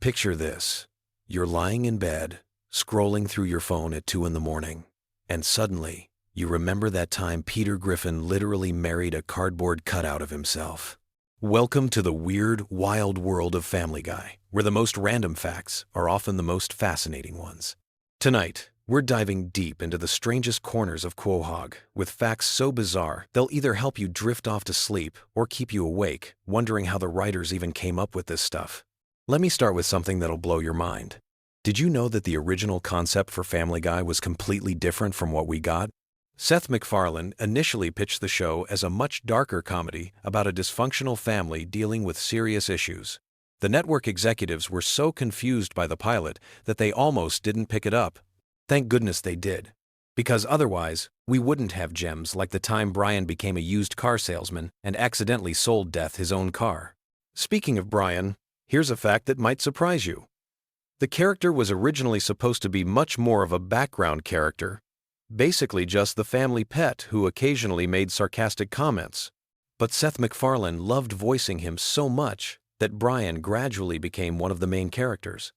Picture this. You're lying in bed, scrolling through your phone at 2 in the morning, and suddenly, you remember that time Peter Griffin literally married a cardboard cutout of himself. Welcome to the weird, wild world of Family Guy, where the most random facts are often the most fascinating ones. Tonight, we're diving deep into the strangest corners of Quahog, with facts so bizarre they'll either help you drift off to sleep or keep you awake, wondering how the writers even came up with this stuff. Let me start with something that'll blow your mind. Did you know that the original concept for Family Guy was completely different from what we got? Seth MacFarlane initially pitched the show as a much darker comedy about a dysfunctional family dealing with serious issues. The network executives were so confused by the pilot that they almost didn't pick it up. Thank goodness they did. Because otherwise, we wouldn't have gems like the time Brian became a used car salesman and accidentally sold Death his own car. Speaking of Brian, here's a fact that might surprise you. The character was originally supposed to be much more of a background character, basically just the family pet who occasionally made sarcastic comments. But Seth MacFarlane loved voicing him so much that Brian gradually became one of the main characters.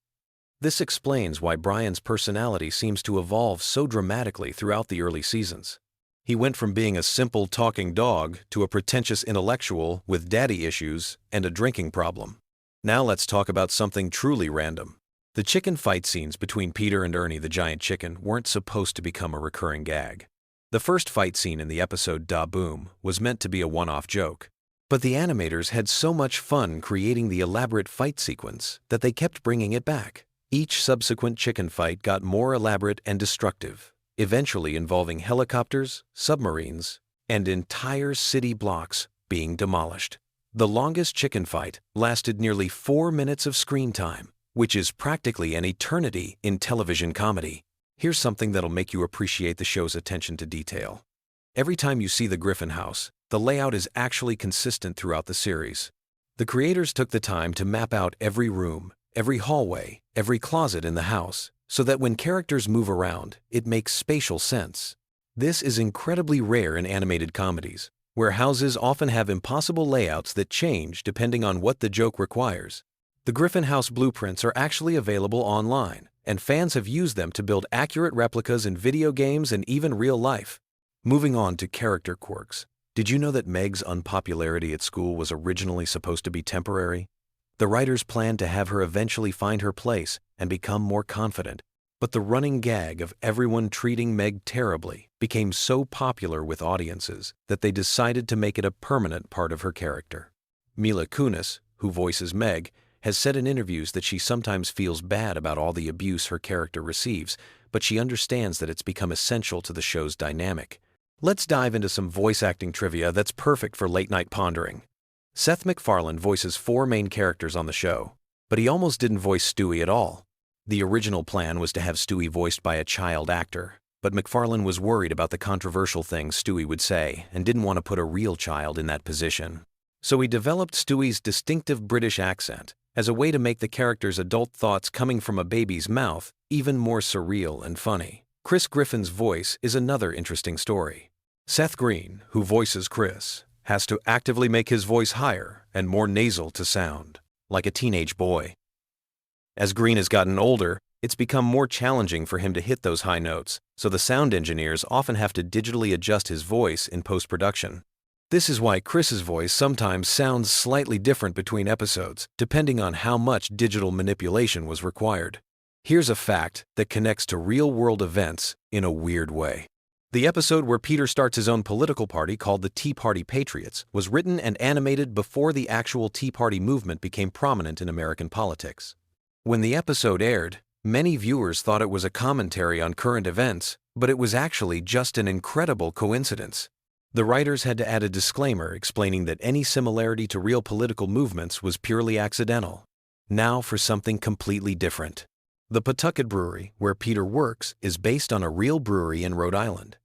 This explains why Brian's personality seems to evolve so dramatically throughout the early seasons. He went from being a simple talking dog to a pretentious intellectual with daddy issues and a drinking problem. Now let's talk about something truly random. The chicken fight scenes between Peter and Ernie the giant chicken weren't supposed to become a recurring gag. The first fight scene in the episode Da Boom was meant to be a one-off joke. But the animators had so much fun creating the elaborate fight sequence that they kept bringing it back. Each subsequent chicken fight got more elaborate and destructive, eventually involving helicopters, submarines, and entire city blocks being demolished. The longest chicken fight lasted nearly 4 minutes of screen time, which is practically an eternity in television comedy. Here's something that'll make you appreciate the show's attention to detail. Every time you see the Griffin house, the layout is actually consistent throughout the series. The creators took the time to map out every room, every hallway, every closet in the house, so that when characters move around, it makes spatial sense. This is incredibly rare in animated comedies, where houses often have impossible layouts that change depending on what the joke requires. The Griffin house blueprints are actually available online, and fans have used them to build accurate replicas in video games and even real life. Moving on to character quirks. Did you know that Meg's unpopularity at school was originally supposed to be temporary? The writers planned to have her eventually find her place and become more confident, but the running gag of everyone treating Meg terribly became so popular with audiences that they decided to make it a permanent part of her character. Mila Kunis, who voices Meg, has said in interviews that she sometimes feels bad about all the abuse her character receives, but she understands that it's become essential to the show's dynamic. Let's dive into some voice acting trivia that's perfect for late-night pondering. Seth MacFarlane voices 4 main characters on the show, but he almost didn't voice Stewie at all. The original plan was to have Stewie voiced by a child actor, but MacFarlane was worried about the controversial things Stewie would say and didn't want to put a real child in that position. So he developed Stewie's distinctive British accent as a way to make the character's adult thoughts coming from a baby's mouth even more surreal and funny. Chris Griffin's voice is another interesting story. Seth Green, who voices Chris, has to actively make his voice higher and more nasal to sound, like a teenage boy. As Green has gotten older, it's become more challenging for him to hit those high notes, so the sound engineers often have to digitally adjust his voice in post-production. This is why Chris's voice sometimes sounds slightly different between episodes, depending on how much digital manipulation was required. Here's a fact that connects to real-world events in a weird way. The episode where Peter starts his own political party called the Tea Party Patriots was written and animated before the actual Tea Party movement became prominent in American politics. When the episode aired, many viewers thought it was a commentary on current events, but it was actually just an incredible coincidence. The writers had to add a disclaimer explaining that any similarity to real political movements was purely accidental. Now for something completely different. The Pawtucket Brewery, where Peter works, is based on a real brewery in Rhode Island.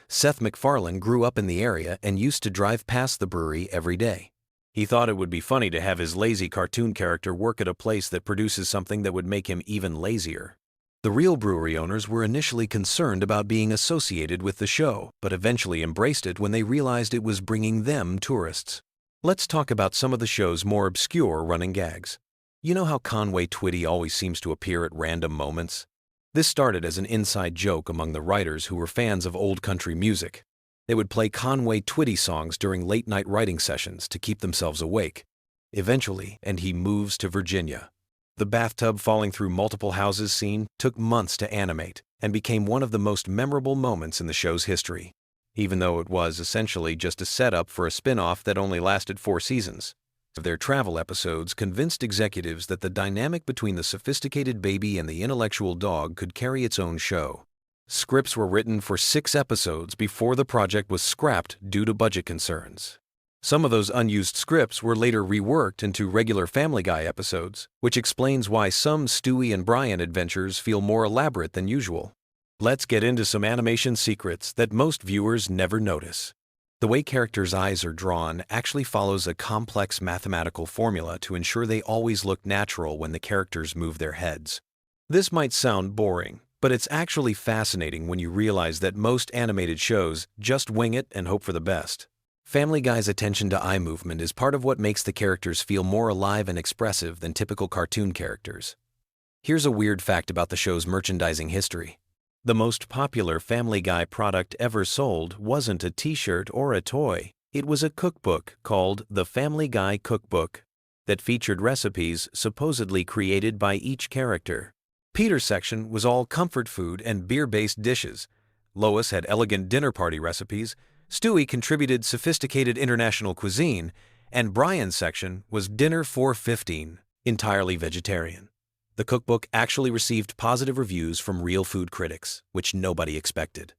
Seth MacFarlane grew up in the area and used to drive past the brewery every day. He thought it would be funny to have his lazy cartoon character work at a place that produces something that would make him even lazier. The real brewery owners were initially concerned about being associated with the show, but eventually embraced it when they realized it was bringing them tourists. Let's talk about some of the show's more obscure running gags. You know how Conway Twitty always seems to appear at random moments? This started as an inside joke among the writers who were fans of old country music. They would play Conway Twitty songs during late-night writing sessions to keep themselves awake. Eventually, and he moves to Virginia. The bathtub falling through multiple houses scene took months to animate and became one of the most memorable moments in the show's history, even though it was essentially just a setup for a spin-off that only lasted 4 seasons. Their travel episodes convinced executives that the dynamic between the sophisticated baby and the intellectual dog could carry its own show. Scripts were written for 6 episodes before the project was scrapped due to budget concerns. Some of those unused scripts were later reworked into regular Family Guy episodes, which explains why some Stewie and Brian adventures feel more elaborate than usual. Let's get into some animation secrets that most viewers never notice. The way characters' eyes are drawn actually follows a complex mathematical formula to ensure they always look natural when the characters move their heads. This might sound boring, but it's actually fascinating when you realize that most animated shows just wing it and hope for the best. Family Guy's attention to eye movement is part of what makes the characters feel more alive and expressive than typical cartoon characters. Here's a weird fact about the show's merchandising history. The most popular Family Guy product ever sold wasn't a t-shirt or a toy. It was a cookbook called the Family Guy Cookbook that featured recipes supposedly created by each character. Peter's section was all comfort food and beer-based dishes. Lois had elegant dinner party recipes. Stewie contributed sophisticated international cuisine, and Brian's section was dinner for 15, entirely vegetarian. The cookbook actually received positive reviews from real food critics, which nobody expected.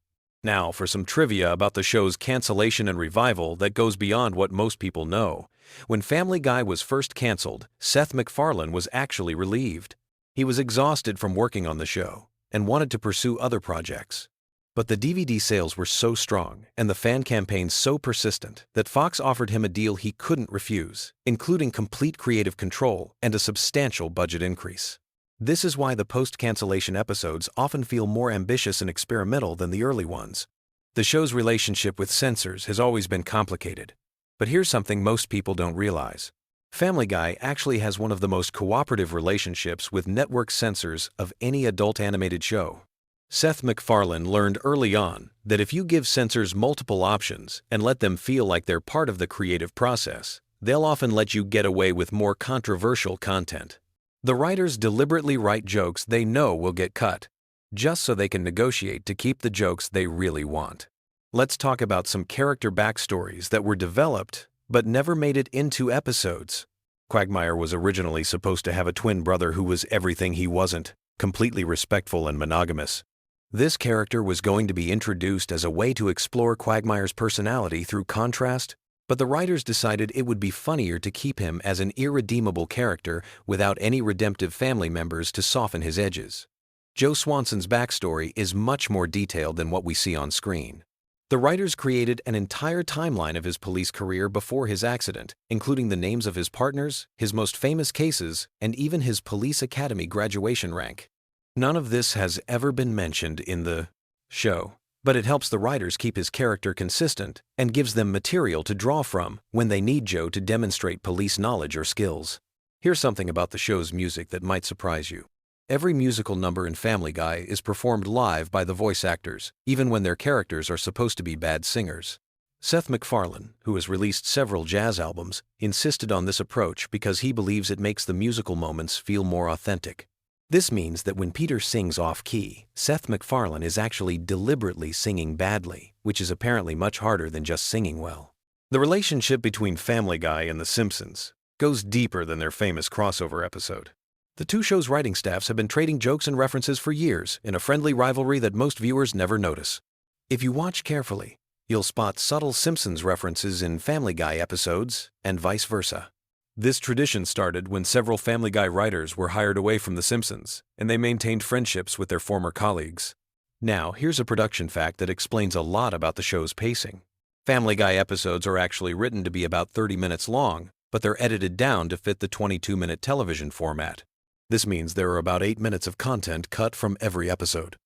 Now for some trivia about the show's cancellation and revival that goes beyond what most people know. When Family Guy was first canceled, Seth MacFarlane was actually relieved. He was exhausted from working on the show and wanted to pursue other projects. But the DVD sales were so strong and the fan campaign so persistent that Fox offered him a deal he couldn't refuse, including complete creative control and a substantial budget increase. This is why the post-cancellation episodes often feel more ambitious and experimental than the early ones. The show's relationship with censors has always been complicated. But here's something most people don't realize. Family Guy actually has one of the most cooperative relationships with network censors of any adult animated show. Seth MacFarlane learned early on that if you give censors multiple options and let them feel like they're part of the creative process, they'll often let you get away with more controversial content. The writers deliberately write jokes they know will get cut, just so they can negotiate to keep the jokes they really want. Let's talk about some character backstories that were developed but never made it into episodes. Quagmire was originally supposed to have a twin brother who was everything he wasn't, completely respectful and monogamous. This character was going to be introduced as a way to explore Quagmire's personality through contrast, but the writers decided it would be funnier to keep him as an irredeemable character without any redemptive family members to soften his edges. Joe Swanson's backstory is much more detailed than what we see on screen. The writers created an entire timeline of his police career before his accident, including the names of his partners, his most famous cases, and even his police academy graduation rank. None of this has ever been mentioned in the show, but it helps the writers keep his character consistent and gives them material to draw from when they need Joe to demonstrate police knowledge or skills. Here's something about the show's music that might surprise you. Every musical number in Family Guy is performed live by the voice actors, even when their characters are supposed to be bad singers. Seth MacFarlane, who has released several jazz albums, insisted on this approach because he believes it makes the musical moments feel more authentic. This means that when Peter sings off-key, Seth MacFarlane is actually deliberately singing badly, which is apparently much harder than just singing well. The relationship between Family Guy and The Simpsons goes deeper than their famous crossover episode. The two shows' writing staffs have been trading jokes and references for years in a friendly rivalry that most viewers never notice. If you watch carefully, you'll spot subtle Simpsons references in Family Guy episodes and vice versa. This tradition started when several Family Guy writers were hired away from The Simpsons, and they maintained friendships with their former colleagues. Now, here's a production fact that explains a lot about the show's pacing. Family Guy episodes are actually written to be about 30 minutes long, but they're edited down to fit the 22-minute television format. This means there are about 8 minutes of content cut from every episode.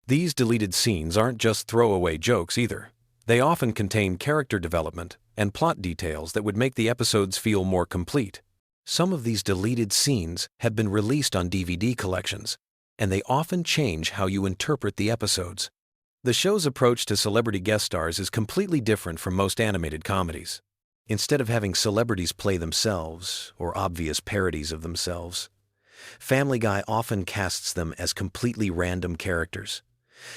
These deleted scenes aren't just throwaway jokes either. They often contain character development and plot details that would make the episodes feel more complete. Some of these deleted scenes have been released on DVD collections, and they often change how you interpret the episodes. The show's approach to celebrity guest stars is completely different from most animated comedies. Instead of having celebrities play themselves or obvious parodies of themselves, Family Guy often casts them as completely random characters.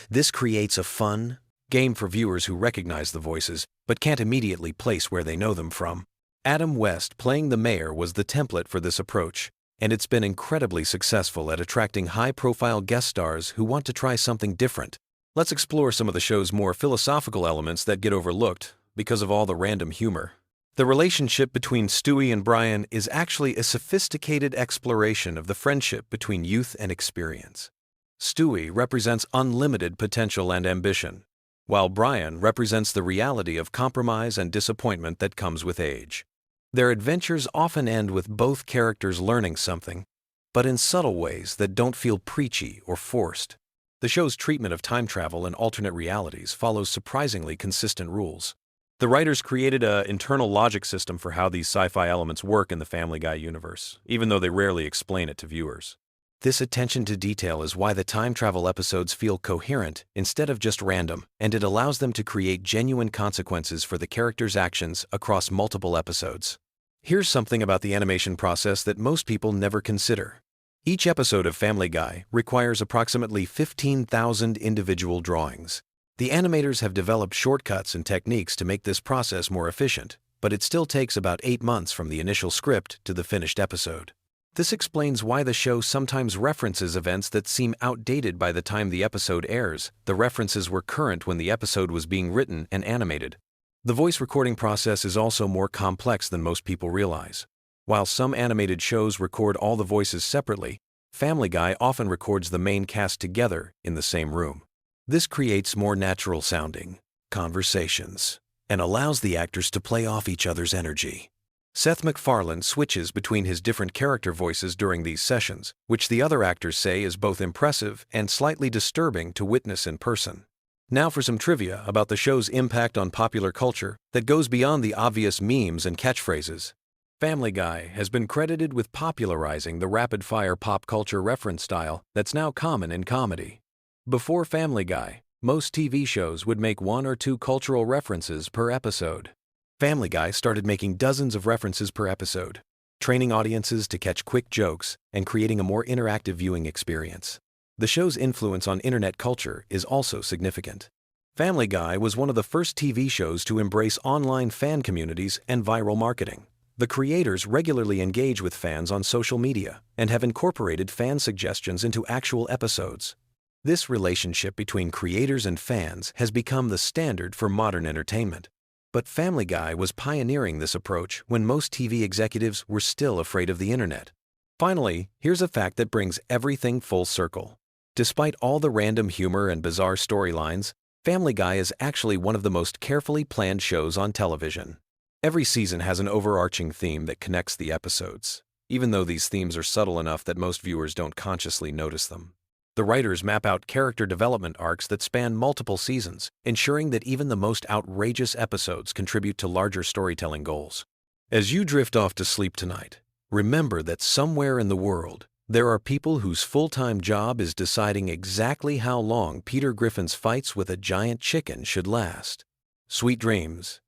This creates a fun game for viewers who recognize the voices but can't immediately place where they know them from. Adam West playing the mayor was the template for this approach, and it's been incredibly successful at attracting high-profile guest stars who want to try something different. Let's explore some of the show's more philosophical elements that get overlooked because of all the random humor. The relationship between Stewie and Brian is actually a sophisticated exploration of the friendship between youth and experience. Stewie represents unlimited potential and ambition, while Brian represents the reality of compromise and disappointment that comes with age. Their adventures often end with both characters learning something, but in subtle ways that don't feel preachy or forced. The show's treatment of time travel and alternate realities follows surprisingly consistent rules. The writers created an internal logic system for how these sci-fi elements work in the Family Guy universe, even though they rarely explain it to viewers. This attention to detail is why the time travel episodes feel coherent instead of just random, and it allows them to create genuine consequences for the characters' actions across multiple episodes. Here's something about the animation process that most people never consider. Each episode of Family Guy requires approximately 15,000 individual drawings. The animators have developed shortcuts and techniques to make this process more efficient, but it still takes about 8 months from the initial script to the finished episode. This explains why the show sometimes references events that seem outdated by the time the episode airs. The references were current when the episode was being written and animated. The voice recording process is also more complex than most people realize. While some animated shows record all the voices separately, Family Guy often records the main cast together in the same room. This creates more natural-sounding conversations and allows the actors to play off each other's energy. Seth MacFarlane switches between his different character voices during these sessions, which the other actors say is both impressive and slightly disturbing to witness in person. Now for some trivia about the show's impact on popular culture that goes beyond the obvious memes and catchphrases. Family Guy has been credited with popularizing the rapid-fire pop culture reference style that's now common in comedy. Before Family Guy, most TV shows would make 1 or 2 cultural references per episode. Family Guy started making dozens of references per episode, training audiences to catch quick jokes and creating a more interactive viewing experience. The show's influence on internet culture is also significant. Family Guy was one of the first TV shows to embrace online fan communities and viral marketing. The creators regularly engage with fans on social media and have incorporated fan suggestions into actual episodes. This relationship between creators and fans has become the standard for modern entertainment. But Family Guy was pioneering this approach when most TV executives were still afraid of the internet. Finally, here's a fact that brings everything full circle. Despite all the random humor and bizarre storylines, Family Guy is actually one of the most carefully planned shows on television. Every season has an overarching theme that connects the episodes, even though these themes are subtle enough that most viewers don't consciously notice them. The writers map out character development arcs that span multiple seasons, ensuring that even the most outrageous episodes contribute to larger storytelling goals. As you drift off to sleep tonight, remember that somewhere in the world, there are people whose full-time job is deciding exactly how long Peter Griffin's fights with a giant chicken should last. Sweet dreams.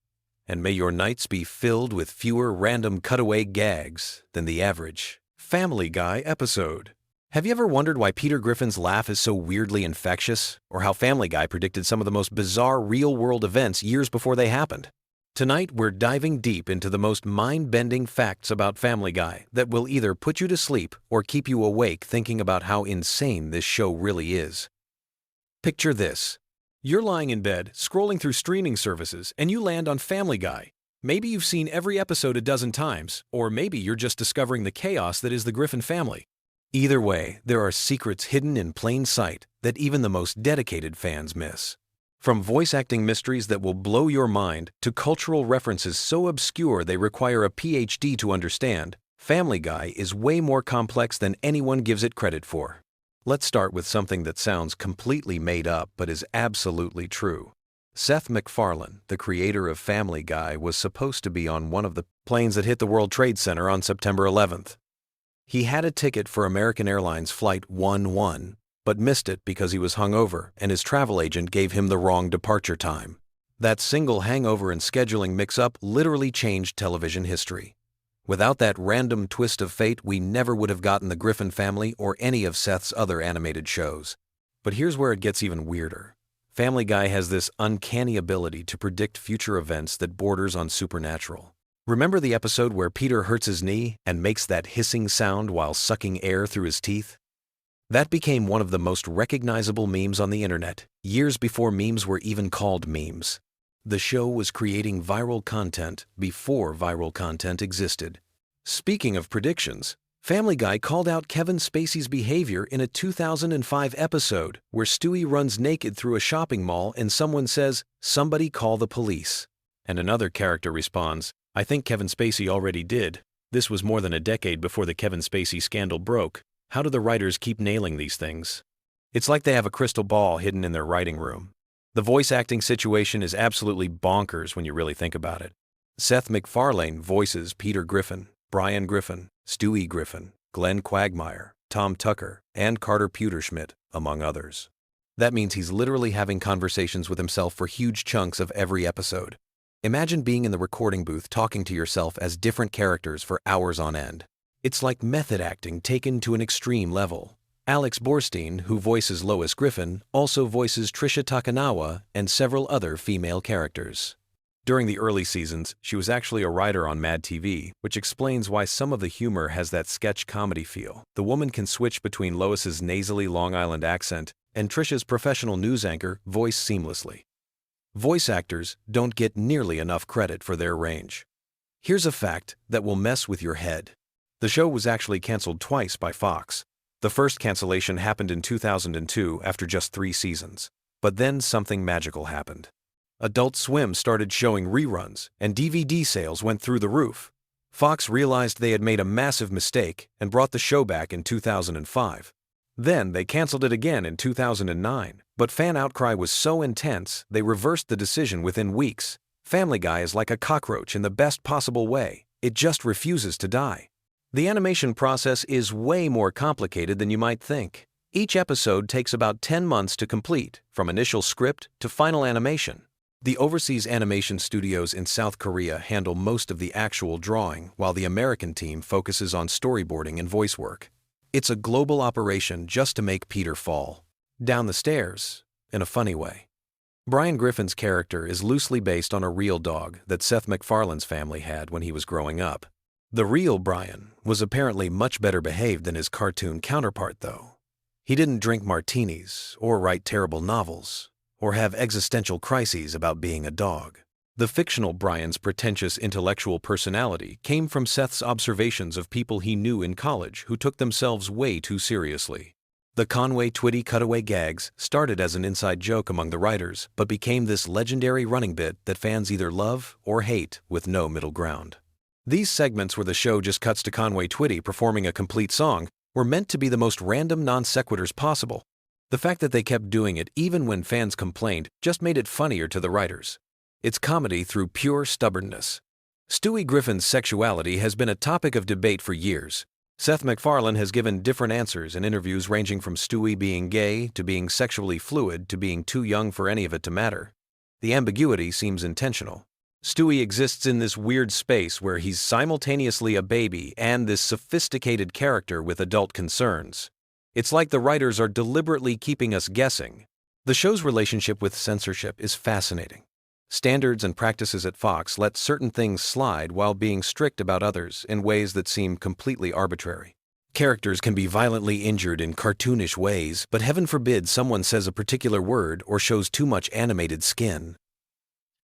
And may your nights be filled with fewer random cutaway gags than the average Family Guy episode. Have you ever wondered why Peter Griffin's laugh is so weirdly infectious, or how Family Guy predicted some of the most bizarre real-world events years before they happened? Tonight, we're diving deep into the most mind-bending facts about Family Guy that will either put you to sleep or keep you awake thinking about how insane this show really is. Picture this. You're lying in bed, scrolling through streaming services, and you land on Family Guy. Maybe you've seen every episode a dozen times, or maybe you're just discovering the chaos that is the Griffin family. Either way, there are secrets hidden in plain sight that even the most dedicated fans miss. From voice acting mysteries that will blow your mind to cultural references so obscure they require a PhD to understand, Family Guy is way more complex than anyone gives it credit for. Let's start with something that sounds completely made up but is absolutely true. Seth MacFarlane, the creator of Family Guy, was supposed to be on one of the planes that hit the World Trade Center on September 11th. He had a ticket for American Airlines Flight 11, but missed it because he was hungover and his travel agent gave him the wrong departure time. That single hangover and scheduling mix-up literally changed television history. Without that random twist of fate, we never would have gotten the Griffin family or any of Seth's other animated shows. But here's where it gets even weirder. Family Guy has this uncanny ability to predict future events that borders on supernatural. Remember the episode where Peter hurts his knee and makes that hissing sound while sucking air through his teeth? That became one of the most recognizable memes on the internet, years before memes were even called memes. The show was creating viral content before viral content existed. Speaking of predictions, Family Guy called out Kevin Spacey's behavior in a 2005 episode where Stewie runs naked through a shopping mall and someone says, "Somebody call the police." And another character responds, "I think Kevin Spacey already did. This was more than a decade before the Kevin Spacey scandal broke. How do the writers keep nailing these things?" It's like they have a crystal ball hidden in their writing room. The voice acting situation is absolutely bonkers when you really think about it. Seth MacFarlane voices Peter Griffin, Brian Griffin, Stewie Griffin, Glenn Quagmire, Tom Tucker, and Carter Pewterschmidt, among others. That means he's literally having conversations with himself for huge chunks of every episode. Imagine being in the recording booth talking to yourself as different characters for hours on end. It's like method acting taken to an extreme level. Alex Borstein, who voices Lois Griffin, also voices Trisha Takanawa and several other female characters. During the early seasons, she was actually a writer on Mad TV, which explains why some of the humor has that sketch comedy feel. The woman can switch between Lois's nasally Long Island accent and Trisha's professional news anchor voice seamlessly. Voice actors don't get nearly enough credit for their range. Here's a fact that will mess with your head. The show was actually canceled twice by Fox. The first cancellation happened in 2002 after just 3 seasons. But then something magical happened. Adult Swim started showing reruns, and DVD sales went through the roof. Fox realized they had made a massive mistake and brought the show back in 2005. Then they canceled it again in 2009, but fan outcry was so intense they reversed the decision within weeks. Family Guy is like a cockroach in the best possible way. It just refuses to die. The animation process is way more complicated than you might think. Each episode takes about 10 months to complete, from initial script to final animation. The overseas animation studios in South Korea handle most of the actual drawing, while the American team focuses on storyboarding and voice work. It's a global operation just to make Peter fall down the stairs, in a funny way. Brian Griffin's character is loosely based on a real dog that Seth MacFarlane's family had when he was growing up. The real Brian was apparently much better behaved than his cartoon counterpart, though. He didn't drink martinis, or write terrible novels, or have existential crises about being a dog. The fictional Brian's pretentious intellectual personality came from Seth's observations of people he knew in college who took themselves way too seriously. The Conway Twitty cutaway gags started as an inside joke among the writers, but became this legendary running bit that fans either love or hate with no middle ground. These segments where the show just cuts to Conway Twitty performing a complete song were meant to be the most random non sequiturs possible. The fact that they kept doing it even when fans complained just made it funnier to the writers. It's comedy through pure stubbornness. Stewie Griffin's sexuality has been a topic of debate for years. Seth MacFarlane has given different answers in interviews ranging from Stewie being gay to being sexually fluid to being too young for any of it to matter. The ambiguity seems intentional. Stewie exists in this weird space where he's simultaneously a baby and this sophisticated character with adult concerns. It's like the writers are deliberately keeping us guessing. The show's relationship with censorship is fascinating. Standards and practices at Fox let certain things slide while being strict about others in ways that seem completely arbitrary. Characters can be violently injured in cartoonish ways, but heaven forbid someone says a particular word or shows too much animated skin.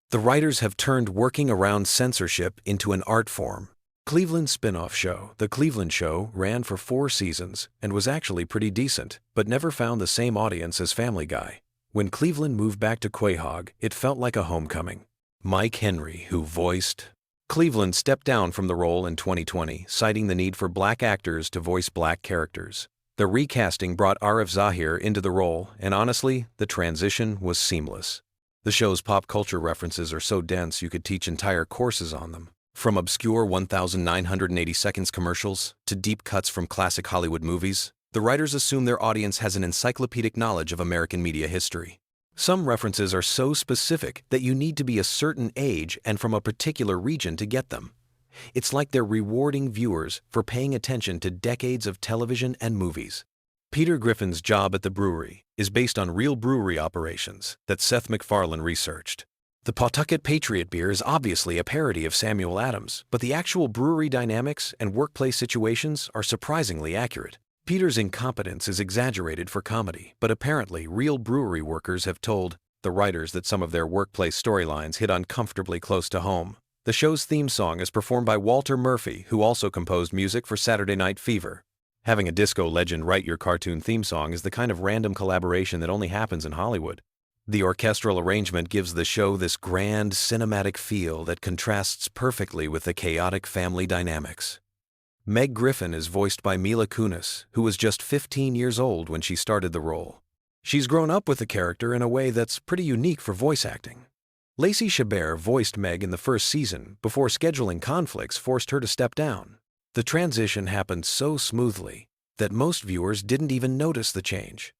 The writers have turned working around censorship into an art form. Cleveland's spin-off show, The Cleveland Show, ran for 4 seasons and was actually pretty decent, but never found the same audience as Family Guy. When Cleveland moved back to Quahog, it felt like a homecoming. Mike Henry, who voiced Cleveland, stepped down from the role in 2020, citing the need for black actors to voice black characters. The recasting brought Arif Zahir into the role, and honestly, the transition was seamless. The show's pop culture references are so dense you could teach entire courses on them. From obscure 1980 seconds commercials to deep cuts from classic Hollywood movies, the writers assume their audience has an encyclopedic knowledge of American media history. Some references are so specific that you need to be a certain age and from a particular region to get them. It's like they're rewarding viewers for paying attention to decades of television and movies. Peter Griffin's job at the brewery is based on real brewery operations that Seth MacFarlane researched. The Pawtucket Patriot beer is obviously a parody of Samuel Adams, but the actual brewery dynamics and workplace situations are surprisingly accurate. Peter's incompetence is exaggerated for comedy, but apparently real brewery workers have told the writers that some of their workplace storylines hit uncomfortably close to home. The show's theme song is performed by Walter Murphy, who also composed music for Saturday Night Fever. Having a disco legend write your cartoon theme song is the kind of random collaboration that only happens in Hollywood. The orchestral arrangement gives the show this grand, cinematic feel that contrasts perfectly with the chaotic family dynamics. Meg Griffin is voiced by Mila Kunis, who was just 15 years old when she started the role. She's grown up with the character in a way that's pretty unique for voice acting. Lacey Chabert voiced Meg in the first season before scheduling conflicts forced her to step down. The transition happened so smoothly that most viewers didn't even notice the change.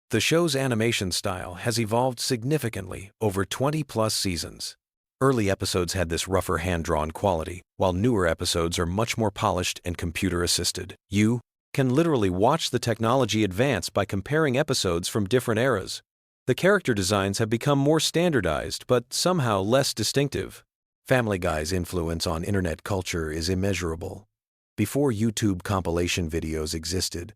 The show's animation style has evolved significantly over 20-plus seasons. Early episodes had this rougher hand-drawn quality, while newer episodes are much more polished and computer-assisted. You can literally watch the technology advance by comparing episodes from different eras. The character designs have become more standardized, but somehow less distinctive. Family Guy's influence on internet culture is immeasurable. Before YouTube compilation videos existed,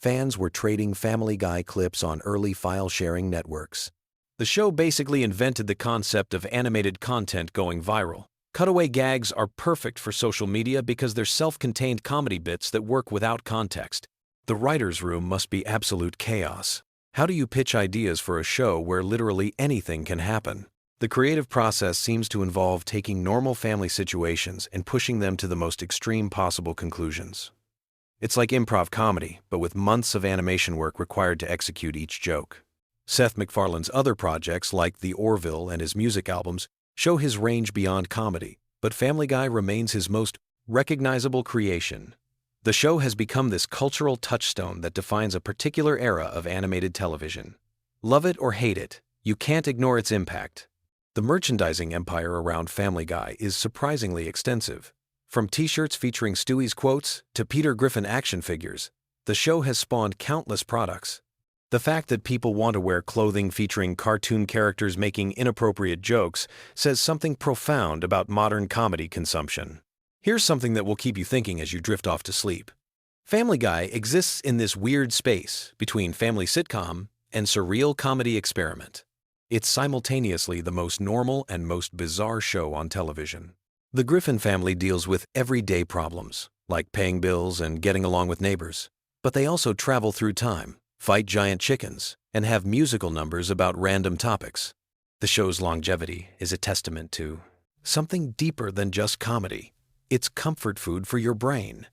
fans were trading Family Guy clips on early file-sharing networks. The show basically invented the concept of animated content going viral. Cutaway gags are perfect for social media because they're self-contained comedy bits that work without context. The writer's room must be absolute chaos. How do you pitch ideas for a show where literally anything can happen? The creative process seems to involve taking normal family situations and pushing them to the most extreme possible conclusions. It's like improv comedy, but with months of animation work required to execute each joke. Seth MacFarlane's other projects, like The Orville and his music albums, show his range beyond comedy, but Family Guy remains his most recognizable creation. The show has become this cultural touchstone that defines a particular era of animated television. Love it or hate it, you can't ignore its impact. The merchandising empire around Family Guy is surprisingly extensive. From t-shirts featuring Stewie's quotes to Peter Griffin action figures, the show has spawned countless products. The fact that people want to wear clothing featuring cartoon characters making inappropriate jokes says something profound about modern comedy consumption. Here's something that will keep you thinking as you drift off to sleep. Family Guy exists in this weird space between family sitcom and surreal comedy experiment. It's simultaneously the most normal and most bizarre show on television. The Griffin family deals with everyday problems, like paying bills and getting along with neighbors. But they also travel through time, fight giant chickens, and have musical numbers about random topics. The show's longevity is a testament to something deeper than just comedy. It's comfort food for your brain.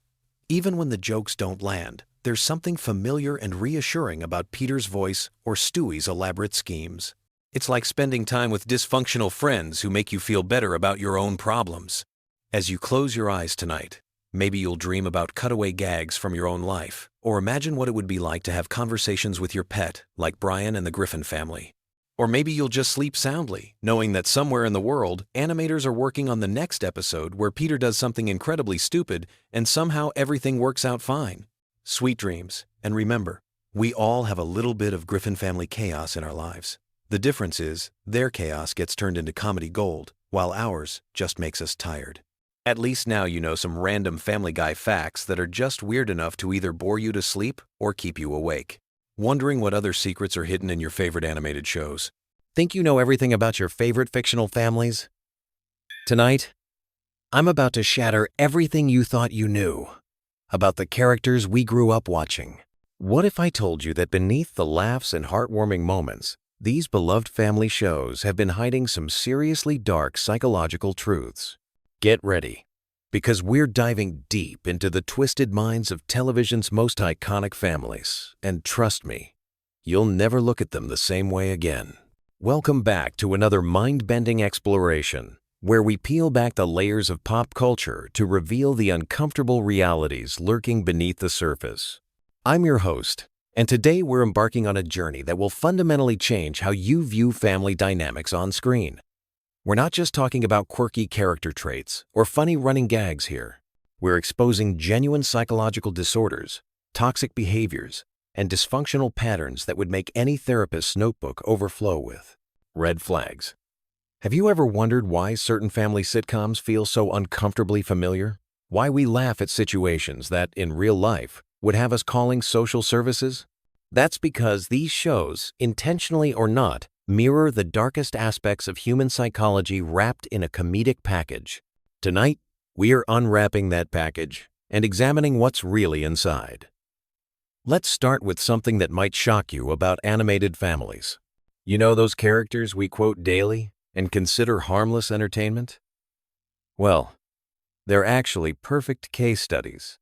Even when the jokes don't land, there's something familiar and reassuring about Peter's voice or Stewie's elaborate schemes. It's like spending time with dysfunctional friends who make you feel better about your own problems. As you close your eyes tonight, maybe you'll dream about cutaway gags from your own life, or imagine what it would be like to have conversations with your pet, like Brian and the Griffin family. Or maybe you'll just sleep soundly, knowing that somewhere in the world, animators are working on the next episode where Peter does something incredibly stupid and somehow everything works out fine. Sweet dreams, and remember, we all have a little bit of Griffin family chaos in our lives. The difference is, their chaos gets turned into comedy gold, while ours just makes us tired. At least now you know some random Family Guy facts that are just weird enough to either bore you to sleep or keep you awake. Wondering what other secrets are hidden in your favorite animated shows? Think you know everything about your favorite fictional families? Tonight, I'm about to shatter everything you thought you knew about the characters we grew up watching. What if I told you that beneath the laughs and heartwarming moments, these beloved family shows have been hiding some seriously dark psychological truths? Get ready, because we're diving deep into the twisted minds of television's most iconic families, and trust me, you'll never look at them the same way again. Welcome back to another mind-bending exploration, where we peel back the layers of pop culture to reveal the uncomfortable realities lurking beneath the surface. I'm your host, and today we're embarking on a journey that will fundamentally change how you view family dynamics on screen. We're not just talking about quirky character traits or funny running gags here. We're exposing genuine psychological disorders, toxic behaviors, and dysfunctional patterns that would make any therapist's notebook overflow with red flags. Have you ever wondered why certain family sitcoms feel so uncomfortably familiar? Why we laugh at situations that, in real life, would have us calling social services? That's because these shows, intentionally or not, mirror the darkest aspects of human psychology wrapped in a comedic package. Tonight, we are unwrapping that package and examining what's really inside. Let's start with something that might shock you about animated families. You know those characters we quote daily and consider harmless entertainment? Well, they're actually perfect case studies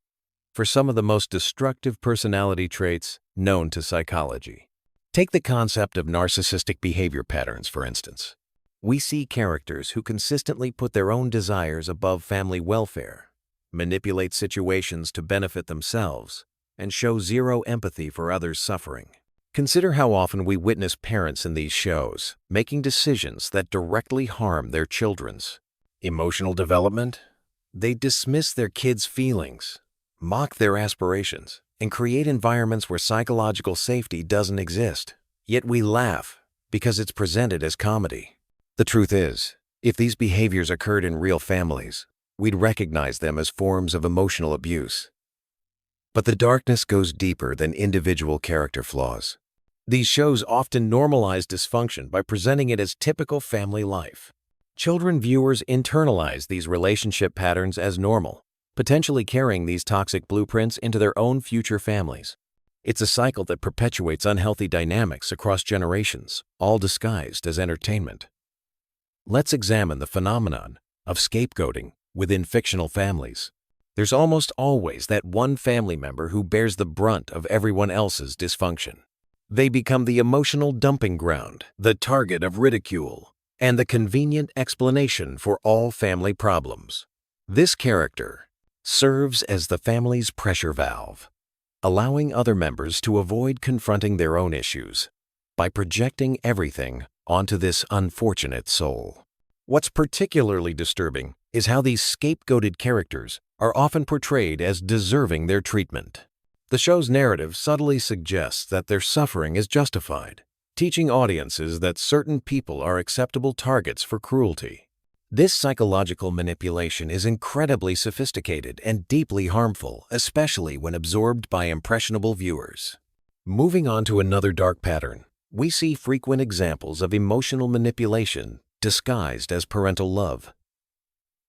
for some of the most destructive personality traits known to psychology. Take the concept of narcissistic behavior patterns, for instance. We see characters who consistently put their own desires above family welfare, manipulate situations to benefit themselves, and show zero empathy for others' suffering. Consider how often we witness parents in these shows making decisions that directly harm their children's emotional development. They dismiss their kids' feelings, mock their aspirations, and create environments where psychological safety doesn't exist. Yet we laugh because it's presented as comedy. The truth is, if these behaviors occurred in real families, we'd recognize them as forms of emotional abuse. But the darkness goes deeper than individual character flaws. These shows often normalize dysfunction by presenting it as typical family life. Children viewers internalize these relationship patterns as normal, potentially carrying these toxic blueprints into their own future families. It's a cycle that perpetuates unhealthy dynamics across generations, all disguised as entertainment. Let's examine the phenomenon of scapegoating within fictional families. There's almost always that one family member who bears the brunt of everyone else's dysfunction. They become the emotional dumping ground, the target of ridicule, and the convenient explanation for all family problems. This character serves as the family's pressure valve, allowing other members to avoid confronting their own issues by projecting everything onto this unfortunate soul. What's particularly disturbing is how these scapegoated characters are often portrayed as deserving their treatment. The show's narrative subtly suggests that their suffering is justified, teaching audiences that certain people are acceptable targets for cruelty. This psychological manipulation is incredibly sophisticated and deeply harmful, especially when absorbed by impressionable viewers. Moving on to another dark pattern, we see frequent examples of emotional manipulation disguised as parental love.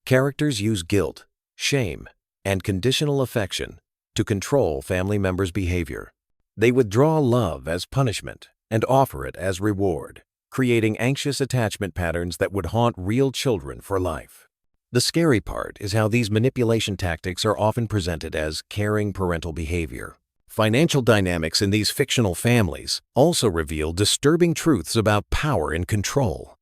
Characters use guilt, shame, and conditional affection to control family members' behavior. They withdraw love as punishment and offer it as reward, creating anxious attachment patterns that would haunt real children for life. The scary part is how these manipulation tactics are often presented as caring parental behavior. Financial dynamics in these fictional families also reveal disturbing truths about power and control.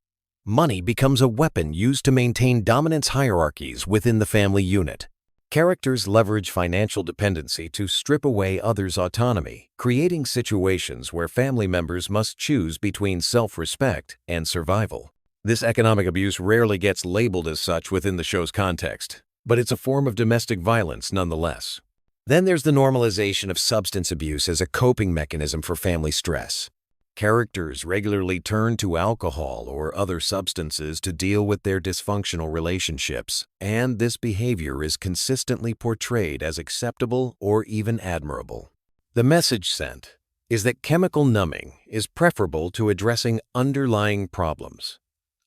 Money becomes a weapon used to maintain dominance hierarchies within the family unit. Characters leverage financial dependency to strip away others' autonomy, creating situations where family members must choose between self-respect and survival. This economic abuse rarely gets labeled as such within the show's context, but it's a form of domestic violence nonetheless. Then there's the normalization of substance abuse as a coping mechanism for family stress. Characters regularly turn to alcohol or other substances to deal with their dysfunctional relationships, and this behavior is consistently portrayed as acceptable or even admirable. The message sent is that chemical numbing is preferable to addressing underlying problems,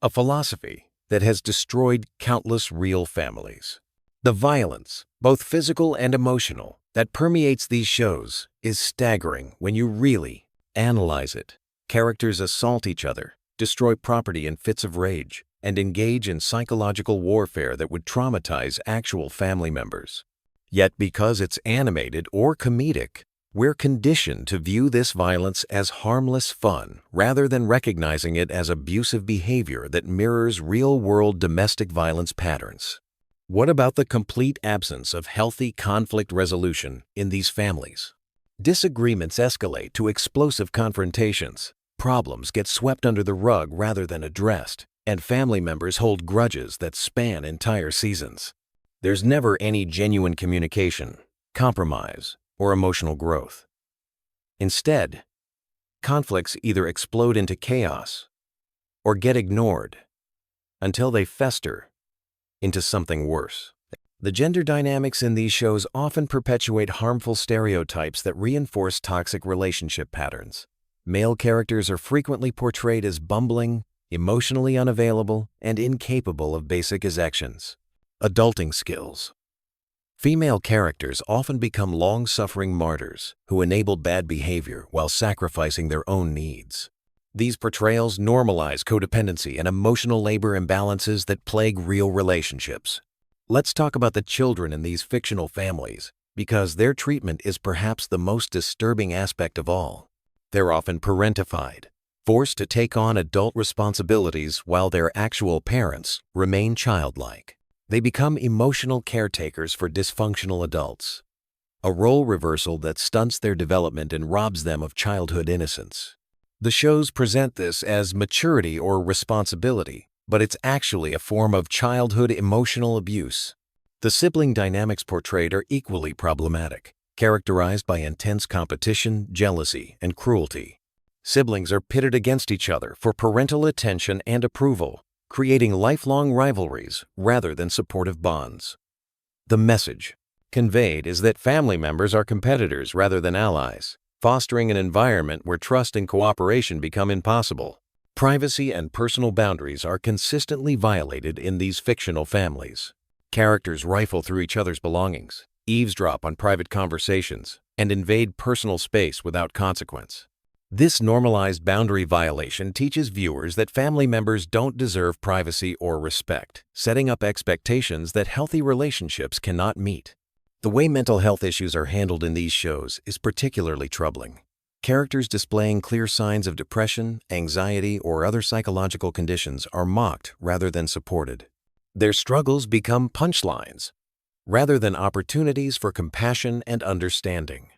a philosophy that has destroyed countless real families. The violence, both physical and emotional, that permeates these shows is staggering when you really analyze it. Characters assault each other, destroy property in fits of rage, and engage in psychological warfare that would traumatize actual family members. Yet because it's animated or comedic, We're conditioned to view this violence as harmless fun rather than recognizing it as abusive behavior that mirrors real-world domestic violence patterns. What about the complete absence of healthy conflict resolution in these families? Disagreements escalate to explosive confrontations. Problems get swept under the rug rather than addressed, and family members hold grudges that span entire seasons. There's never any genuine communication, compromise, or emotional growth. Instead, conflicts either explode into chaos or get ignored until they fester into something worse. The gender dynamics in these shows often perpetuate harmful stereotypes that reinforce toxic relationship patterns. Male characters are frequently portrayed as bumbling, emotionally unavailable, and incapable of basic actions. Adulting skills. Female characters often become long-suffering martyrs who enable bad behavior while sacrificing their own needs. These portrayals normalize codependency and emotional labor imbalances that plague real relationships. Let's talk about the children in these fictional families, because their treatment is perhaps the most disturbing aspect of all. They're often parentified, forced to take on adult responsibilities while their actual parents remain childlike. They become emotional caretakers for dysfunctional adults, a role reversal that stunts their development and robs them of childhood innocence. The shows present this as maturity or responsibility, but it's actually a form of childhood emotional abuse. The sibling dynamics portrayed are equally problematic, characterized by intense competition, jealousy, and cruelty. Siblings are pitted against each other for parental attention and approval, creating lifelong rivalries rather than supportive bonds. The message conveyed is that family members are competitors rather than allies, fostering an environment where trust and cooperation become impossible. Privacy and personal boundaries are consistently violated in these fictional families. Characters rifle through each other's belongings, eavesdrop on private conversations, and invade personal space without consequence. This normalized boundary violation teaches viewers that family members don't deserve privacy or respect, setting up expectations that healthy relationships cannot meet. The way mental health issues are handled in these shows is particularly troubling. Characters displaying clear signs of depression, anxiety, or other psychological conditions are mocked rather than supported. Their struggles become punchlines rather than opportunities for compassion and understanding.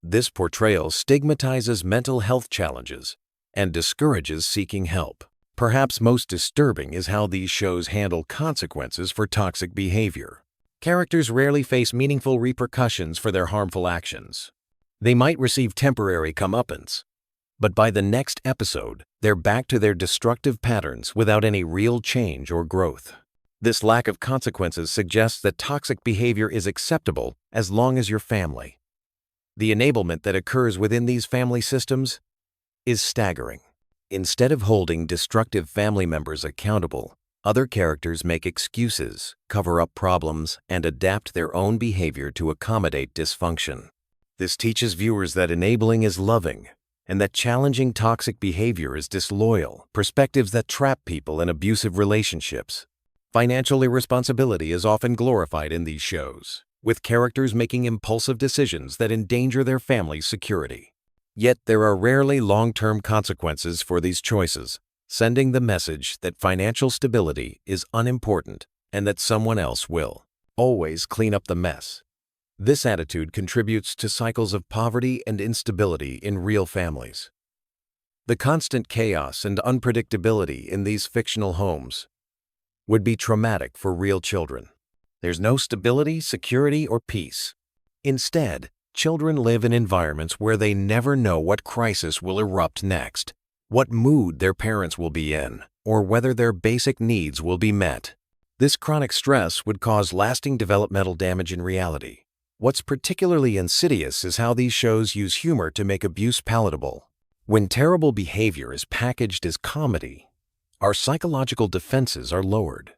This portrayal stigmatizes mental health challenges and discourages seeking help. Perhaps most disturbing is how these shows handle consequences for toxic behavior. Characters rarely face meaningful repercussions for their harmful actions. They might receive temporary comeuppance, but by the next episode, they're back to their destructive patterns without any real change or growth. This lack of consequences suggests that toxic behavior is acceptable as long as you're family. The enablement that occurs within these family systems is staggering. Instead of holding destructive family members accountable, other characters make excuses, cover up problems, and adapt their own behavior to accommodate dysfunction. This teaches viewers that enabling is loving, and that challenging toxic behavior is disloyal, perspectives that trap people in abusive relationships. Financial irresponsibility is often glorified in these shows, with characters making impulsive decisions that endanger their family's security. Yet there are rarely long-term consequences for these choices, sending the message that financial stability is unimportant and that someone else will always clean up the mess. This attitude contributes to cycles of poverty and instability in real families. The constant chaos and unpredictability in these fictional homes would be traumatic for real children. There's no stability, security, or peace. Instead, children live in environments where they never know what crisis will erupt next, what mood their parents will be in, or whether their basic needs will be met. This chronic stress would cause lasting developmental damage in reality. What's particularly insidious is how these shows use humor to make abuse palatable. When terrible behavior is packaged as comedy, our psychological defenses are lowered.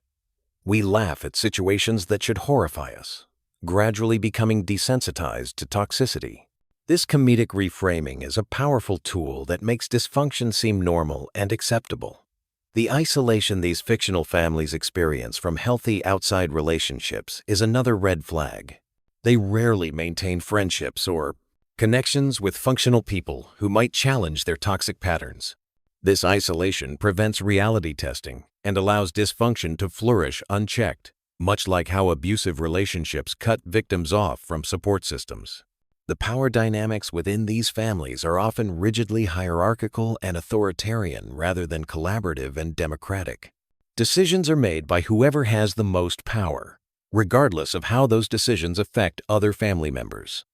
We laugh at situations that should horrify us, gradually becoming desensitized to toxicity. This comedic reframing is a powerful tool that makes dysfunction seem normal and acceptable. The isolation these fictional families experience from healthy outside relationships is another red flag. They rarely maintain friendships or connections with functional people who might challenge their toxic patterns. This isolation prevents reality testing and allows dysfunction to flourish unchecked, much like how abusive relationships cut victims off from support systems. The power dynamics within these families are often rigidly hierarchical and authoritarian rather than collaborative and democratic. Decisions are made by whoever has the most power, regardless of how those decisions affect other family members.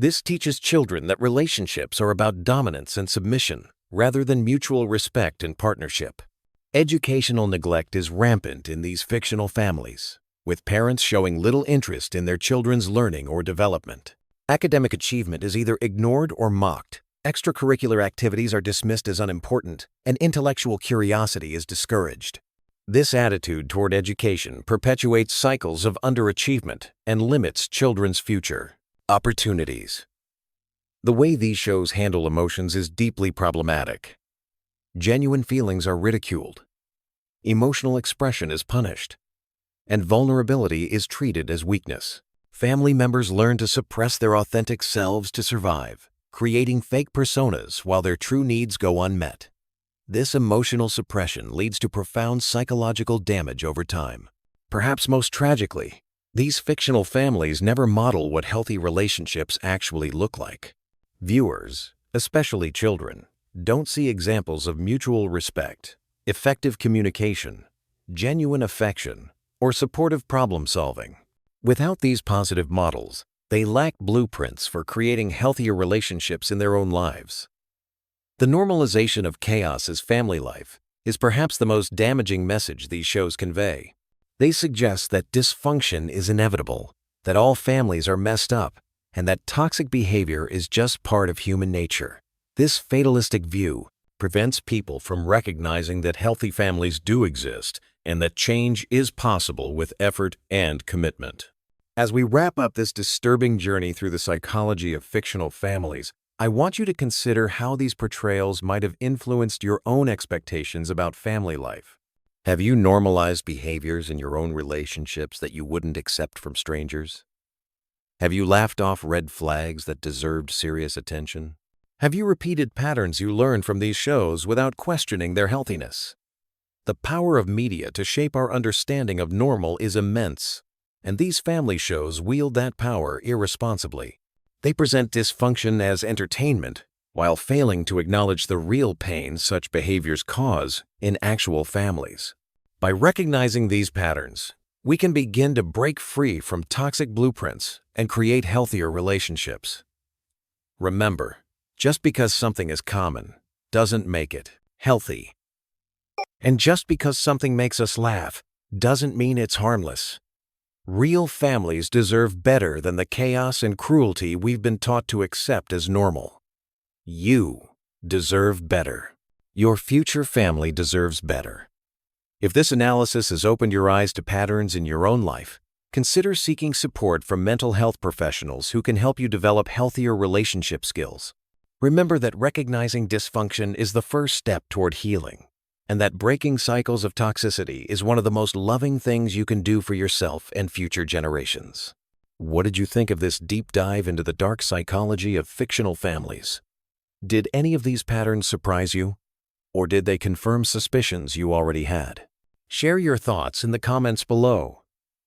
This teaches children that relationships are about dominance and submission, rather than mutual respect and partnership. Educational neglect is rampant in these fictional families, with parents showing little interest in their children's learning or development. Academic achievement is either ignored or mocked, extracurricular activities are dismissed as unimportant, and intellectual curiosity is discouraged. This attitude toward education perpetuates cycles of underachievement and limits children's future opportunities. The way these shows handle emotions is deeply problematic. Genuine feelings are ridiculed, emotional expression is punished, and vulnerability is treated as weakness. Family members learn to suppress their authentic selves to survive, creating fake personas while their true needs go unmet. This emotional suppression leads to profound psychological damage over time. Perhaps most tragically, these fictional families never model what healthy relationships actually look like. Viewers, especially children, don't see examples of mutual respect, effective communication, genuine affection, or supportive problem-solving. Without these positive models, they lack blueprints for creating healthier relationships in their own lives. The normalization of chaos as family life is perhaps the most damaging message these shows convey. They suggest that dysfunction is inevitable, that all families are messed up, and that toxic behavior is just part of human nature. This fatalistic view prevents people from recognizing that healthy families do exist and that change is possible with effort and commitment. As we wrap up this disturbing journey through the psychology of fictional families, I want you to consider how these portrayals might have influenced your own expectations about family life. Have you normalized behaviors in your own relationships that you wouldn't accept from strangers? Have you laughed off red flags that deserved serious attention? Have you repeated patterns you learned from these shows without questioning their healthiness? The power of media to shape our understanding of normal is immense, and these family shows wield that power irresponsibly. They present dysfunction as entertainment, while failing to acknowledge the real pain such behaviors cause in actual families. By recognizing these patterns, we can begin to break free from toxic blueprints and create healthier relationships. Remember, just because something is common doesn't make it healthy. And just because something makes us laugh doesn't mean it's harmless. Real families deserve better than the chaos and cruelty we've been taught to accept as normal. You deserve better. Your future family deserves better. If this analysis has opened your eyes to patterns in your own life, consider seeking support from mental health professionals who can help you develop healthier relationship skills. Remember that recognizing dysfunction is the first step toward healing, and that breaking cycles of toxicity is one of the most loving things you can do for yourself and future generations. What did you think of this deep dive into the dark psychology of fictional families? Did any of these patterns surprise you? Or did they confirm suspicions you already had? Share your thoughts in the comments below.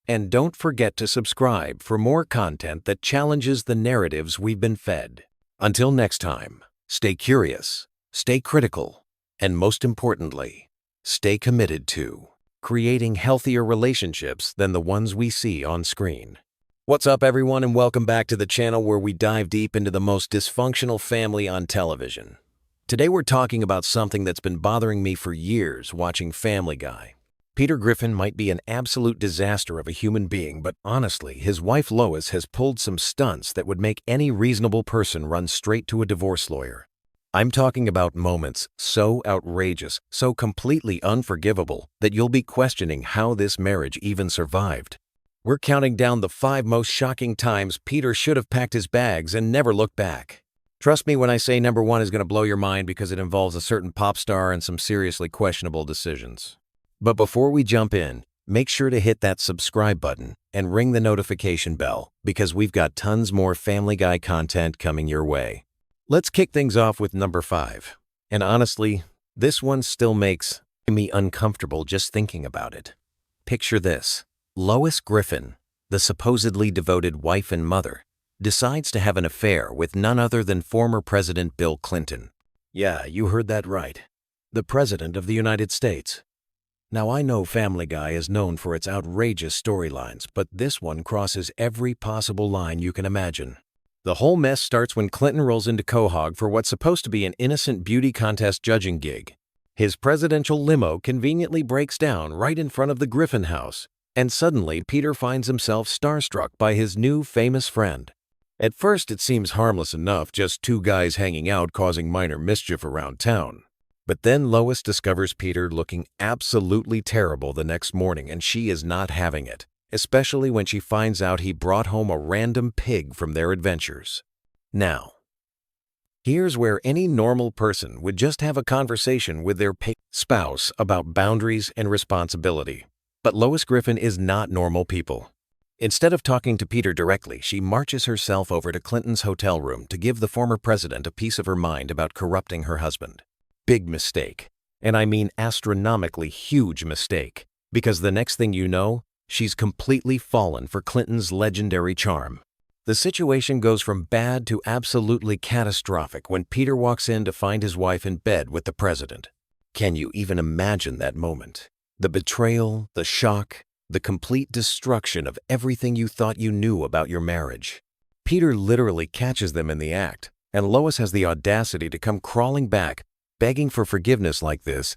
And don't forget to subscribe for more content that challenges the narratives we've been fed. Until next time, stay curious, stay critical, and most importantly, stay committed to creating healthier relationships than the ones we see on screen. What's up, everyone, and welcome back to the channel where we dive deep into the most dysfunctional family on television. Today we're talking about something that's been bothering me for years watching Family Guy. Peter Griffin might be an absolute disaster of a human being, but honestly, his wife Lois has pulled some stunts that would make any reasonable person run straight to a divorce lawyer. I'm talking about moments so outrageous, so completely unforgivable, that you'll be questioning how this marriage even survived. We're counting down the 5 most shocking times Peter should have packed his bags and never looked back. Trust me when I say number 1 is going to blow your mind because it involves a certain pop star and some seriously questionable decisions. But before we jump in, make sure to hit that subscribe button and ring the notification bell because we've got tons more Family Guy content coming your way. Let's kick things off with number 5. And honestly, this one still makes me uncomfortable just thinking about it. Picture this. Lois Griffin, the supposedly devoted wife and mother, decides to have an affair with none other than former President Bill Clinton. Yeah, you heard that right. The President of the United States. Now, I know Family Guy is known for its outrageous storylines, but this one crosses every possible line you can imagine. The whole mess starts when Clinton rolls into Quahog for what's supposed to be an innocent beauty contest judging gig. His presidential limo conveniently breaks down right in front of the Griffin house, and suddenly Peter finds himself starstruck by his new famous friend. At first, it seems harmless enough, just two guys hanging out causing minor mischief around town. But then Lois discovers Peter looking absolutely terrible the next morning, and she is not having it, especially when she finds out he brought home a random pig from their adventures. Now, here's where any normal person would just have a conversation with their spouse about boundaries and responsibility. But Lois Griffin is not normal people. Instead of talking to Peter directly, she marches herself over to Clinton's hotel room to give the former president a piece of her mind about corrupting her husband. Big mistake. And I mean astronomically huge mistake. Because the next thing you know, she's completely fallen for Clinton's legendary charm. The situation goes from bad to absolutely catastrophic when Peter walks in to find his wife in bed with the president. Can you even imagine that moment? The betrayal, the shock, the complete destruction of everything you thought you knew about your marriage. Peter literally catches them in the act, and Lois has the audacity to come crawling back, begging for forgiveness like this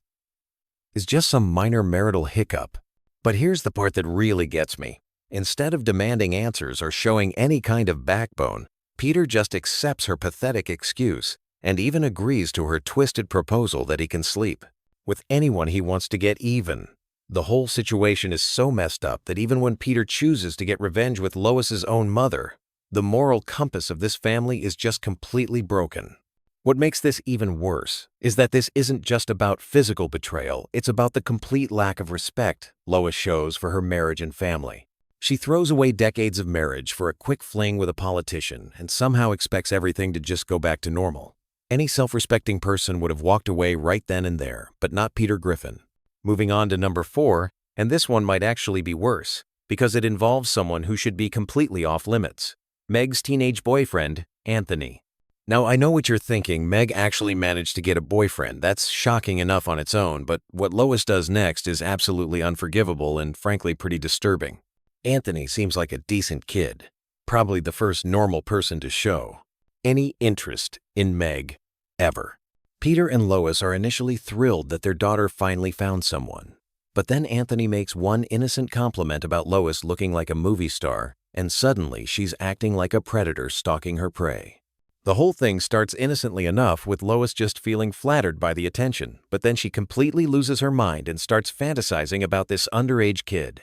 is just some minor marital hiccup. But here's the part that really gets me. Instead of demanding answers or showing any kind of backbone, Peter just accepts her pathetic excuse and even agrees to her twisted proposal that he can sleep with anyone he wants to get even. The whole situation is so messed up that even when Peter chooses to get revenge with Lois's own mother, the moral compass of this family is just completely broken. What makes this even worse is that this isn't just about physical betrayal, it's about the complete lack of respect Lois shows for her marriage and family. She throws away decades of marriage for a quick fling with a politician and somehow expects everything to just go back to normal. Any self-respecting person would have walked away right then and there, but not Peter Griffin. Moving on to number 4, and this one might actually be worse, because it involves someone who should be completely off limits. Meg's teenage boyfriend, Anthony. Now, I know what you're thinking. Meg actually managed to get a boyfriend. That's shocking enough on its own, but what Lois does next is absolutely unforgivable and frankly pretty disturbing. Anthony seems like a decent kid, probably the first normal person to show any interest in Meg, ever. Peter and Lois are initially thrilled that their daughter finally found someone. But then Anthony makes one innocent compliment about Lois looking like a movie star, and suddenly she's acting like a predator stalking her prey. The whole thing starts innocently enough with Lois just feeling flattered by the attention, but then she completely loses her mind and starts fantasizing about this underage kid.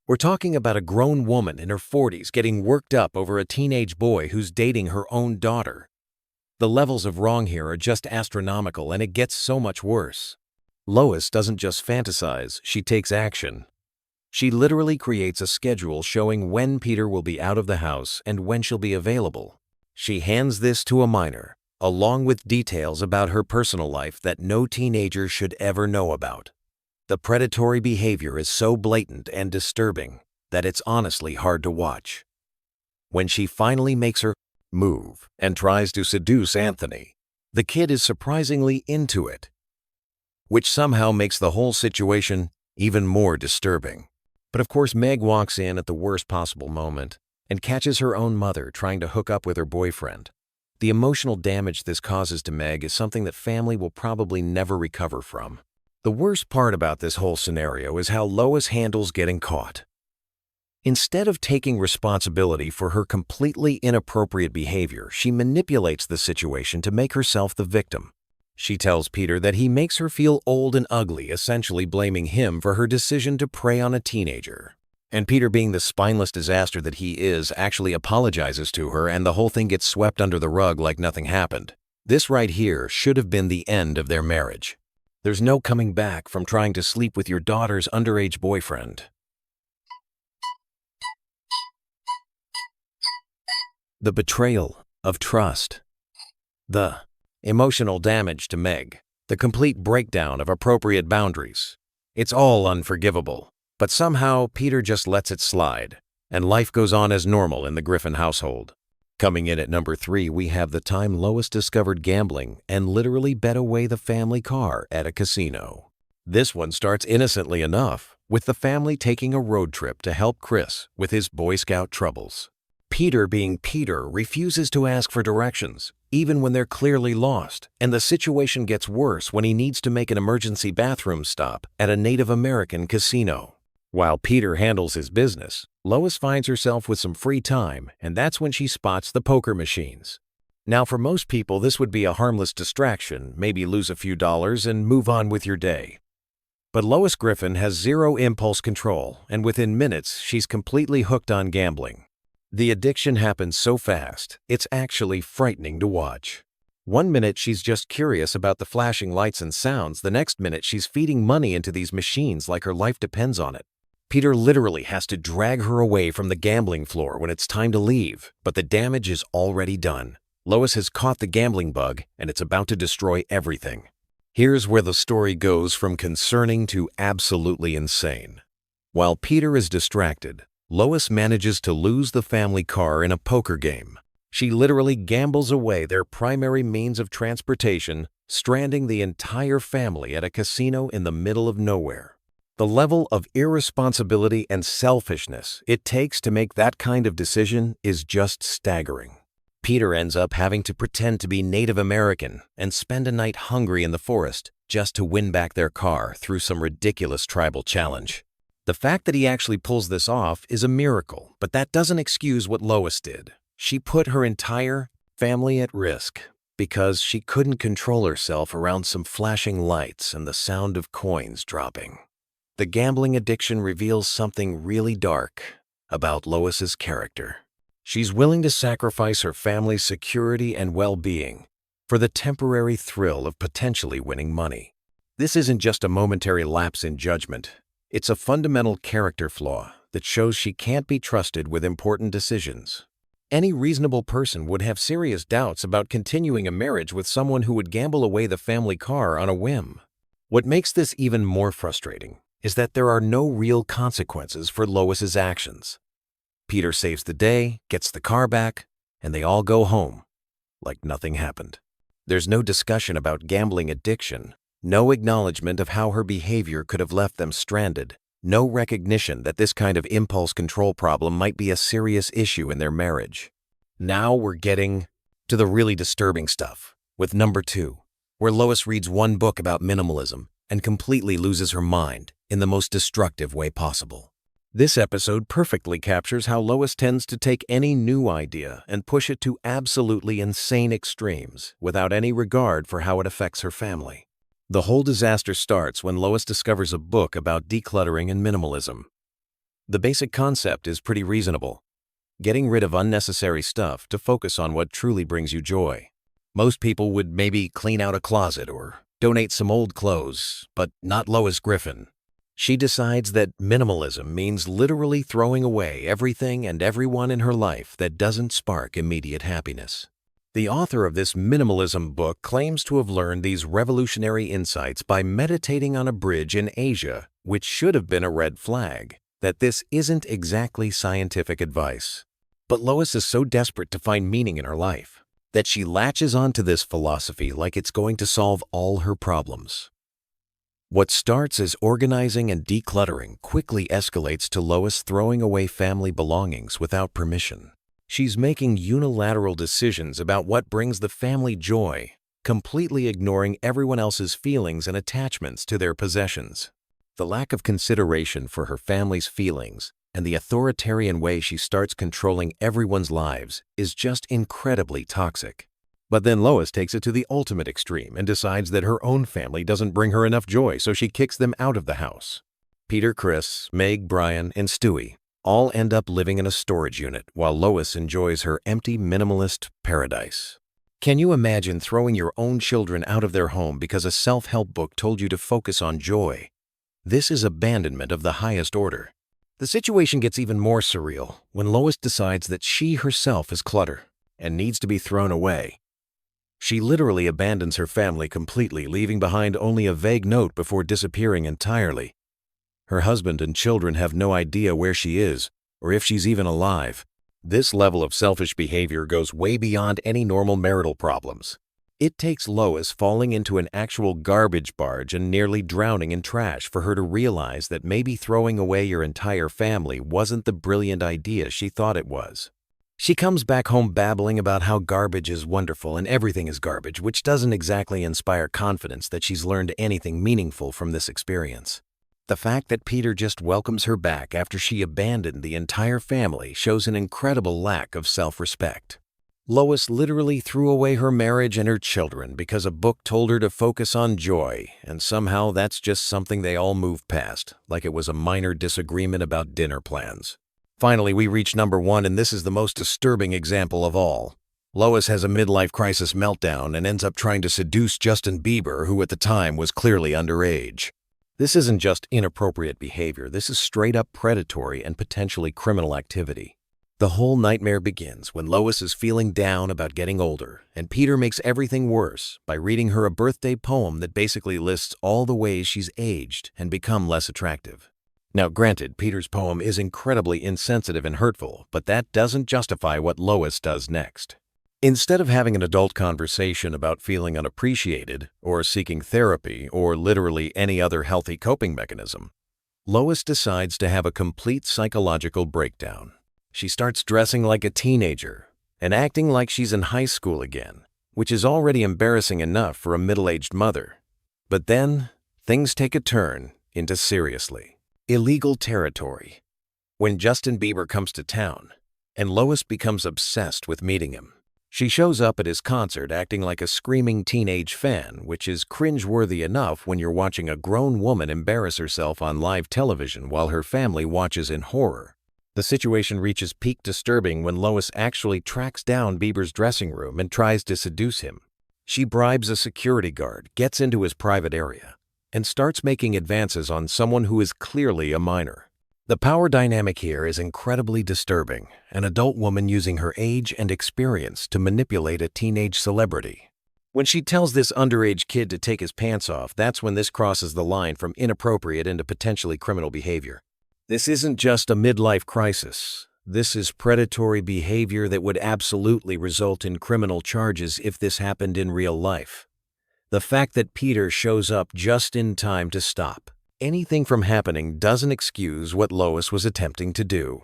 We're talking about a grown woman in her 40s getting worked up over a teenage boy who's dating her own daughter. The levels of wrong here are just astronomical, and it gets so much worse. Lois doesn't just fantasize, she takes action. She literally creates a schedule showing when Peter will be out of the house and when she'll be available. She hands this to a minor, along with details about her personal life that no teenager should ever know about. The predatory behavior is so blatant and disturbing that it's honestly hard to watch. When she finally makes her move and tries to seduce Anthony, the kid is surprisingly into it, which somehow makes the whole situation even more disturbing. But of course, Meg walks in at the worst possible moment and catches her own mother trying to hook up with her boyfriend. The emotional damage this causes to Meg is something that family will probably never recover from. The worst part about this whole scenario is how Lois handles getting caught. Instead of taking responsibility for her completely inappropriate behavior, she manipulates the situation to make herself the victim. She tells Peter that he makes her feel old and ugly, essentially blaming him for her decision to prey on a teenager. And Peter, being the spineless disaster that he is, actually apologizes to her, and the whole thing gets swept under the rug like nothing happened. This right here should have been the end of their marriage. There's no coming back from trying to sleep with your daughter's underage boyfriend. The betrayal of trust. The emotional damage to Meg. The complete breakdown of appropriate boundaries. It's all unforgivable. But somehow, Peter just lets it slide, and life goes on as normal in the Griffin household. Coming in at number 3, we have the time Lois discovered gambling and literally bet away the family car at a casino. This one starts innocently enough, with the family taking a road trip to help Chris with his Boy Scout troubles. Peter, being Peter, refuses to ask for directions, even when they're clearly lost, and the situation gets worse when he needs to make an emergency bathroom stop at a Native American casino. While Peter handles his business, Lois finds herself with some free time, and that's when she spots the poker machines. Now, for most people, this would be a harmless distraction, maybe lose a few dollars and move on with your day. But Lois Griffin has zero impulse control, and within minutes, she's completely hooked on gambling. The addiction happens so fast, it's actually frightening to watch. One minute she's just curious about the flashing lights and sounds, the next minute she's feeding money into these machines like her life depends on it. Peter literally has to drag her away from the gambling floor when it's time to leave, but the damage is already done. Lois has caught the gambling bug, and it's about to destroy everything. Here's where the story goes from concerning to absolutely insane. While Peter is distracted, Lois manages to lose the family car in a poker game. She literally gambles away their primary means of transportation, stranding the entire family at a casino in the middle of nowhere. The level of irresponsibility and selfishness it takes to make that kind of decision is just staggering. Peter ends up having to pretend to be Native American and spend a night hungry in the forest just to win back their car through some ridiculous tribal challenge. The fact that he actually pulls this off is a miracle, but that doesn't excuse what Lois did. She put her entire family at risk because she couldn't control herself around some flashing lights and the sound of coins dropping. The gambling addiction reveals something really dark about Lois's character. She's willing to sacrifice her family's security and well-being for the temporary thrill of potentially winning money. This isn't just a momentary lapse in judgment. It's a fundamental character flaw that shows she can't be trusted with important decisions. Any reasonable person would have serious doubts about continuing a marriage with someone who would gamble away the family car on a whim. What makes this even more frustrating is that there are no real consequences for Lois's actions. Peter saves the day, gets the car back, and they all go home like nothing happened. There's no discussion about gambling addiction, no acknowledgement of how her behavior could have left them stranded, no recognition that this kind of impulse control problem might be a serious issue in their marriage. Now we're getting to the really disturbing stuff, with number 2, where Lois reads one book about minimalism and completely loses her mind in the most destructive way possible. This episode perfectly captures how Lois tends to take any new idea and push it to absolutely insane extremes without any regard for how it affects her family. The whole disaster starts when Lois discovers a book about decluttering and minimalism. The basic concept is pretty reasonable: getting rid of unnecessary stuff to focus on what truly brings you joy. Most people would maybe clean out a closet or donate some old clothes, but not Lois Griffin. She decides that minimalism means literally throwing away everything and everyone in her life that doesn't spark immediate happiness. The author of this minimalism book claims to have learned these revolutionary insights by meditating on a bridge in Asia, which should have been a red flag that this isn't exactly scientific advice. But Lois is so desperate to find meaning in her life that she latches onto this philosophy like it's going to solve all her problems. What starts as organizing and decluttering quickly escalates to Lois throwing away family belongings without permission. She's making unilateral decisions about what brings the family joy, completely ignoring everyone else's feelings and attachments to their possessions. The lack of consideration for her family's feelings and the authoritarian way she starts controlling everyone's lives is just incredibly toxic. But then Lois takes it to the ultimate extreme and decides that her own family doesn't bring her enough joy, so she kicks them out of the house. Peter, Chris, Meg, Brian, and Stewie all end up living in a storage unit while Lois enjoys her empty minimalist paradise. Can you imagine throwing your own children out of their home because a self-help book told you to focus on joy? This is abandonment of the highest order. The situation gets even more surreal when Lois decides that she herself is clutter. and needs to be thrown away. She literally abandons her family completely, leaving behind only a vague note before disappearing entirely. Her husband and children have no idea where she is, or if she's even alive. This level of selfish behavior goes way beyond any normal marital problems. It takes Lois falling into an actual garbage barge and nearly drowning in trash for her to realize that maybe throwing away your entire family wasn't the brilliant idea she thought it was. She comes back home babbling about how garbage is wonderful and everything is garbage, which doesn't exactly inspire confidence that she's learned anything meaningful from this experience. The fact that Peter just welcomes her back after she abandoned the entire family shows an incredible lack of self-respect. Lois literally threw away her marriage and her children because a book told her to focus on joy, and somehow that's just something they all moved past, like it was a minor disagreement about dinner plans. Finally, we reach number 1, and this is the most disturbing example of all. Lois has a midlife crisis meltdown and ends up trying to seduce Justin Bieber, who at the time was clearly underage. This isn't just inappropriate behavior, this is straight-up predatory and potentially criminal activity. The whole nightmare begins when Lois is feeling down about getting older, and Peter makes everything worse by reading her a birthday poem that basically lists all the ways she's aged and become less attractive. Now, granted, Peter's poem is incredibly insensitive and hurtful, but that doesn't justify what Lois does next. Instead of having an adult conversation about feeling unappreciated, or seeking therapy, or literally any other healthy coping mechanism, Lois decides to have a complete psychological breakdown. She starts dressing like a teenager and acting like she's in high school again, which is already embarrassing enough for a middle-aged mother. But then, things take a turn into seriously illegal territory when Justin Bieber comes to town, and Lois becomes obsessed with meeting him. She shows up at his concert acting like a screaming teenage fan, which is cringe-worthy enough when you're watching a grown woman embarrass herself on live television while her family watches in horror. The situation reaches peak disturbing when Lois actually tracks down Bieber's dressing room and tries to seduce him. She bribes a security guard, gets into his private area, and starts making advances on someone who is clearly a minor. The power dynamic here is incredibly disturbing, an adult woman using her age and experience to manipulate a teenage celebrity. When she tells this underage kid to take his pants off, that's when this crosses the line from inappropriate into potentially criminal behavior. This isn't just a midlife crisis. This is predatory behavior that would absolutely result in criminal charges if this happened in real life. The fact that Peter shows up just in time to stop anything from happening doesn't excuse what Lois was attempting to do.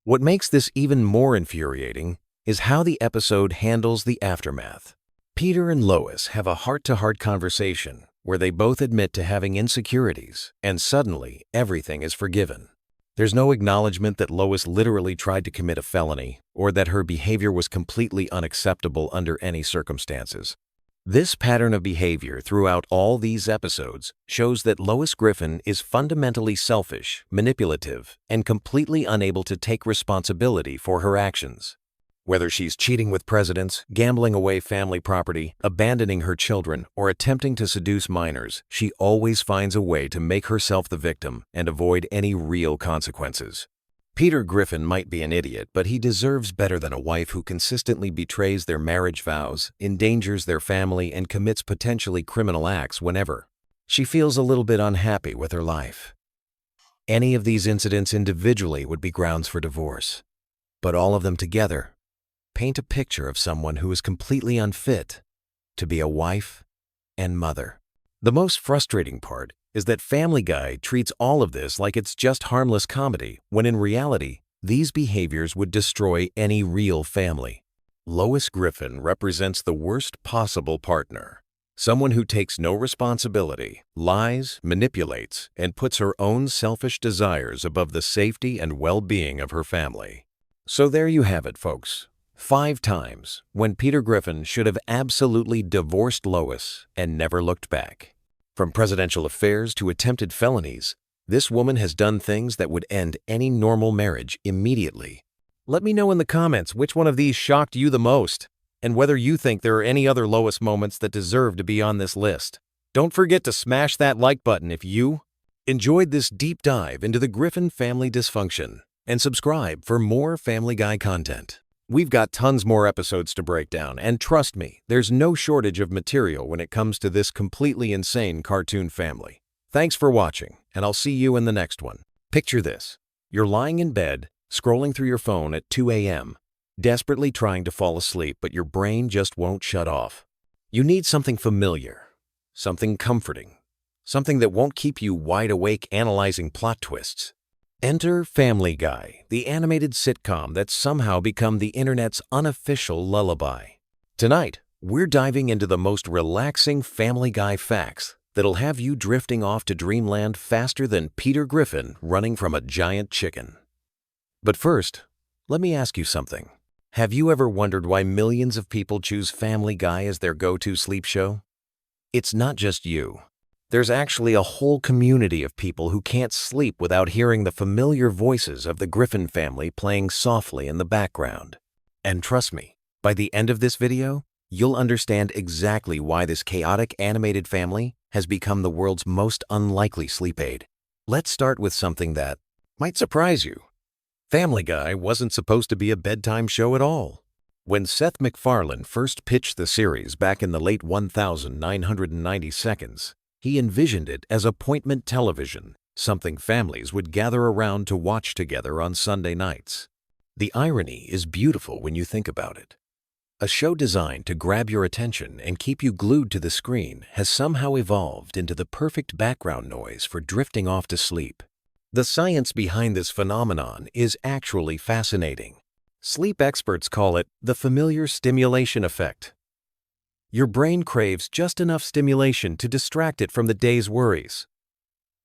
What makes this even more infuriating is how the episode handles the aftermath. Peter and Lois have a heart-to-heart conversation where they both admit to having insecurities, and suddenly everything is forgiven. There's no acknowledgement that Lois literally tried to commit a felony or that her behavior was completely unacceptable under any circumstances. This pattern of behavior throughout all these episodes shows that Lois Griffin is fundamentally selfish, manipulative, and completely unable to take responsibility for her actions. Whether she's cheating with presidents, gambling away family property, abandoning her children, or attempting to seduce minors, she always finds a way to make herself the victim and avoid any real consequences. Peter Griffin might be an idiot, but he deserves better than a wife who consistently betrays their marriage vows, endangers their family, and commits potentially criminal acts whenever she feels a little bit unhappy with her life. Any of these incidents individually would be grounds for divorce, but all of them together paint a picture of someone who is completely unfit to be a wife and mother. The most frustrating part is that Family Guy treats all of this like it's just harmless comedy, when in reality, these behaviors would destroy any real family. Lois Griffin represents the worst possible partner, someone who takes no responsibility, lies, manipulates, and puts her own selfish desires above the safety and well-being of her family. So there you have it, folks. 5 times when Peter Griffin should have absolutely divorced Lois and never looked back. From presidential affairs to attempted felonies, this woman has done things that would end any normal marriage immediately. Let me know in the comments which one of these shocked you the most, and whether you think there are any other Lois moments that deserve to be on this list. Don't forget to smash that like button if you enjoyed this deep dive into the Griffin family dysfunction, and subscribe for more Family Guy content. We've got tons more episodes to break down, and trust me, there's no shortage of material when it comes to this completely insane cartoon family. Thanks for watching, and I'll see you in the next one. Picture this. You're lying in bed, scrolling through your phone at 2 a.m., desperately trying to fall asleep, but your brain just won't shut off. You need something familiar, something comforting, something that won't keep you wide awake analyzing plot twists. Enter Family Guy, the animated sitcom that's somehow become the internet's unofficial lullaby. Tonight, we're diving into the most relaxing Family Guy facts that'll have you drifting off to dreamland faster than Peter Griffin running from a giant chicken. But first, let me ask you something. Have you ever wondered why millions of people choose Family Guy as their go-to sleep show? It's not just you. There's actually a whole community of people who can't sleep without hearing the familiar voices of the Griffin family playing softly in the background. And trust me, by the end of this video, you'll understand exactly why this chaotic animated family has become the world's most unlikely sleep aid. Let's start with something that might surprise you. Family Guy wasn't supposed to be a bedtime show at all. When Seth MacFarlane first pitched the series back in the late 1992, he envisioned it as appointment television, something families would gather around to watch together on Sunday nights. The irony is beautiful when you think about it. A show designed to grab your attention and keep you glued to the screen has somehow evolved into the perfect background noise for drifting off to sleep. The science behind this phenomenon is actually fascinating. Sleep experts call it the familiar stimulation effect. Your brain craves just enough stimulation to distract it from the day's worries,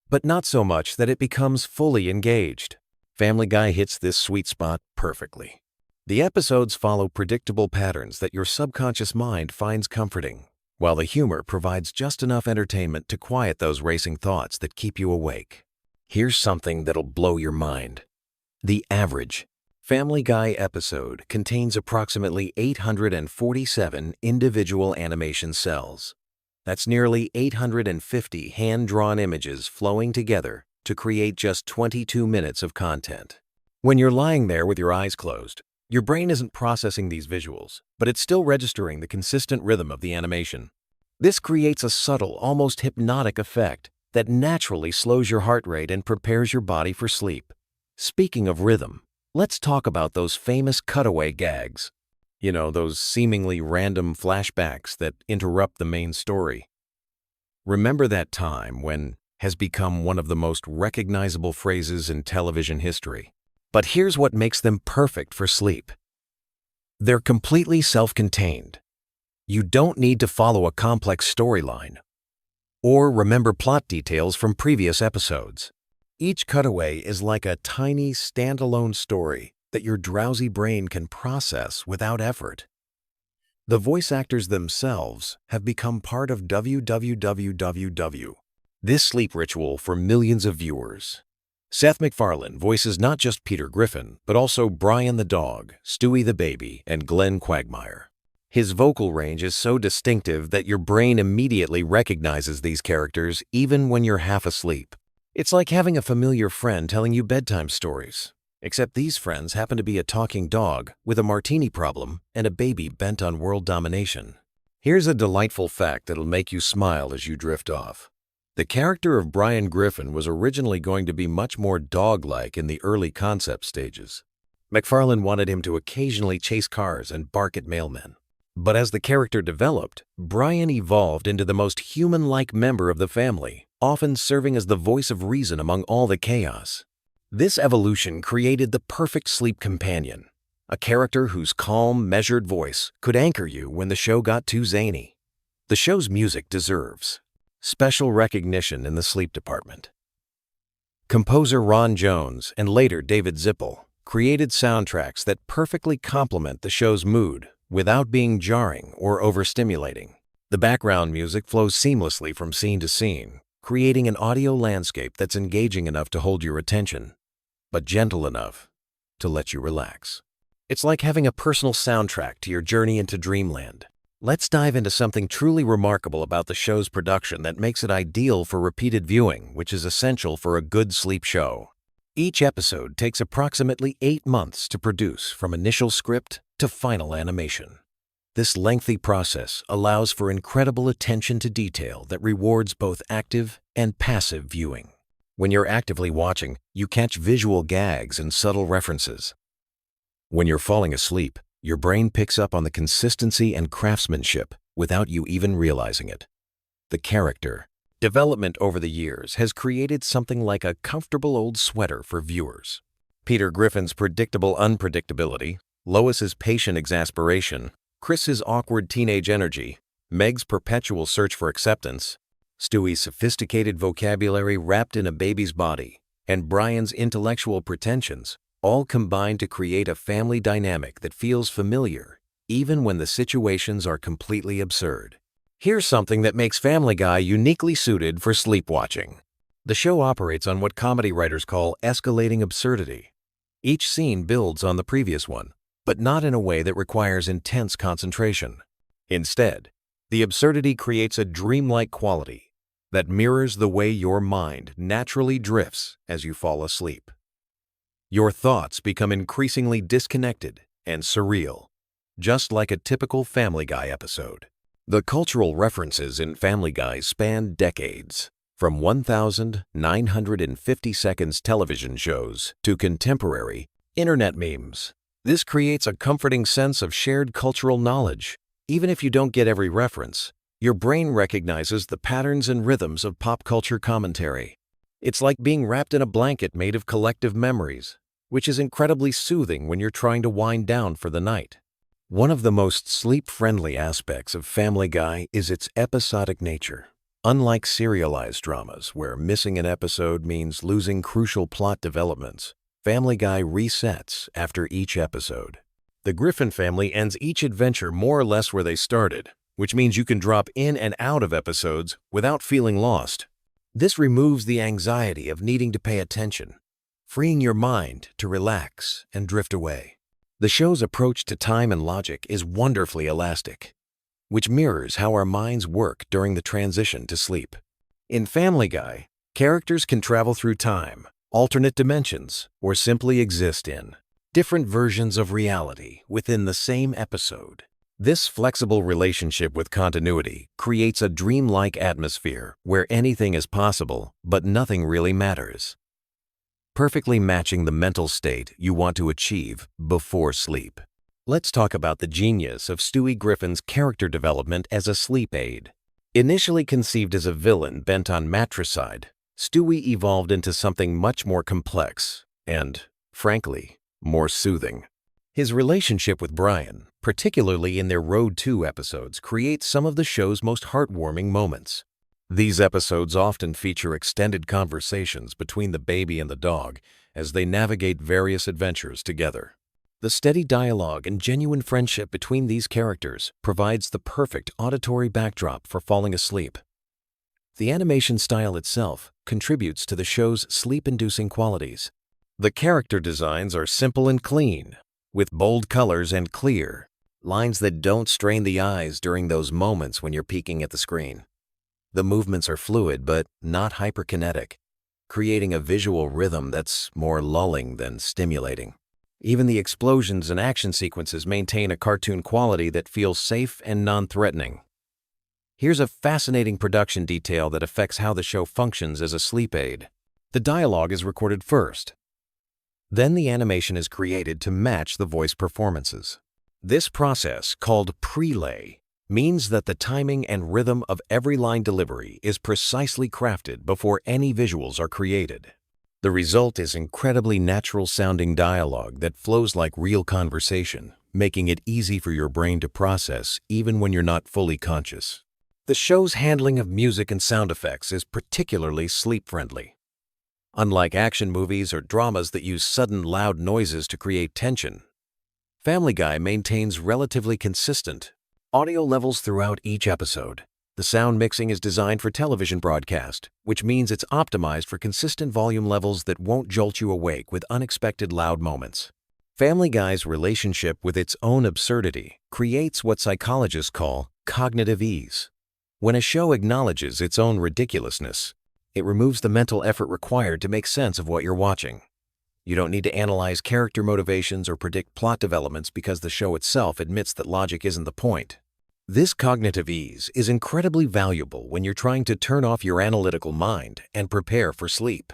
but not so much that it becomes fully engaged. Family Guy hits this sweet spot perfectly. The episodes follow predictable patterns that your subconscious mind finds comforting, while the humor provides just enough entertainment to quiet those racing thoughts that keep you awake. Here's something that'll blow your mind. The average Family Guy episode contains approximately 847 individual animation cells. That's nearly 850 hand-drawn images flowing together to create just 22 minutes of content. When you're lying there with your eyes closed, your brain isn't processing these visuals, but it's still registering the consistent rhythm of the animation. This creates a subtle, almost hypnotic effect that naturally slows your heart rate and prepares your body for sleep. Speaking of rhythm, let's talk about those famous cutaway gags. You know, those seemingly random flashbacks that interrupt the main story. Remember that time when has become one of the most recognizable phrases in television history. But here's what makes them perfect for sleep. They're completely self-contained. You don't need to follow a complex storyline or remember plot details from previous episodes. Each cutaway is like a tiny, standalone story that your drowsy brain can process without effort. The voice actors themselves have become part of WWWWW, this sleep ritual for millions of viewers. Seth MacFarlane voices not just Peter Griffin, but also Brian the dog, Stewie the baby, and Glenn Quagmire. His vocal range is so distinctive that your brain immediately recognizes these characters even when you're half asleep. It's like having a familiar friend telling you bedtime stories, except these friends happen to be a talking dog with a martini problem and a baby bent on world domination. Here's a delightful fact that'll make you smile as you drift off. The character of Brian Griffin was originally going to be much more dog-like in the early concept stages. MacFarlane wanted him to occasionally chase cars and bark at mailmen. But as the character developed, Brian evolved into the most human-like member of the family, often serving as the voice of reason among all the chaos. This evolution created the perfect sleep companion, a character whose calm, measured voice could anchor you when the show got too zany. The show's music deserves special recognition in the sleep department. Composer Ron Jones and later David Zippel created soundtracks that perfectly complement the show's mood without being jarring or overstimulating. The background music flows seamlessly from scene to scene, creating an audio landscape that's engaging enough to hold your attention, but gentle enough to let you relax. It's like having a personal soundtrack to your journey into dreamland. Let's dive into something truly remarkable about the show's production that makes it ideal for repeated viewing, which is essential for a good sleep show. Each episode takes approximately 8 months to produce from initial script to final animation. This lengthy process allows for incredible attention to detail that rewards both active and passive viewing. When you're actively watching, you catch visual gags and subtle references. When you're falling asleep, your brain picks up on the consistency and craftsmanship without you even realizing it. The character development over the years has created something like a comfortable old sweater for viewers. Peter Griffin's predictable unpredictability, Lois's patient exasperation, Chris's awkward teenage energy, Meg's perpetual search for acceptance, Stewie's sophisticated vocabulary wrapped in a baby's body, and Brian's intellectual pretensions all combine to create a family dynamic that feels familiar, even when the situations are completely absurd. Here's something that makes Family Guy uniquely suited for sleepwatching. The show operates on what comedy writers call escalating absurdity. Each scene builds on the previous one, but not in a way that requires intense concentration. Instead, the absurdity creates a dreamlike quality that mirrors the way your mind naturally drifts as you fall asleep. Your thoughts become increasingly disconnected and surreal, just like a typical Family Guy episode. The cultural references in Family Guy span decades, from 1,950 seconds television shows to contemporary internet memes. This creates a comforting sense of shared cultural knowledge. Even if you don't get every reference, your brain recognizes the patterns and rhythms of pop culture commentary. It's like being wrapped in a blanket made of collective memories, which is incredibly soothing when you're trying to wind down for the night. One of the most sleep-friendly aspects of Family Guy is its episodic nature. Unlike serialized dramas, where missing an episode means losing crucial plot developments, Family Guy resets after each episode. The Griffin family ends each adventure more or less where they started, which means you can drop in and out of episodes without feeling lost. This removes the anxiety of needing to pay attention, freeing your mind to relax and drift away. The show's approach to time and logic is wonderfully elastic, which mirrors how our minds work during the transition to sleep. In Family Guy, characters can travel through time, alternate dimensions, or simply exist in different versions of reality within the same episode. This flexible relationship with continuity creates a dreamlike atmosphere where anything is possible, but nothing really matters, perfectly matching the mental state you want to achieve before sleep. Let's talk about the genius of Stewie Griffin's character development as a sleep aid. Initially conceived as a villain bent on matricide, Stewie evolved into something much more complex and, frankly, more soothing. His relationship with Brian, particularly in their Road 2 episodes, creates some of the show's most heartwarming moments. These episodes often feature extended conversations between the baby and the dog as they navigate various adventures together. The steady dialogue and genuine friendship between these characters provides the perfect auditory backdrop for falling asleep. The animation style itself contributes to the show's sleep-inducing qualities. The character designs are simple and clean, with bold colors and clear lines that don't strain the eyes during those moments when you're peeking at the screen. The movements are fluid but not hyperkinetic, creating a visual rhythm that's more lulling than stimulating. Even the explosions and action sequences maintain a cartoon quality that feels safe and non-threatening. Here's a fascinating production detail that affects how the show functions as a sleep aid. The dialogue is recorded first. Then the animation is created to match the voice performances. This process, called prelay, means that the timing and rhythm of every line delivery is precisely crafted before any visuals are created. The result is incredibly natural-sounding dialogue that flows like real conversation, making it easy for your brain to process even when you're not fully conscious. The show's handling of music and sound effects is particularly sleep-friendly. Unlike action movies or dramas that use sudden loud noises to create tension, Family Guy maintains relatively consistent audio levels throughout each episode. The sound mixing is designed for television broadcast, which means it's optimized for consistent volume levels that won't jolt you awake with unexpected loud moments. Family Guy's relationship with its own absurdity creates what psychologists call cognitive ease. When a show acknowledges its own ridiculousness, it removes the mental effort required to make sense of what you're watching. You don't need to analyze character motivations or predict plot developments because the show itself admits that logic isn't the point. This cognitive ease is incredibly valuable when you're trying to turn off your analytical mind and prepare for sleep.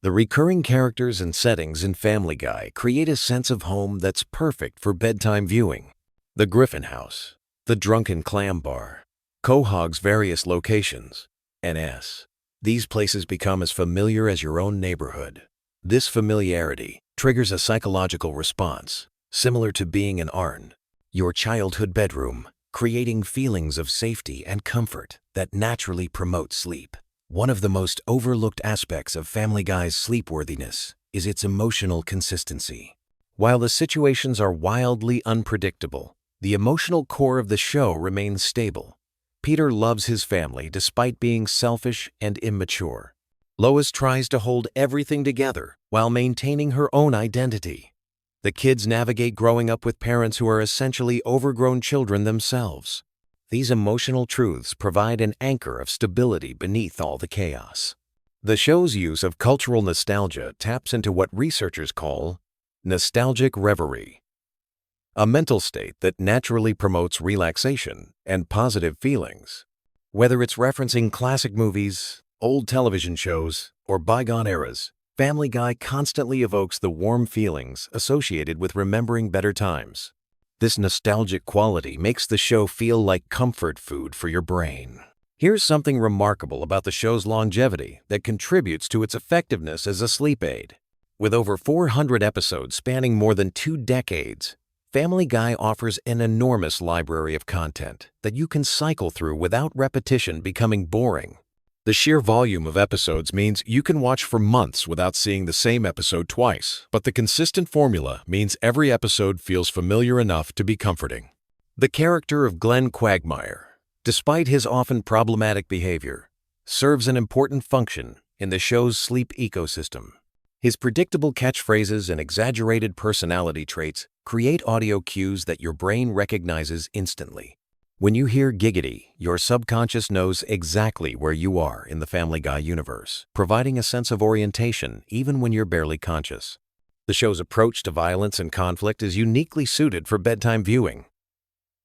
The recurring characters and settings in Family Guy create a sense of home that's perfect for bedtime viewing. The Griffin house, the Drunken Clam Bar, Quahog's various locations, NS. These places become as familiar as your own neighborhood. This familiarity triggers a psychological response, similar to being in Arn, your childhood bedroom, creating feelings of safety and comfort that naturally promote sleep. One of the most overlooked aspects of Family Guy's sleepworthiness is its emotional consistency. While the situations are wildly unpredictable, the emotional core of the show remains stable. Peter loves his family despite being selfish and immature. Lois tries to hold everything together while maintaining her own identity. The kids navigate growing up with parents who are essentially overgrown children themselves. These emotional truths provide an anchor of stability beneath all the chaos. The show's use of cultural nostalgia taps into what researchers call nostalgic reverie, a mental state that naturally promotes relaxation and positive feelings. Whether it's referencing classic movies, old television shows, or bygone eras, Family Guy constantly evokes the warm feelings associated with remembering better times. This nostalgic quality makes the show feel like comfort food for your brain. Here's something remarkable about the show's longevity that contributes to its effectiveness as a sleep aid. With over 400 episodes spanning more than 2 decades, Family Guy offers an enormous library of content that you can cycle through without repetition becoming boring. The sheer volume of episodes means you can watch for months without seeing the same episode twice, but the consistent formula means every episode feels familiar enough to be comforting. The character of Glenn Quagmire, despite his often problematic behavior, serves an important function in the show's sleep ecosystem. His predictable catchphrases and exaggerated personality traits create audio cues that your brain recognizes instantly. When you hear giggity, your subconscious knows exactly where you are in the Family Guy universe, providing a sense of orientation even when you're barely conscious. The show's approach to violence and conflict is uniquely suited for bedtime viewing.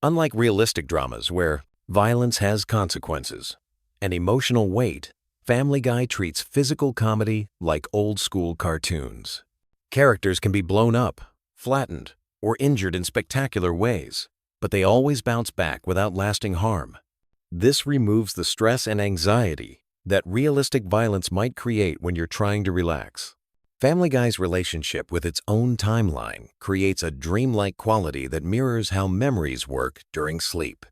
Unlike realistic dramas where violence has consequences and emotional weight, Family Guy treats physical comedy like old-school cartoons. Characters can be blown up, flattened, or injured in spectacular ways, but they always bounce back without lasting harm. This removes the stress and anxiety that realistic violence might create when you're trying to relax. Family Guy's relationship with its own timeline creates a dreamlike quality that mirrors how memories work during sleep.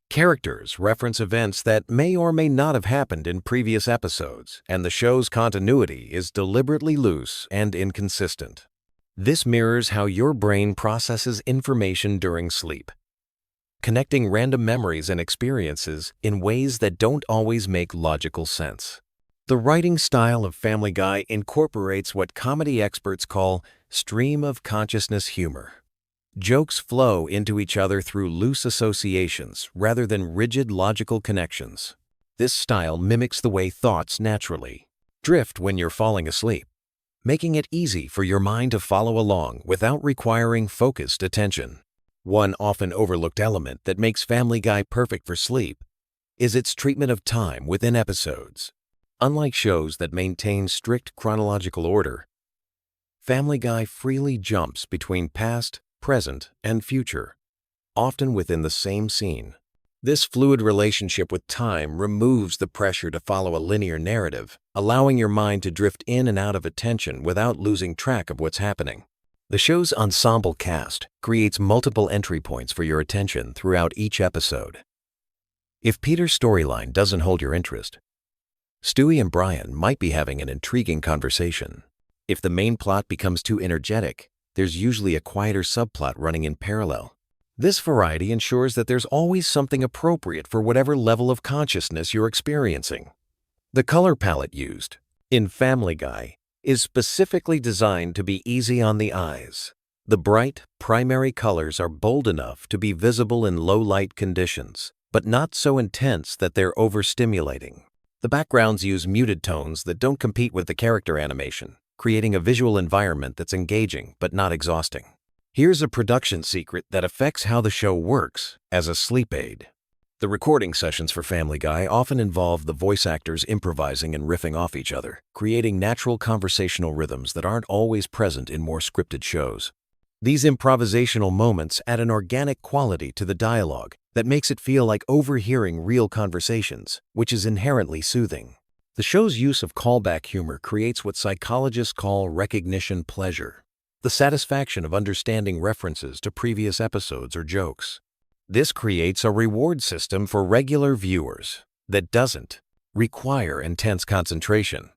Characters reference events that may or may not have happened in previous episodes, and the show's continuity is deliberately loose and inconsistent. This mirrors how your brain processes information during sleep, connecting random memories and experiences in ways that don't always make logical sense. The writing style of Family Guy incorporates what comedy experts call stream of consciousness humor. Jokes flow into each other through loose associations rather than rigid logical connections. This style mimics the way thoughts naturally drift when you're falling asleep, making it easy for your mind to follow along without requiring focused attention. One often overlooked element that makes Family Guy perfect for sleep is its treatment of time within episodes. Unlike shows that maintain strict chronological order, Family Guy freely jumps between past, present, and future, often within the same scene. This fluid relationship with time removes the pressure to follow a linear narrative, allowing your mind to drift in and out of attention without losing track of what's happening. The show's ensemble cast creates multiple entry points for your attention throughout each episode. If Peter's storyline doesn't hold your interest, Stewie and Brian might be having an intriguing conversation. If the main plot becomes too energetic, there's usually a quieter subplot running in parallel. This variety ensures that there's always something appropriate for whatever level of consciousness you're experiencing. The color palette used in Family Guy is specifically designed to be easy on the eyes. The bright, primary colors are bold enough to be visible in low-light conditions, but not so intense that they're overstimulating. The backgrounds use muted tones that don't compete with the character animation, creating a visual environment that's engaging but not exhausting. Here's a production secret that affects how the show works as a sleep aid. The recording sessions for Family Guy often involve the voice actors improvising and riffing off each other, creating natural conversational rhythms that aren't always present in more scripted shows. These improvisational moments add an organic quality to the dialogue that makes it feel like overhearing real conversations, which is inherently soothing. The show's use of callback humor creates what psychologists call recognition pleasure, the satisfaction of understanding references to previous episodes or jokes. This creates a reward system for regular viewers that doesn't require intense concentration.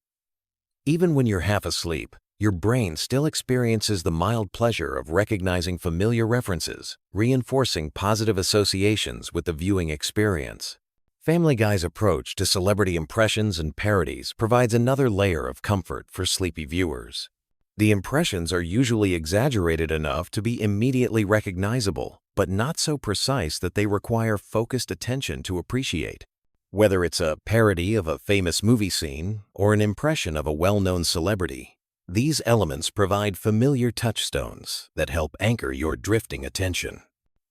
Even when you're half asleep, your brain still experiences the mild pleasure of recognizing familiar references, reinforcing positive associations with the viewing experience. Family Guy's approach to celebrity impressions and parodies provides another layer of comfort for sleepy viewers. The impressions are usually exaggerated enough to be immediately recognizable, but not so precise that they require focused attention to appreciate. Whether it's a parody of a famous movie scene or an impression of a well-known celebrity, these elements provide familiar touchstones that help anchor your drifting attention.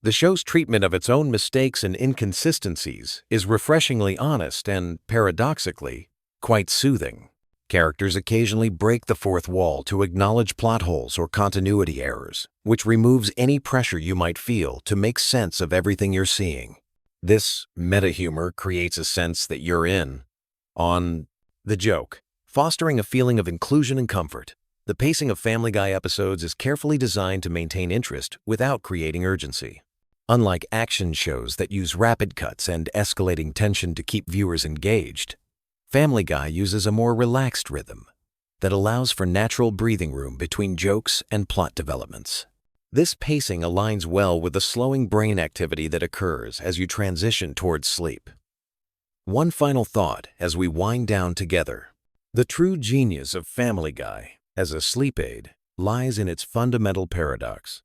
The show's treatment of its own mistakes and inconsistencies is refreshingly honest and, paradoxically, quite soothing. Characters occasionally break the fourth wall to acknowledge plot holes or continuity errors, which removes any pressure you might feel to make sense of everything you're seeing. This meta-humor creates a sense that you're in on the joke, fostering a feeling of inclusion and comfort. The pacing of Family Guy episodes is carefully designed to maintain interest without creating urgency. Unlike action shows that use rapid cuts and escalating tension to keep viewers engaged, Family Guy uses a more relaxed rhythm that allows for natural breathing room between jokes and plot developments. This pacing aligns well with the slowing brain activity that occurs as you transition towards sleep. One final thought as we wind down together. The true genius of Family Guy as a sleep aid lies in its fundamental paradox.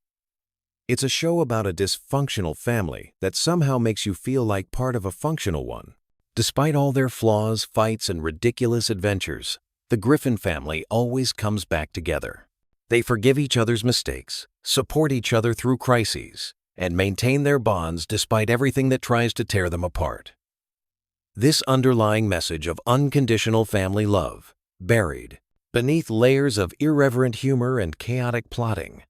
It's a show about a dysfunctional family that somehow makes you feel like part of a functional one. Despite all their flaws, fights, and ridiculous adventures, the Griffin family always comes back together. They forgive each other's mistakes, support each other through crises, and maintain their bonds despite everything that tries to tear them apart. This underlying message of unconditional family love, buried beneath layers of irreverent humor and chaotic plotting,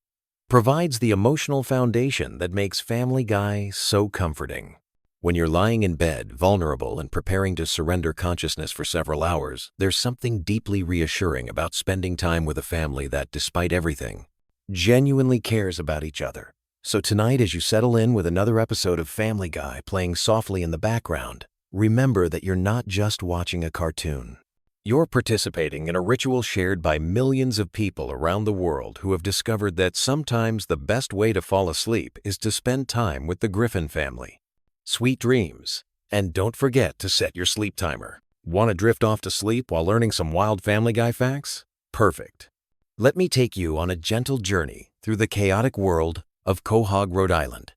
provides the emotional foundation that makes Family Guy so comforting. When you're lying in bed, vulnerable and preparing to surrender consciousness for several hours, there's something deeply reassuring about spending time with a family that, despite everything, genuinely cares about each other. So tonight, as you settle in with another episode of Family Guy playing softly in the background, remember that you're not just watching a cartoon. You're participating in a ritual shared by millions of people around the world who have discovered that sometimes the best way to fall asleep is to spend time with the Griffin family. Sweet dreams, and don't forget to set your sleep timer. Want to drift off to sleep while learning some wild Family Guy facts? Perfect. Let me take you on a gentle journey through the chaotic world of Quahog, Rhode Island,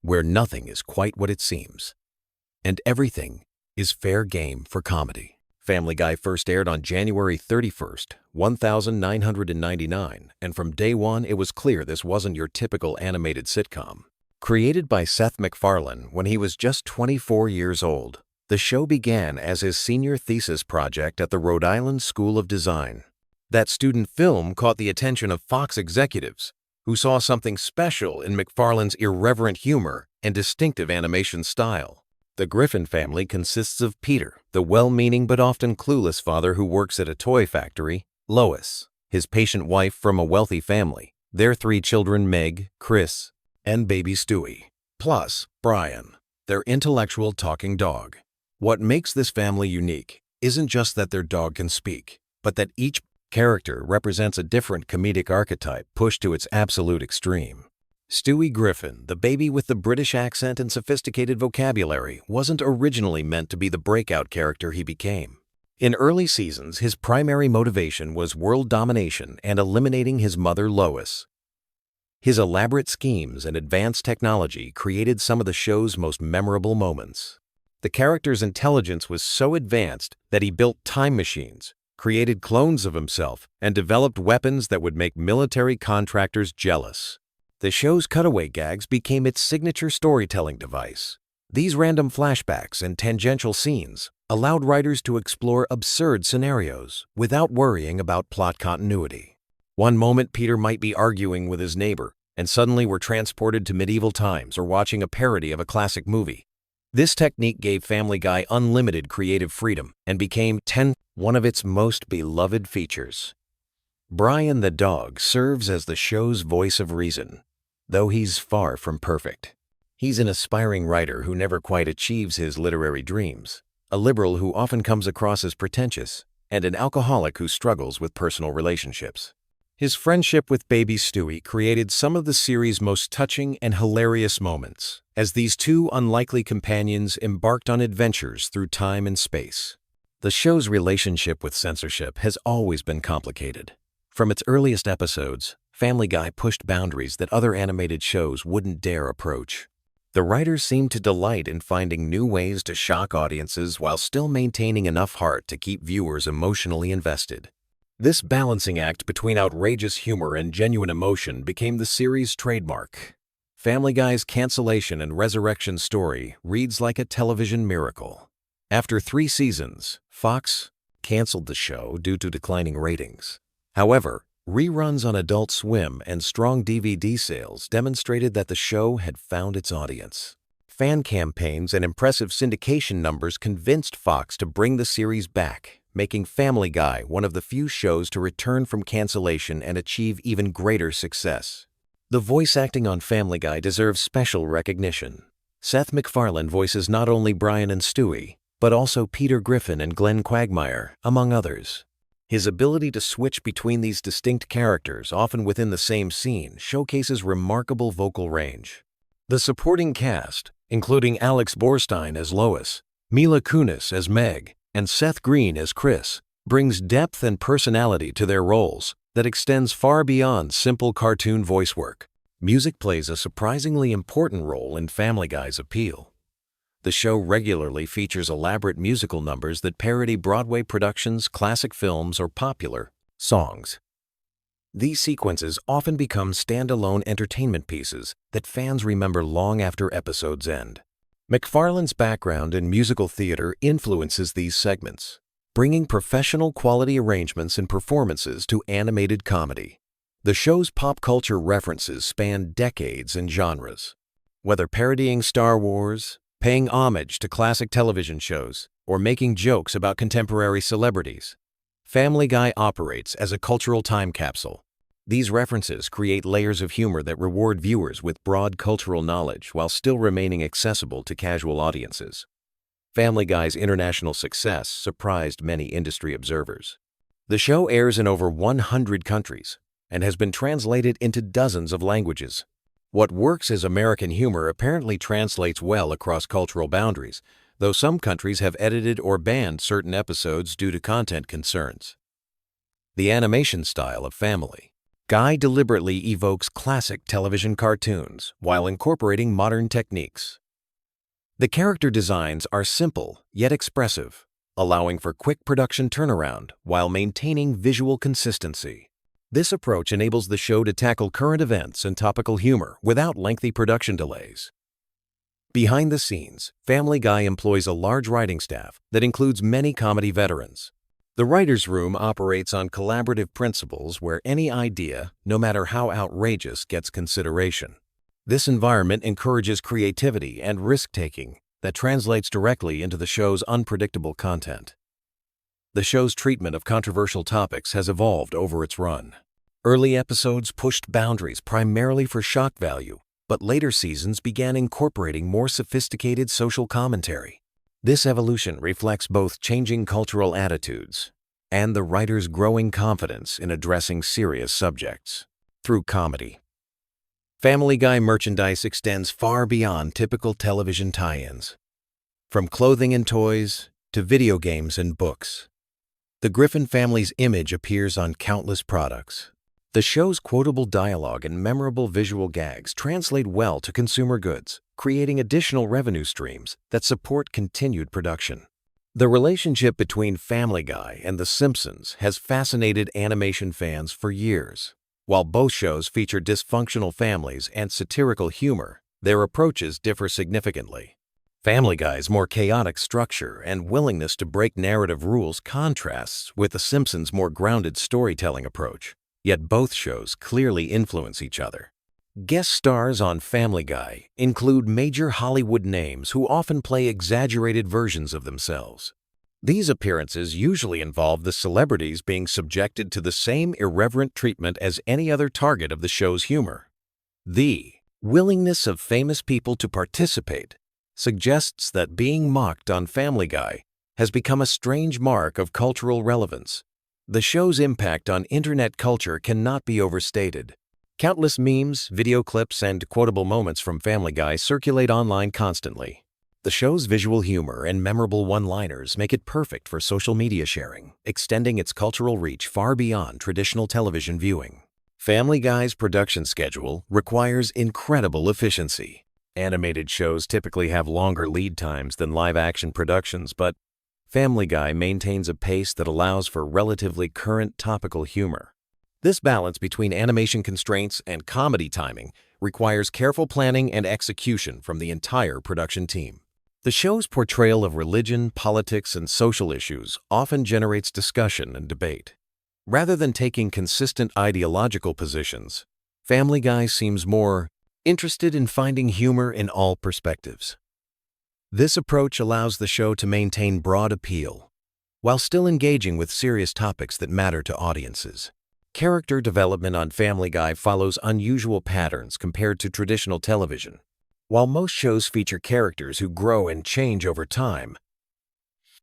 where nothing is quite what it seems, and everything is fair game for comedy. Family Guy first aired on January 31st, 1999, and from day one it was clear this wasn't your typical animated sitcom. Created by Seth MacFarlane when he was just 24 years old, the show began as his senior thesis project at the Rhode Island School of Design. That student film caught the attention of Fox executives, who saw something special in MacFarlane's irreverent humor and distinctive animation style. The Griffin family consists of Peter, the well-meaning but often clueless father who works at a toy factory, Lois, his patient wife from a wealthy family, their 3 children Meg, Chris, and baby Stewie, plus Brian, their intellectual talking dog. What makes this family unique isn't just that their dog can speak, but that each character represents a different comedic archetype pushed to its absolute extreme. Stewie Griffin, the baby with the British accent and sophisticated vocabulary, wasn't originally meant to be the breakout character he became. In early seasons, his primary motivation was world domination and eliminating his mother Lois. His elaborate schemes and advanced technology created some of the show's most memorable moments. The character's intelligence was so advanced that he built time machines, created clones of himself, and developed weapons that would make military contractors jealous. The show's cutaway gags became its signature storytelling device. These random flashbacks and tangential scenes allowed writers to explore absurd scenarios without worrying about plot continuity. One moment Peter might be arguing with his neighbor, and suddenly we're transported to medieval times or watching a parody of a classic movie. This technique gave Family Guy unlimited creative freedom and became one of its most beloved features. Brian the dog serves as the show's voice of reason, though he's far from perfect. He's an aspiring writer who never quite achieves his literary dreams, a liberal who often comes across as pretentious, and an alcoholic who struggles with personal relationships. His friendship with baby Stewie created some of the series' most touching and hilarious moments, as these two unlikely companions embarked on adventures through time and space. The show's relationship with censorship has always been complicated. From its earliest episodes, Family Guy pushed boundaries that other animated shows wouldn't dare approach. The writers seemed to delight in finding new ways to shock audiences while still maintaining enough heart to keep viewers emotionally invested. This balancing act between outrageous humor and genuine emotion became the series' trademark. Family Guy's cancellation and resurrection story reads like a television miracle. After 3 seasons, Fox canceled the show due to declining ratings. However, reruns on Adult Swim and strong DVD sales demonstrated that the show had found its audience. Fan campaigns and impressive syndication numbers convinced Fox to bring the series back, making Family Guy one of the few shows to return from cancellation and achieve even greater success. The voice acting on Family Guy deserves special recognition. Seth MacFarlane voices not only Brian and Stewie, but also Peter Griffin and Glenn Quagmire, among others. His ability to switch between these distinct characters, often within the same scene, showcases remarkable vocal range. The supporting cast, including Alex Borstein as Lois, Mila Kunis as Meg, and Seth Green as Chris, brings depth and personality to their roles that extends far beyond simple cartoon voice work. Music plays a surprisingly important role in Family Guy's appeal. The show regularly features elaborate musical numbers that parody Broadway productions, classic films, or popular songs. These sequences often become standalone entertainment pieces that fans remember long after episodes end. MacFarlane's background in musical theater influences these segments, bringing professional quality arrangements and performances to animated comedy. The show's pop culture references span decades and genres. Whether parodying Star Wars, paying homage to classic television shows, or making jokes about contemporary celebrities, Family Guy operates as a cultural time capsule. These references create layers of humor that reward viewers with broad cultural knowledge while still remaining accessible to casual audiences. Family Guy's international success surprised many industry observers. The show airs in over 100 countries and has been translated into dozens of languages. What works as American humor apparently translates well across cultural boundaries, though some countries have edited or banned certain episodes due to content concerns. The animation style of Family Guy deliberately evokes classic television cartoons while incorporating modern techniques. The character designs are simple yet expressive, allowing for quick production turnaround while maintaining visual consistency. This approach enables the show to tackle current events and topical humor without lengthy production delays. Behind the scenes, Family Guy employs a large writing staff that includes many comedy veterans. The writer's room operates on collaborative principles where any idea, no matter how outrageous, gets consideration. This environment encourages creativity and risk-taking that translates directly into the show's unpredictable content. The show's treatment of controversial topics has evolved over its run. Early episodes pushed boundaries primarily for shock value, but later seasons began incorporating more sophisticated social commentary. This evolution reflects both changing cultural attitudes and the writer's growing confidence in addressing serious subjects through comedy. Family Guy merchandise extends far beyond typical television tie-ins. From clothing and toys to video games and books, the Griffin family's image appears on countless products. The show's quotable dialogue and memorable visual gags translate well to consumer goods, creating additional revenue streams that support continued production. The relationship between Family Guy and The Simpsons has fascinated animation fans for years. While both shows feature dysfunctional families and satirical humor, their approaches differ significantly. Family Guy's more chaotic structure and willingness to break narrative rules contrasts with The Simpsons' more grounded storytelling approach, yet both shows clearly influence each other. Guest stars on Family Guy include major Hollywood names who often play exaggerated versions of themselves. These appearances usually involve the celebrities being subjected to the same irreverent treatment as any other target of the show's humor. The willingness of famous people to participate suggests that being mocked on Family Guy has become a strange mark of cultural relevance. The show's impact on internet culture cannot be overstated. Countless memes, video clips, and quotable moments from Family Guy circulate online constantly. The show's visual humor and memorable one-liners make it perfect for social media sharing, extending its cultural reach far beyond traditional television viewing. Family Guy's production schedule requires incredible efficiency. Animated shows typically have longer lead times than live-action productions, but Family Guy maintains a pace that allows for relatively current topical humor. This balance between animation constraints and comedy timing requires careful planning and execution from the entire production team. The show's portrayal of religion, politics, and social issues often generates discussion and debate. Rather than taking consistent ideological positions, Family Guy seems more interested in finding humor in all perspectives. This approach allows the show to maintain broad appeal, while still engaging with serious topics that matter to audiences. Character development on Family Guy follows unusual patterns compared to traditional television. While most shows feature characters who grow and change over time,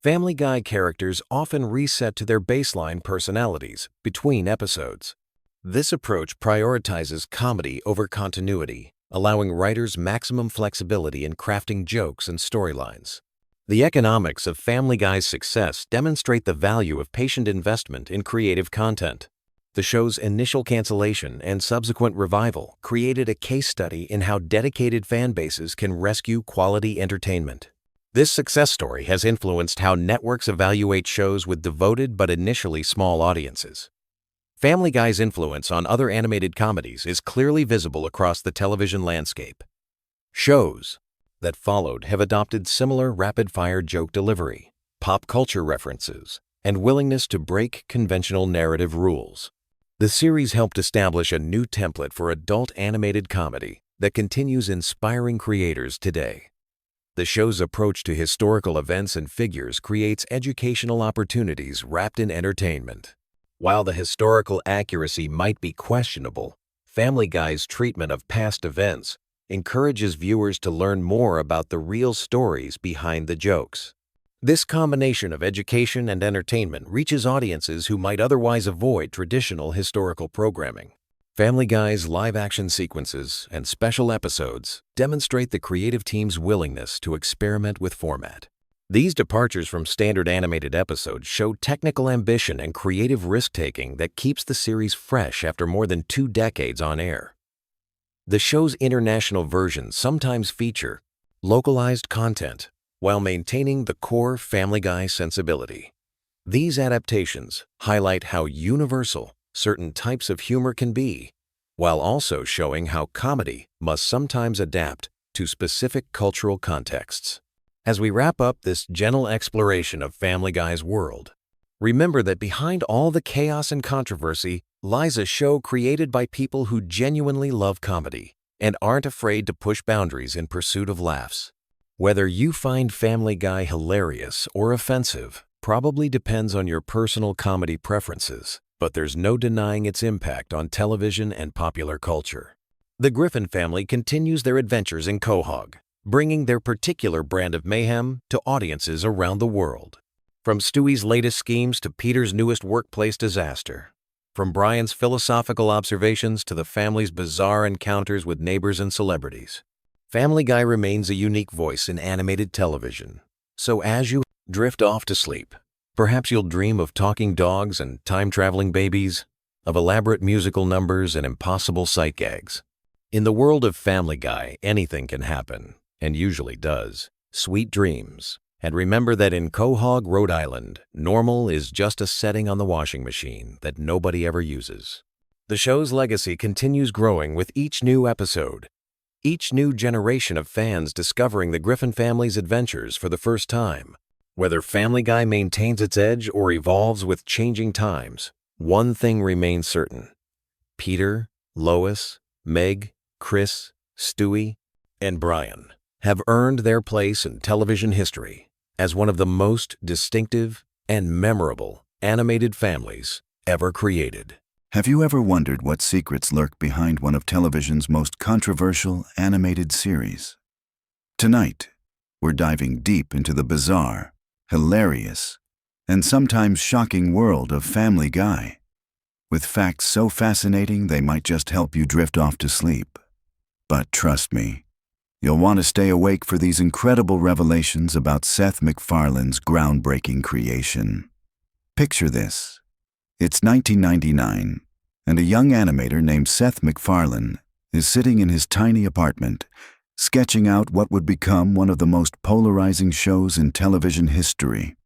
Family Guy characters often reset to their baseline personalities between episodes. This approach prioritizes comedy over continuity, allowing writers maximum flexibility in crafting jokes and storylines. The economics of Family Guy's success demonstrate the value of patient investment in creative content. The show's initial cancellation and subsequent revival created a case study in how dedicated fan bases can rescue quality entertainment. This success story has influenced how networks evaluate shows with devoted but initially small audiences. Family Guy's influence on other animated comedies is clearly visible across the television landscape. Shows that followed have adopted similar rapid-fire joke delivery, pop culture references, and willingness to break conventional narrative rules. The series helped establish a new template for adult animated comedy that continues inspiring creators today. The show's approach to historical events and figures creates educational opportunities wrapped in entertainment. While the historical accuracy might be questionable, Family Guy's treatment of past events encourages viewers to learn more about the real stories behind the jokes. This combination of education and entertainment reaches audiences who might otherwise avoid traditional historical programming. Family Guy's live-action sequences and special episodes demonstrate the creative team's willingness to experiment with format. These departures from standard animated episodes show technical ambition and creative risk-taking that keeps the series fresh after more than 2 decades on air. The show's international versions sometimes feature localized content while maintaining the core Family Guy sensibility. These adaptations highlight how universal certain types of humor can be, while also showing how comedy must sometimes adapt to specific cultural contexts. As we wrap up this gentle exploration of Family Guy's world, remember that behind all the chaos and controversy lies a show created by people who genuinely love comedy and aren't afraid to push boundaries in pursuit of laughs. Whether you find Family Guy hilarious or offensive probably depends on your personal comedy preferences, but there's no denying its impact on television and popular culture. The Griffin family continues their adventures in Quahog, bringing their particular brand of mayhem to audiences around the world. From Stewie's latest schemes to Peter's newest workplace disaster, from Brian's philosophical observations to the family's bizarre encounters with neighbors and celebrities, Family Guy remains a unique voice in animated television. So as you drift off to sleep, perhaps you'll dream of talking dogs and time-traveling babies, of elaborate musical numbers and impossible sight gags. In the world of Family Guy, anything can happen, and usually does. Sweet dreams. And remember that in Quahog, Rhode Island, normal is just a setting on the washing machine that nobody ever uses. The show's legacy continues growing with each new episode. Each new generation of fans discovering the Griffin family's adventures for the first time. Whether Family Guy maintains its edge or evolves with changing times, one thing remains certain. Peter, Lois, Meg, Chris, Stewie, and Brian have earned their place in television history as one of the most distinctive and memorable animated families ever created. Have you ever wondered what secrets lurk behind one of television's most controversial animated series? Tonight, we're diving deep into the bizarre, hilarious, and sometimes shocking world of Family Guy, with facts so fascinating they might just help you drift off to sleep. But trust me, you'll want to stay awake for these incredible revelations about Seth MacFarlane's groundbreaking creation. Picture this. It's 1999, and a young animator named Seth MacFarlane is sitting in his tiny apartment, sketching out what would become one of the most polarizing shows in television history.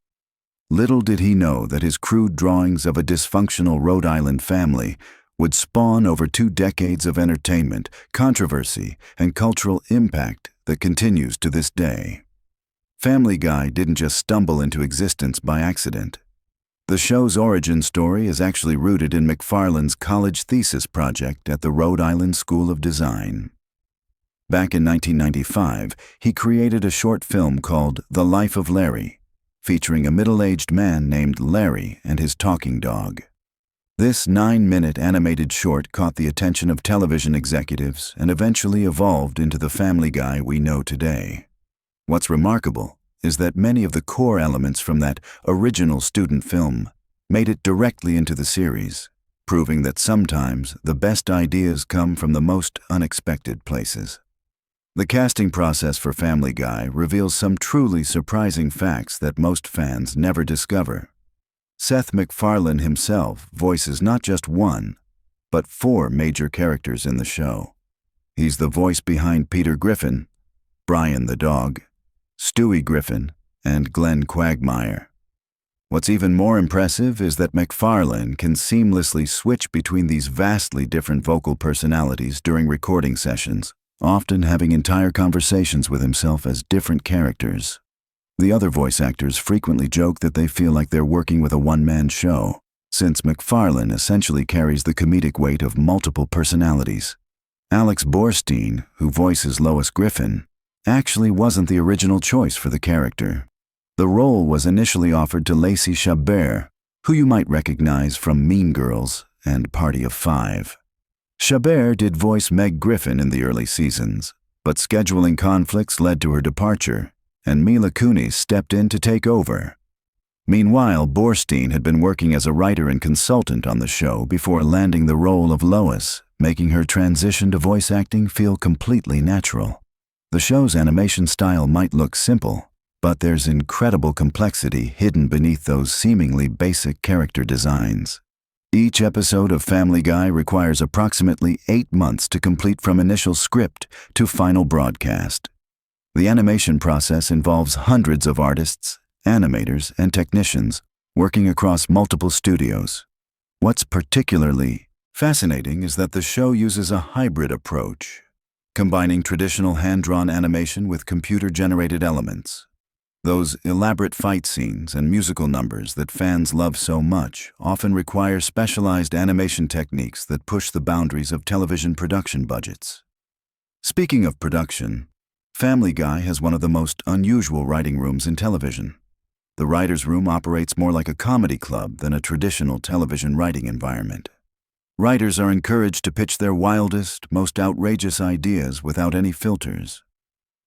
Little did he know that his crude drawings of a dysfunctional Rhode Island family would spawn over 2 decades of entertainment, controversy, and cultural impact that continues to this day. Family Guy didn't just stumble into existence by accident. The show's origin story is actually rooted in MacFarlane's college thesis project at the Rhode Island School of Design. Back in 1995, he created a short film called The Life of Larry, featuring a middle-aged man named Larry and his talking dog. This 9-minute animated short caught the attention of television executives and eventually evolved into the Family Guy we know today. What's remarkable is that many of the core elements from that original student film made it directly into the series, proving that sometimes the best ideas come from the most unexpected places. The casting process for Family Guy reveals some truly surprising facts that most fans never discover. Seth MacFarlane himself voices not just one, but 4 major characters in the show. He's the voice behind Peter Griffin, Brian the dog, Stewie Griffin, and Glenn Quagmire. What's even more impressive is that MacFarlane can seamlessly switch between these vastly different vocal personalities during recording sessions, often having entire conversations with himself as different characters. The other voice actors frequently joke that they feel like they're working with a one-man show, since MacFarlane essentially carries the comedic weight of multiple personalities. Alex Borstein, who voices Lois Griffin, actually wasn't the original choice for the character. The role was initially offered to Lacey Chabert, who you might recognize from Mean Girls and Party of 5. Chabert did voice Meg Griffin in the early seasons, but scheduling conflicts led to her departure, and Mila Kunis stepped in to take over. Meanwhile, Borstein had been working as a writer and consultant on the show before landing the role of Lois, making her transition to voice acting feel completely natural. The show's animation style might look simple, but there's incredible complexity hidden beneath those seemingly basic character designs. Each episode of Family Guy requires approximately 8 months to complete from initial script to final broadcast. The animation process involves hundreds of artists, animators, and technicians working across multiple studios. What's particularly fascinating is that the show uses a hybrid approach, combining traditional hand-drawn animation with computer-generated elements. Those elaborate fight scenes and musical numbers that fans love so much often require specialized animation techniques that push the boundaries of television production budgets. Speaking of production, Family Guy has one of the most unusual writing rooms in television. The writer's room operates more like a comedy club than a traditional television writing environment. Writers are encouraged to pitch their wildest, most outrageous ideas without any filters.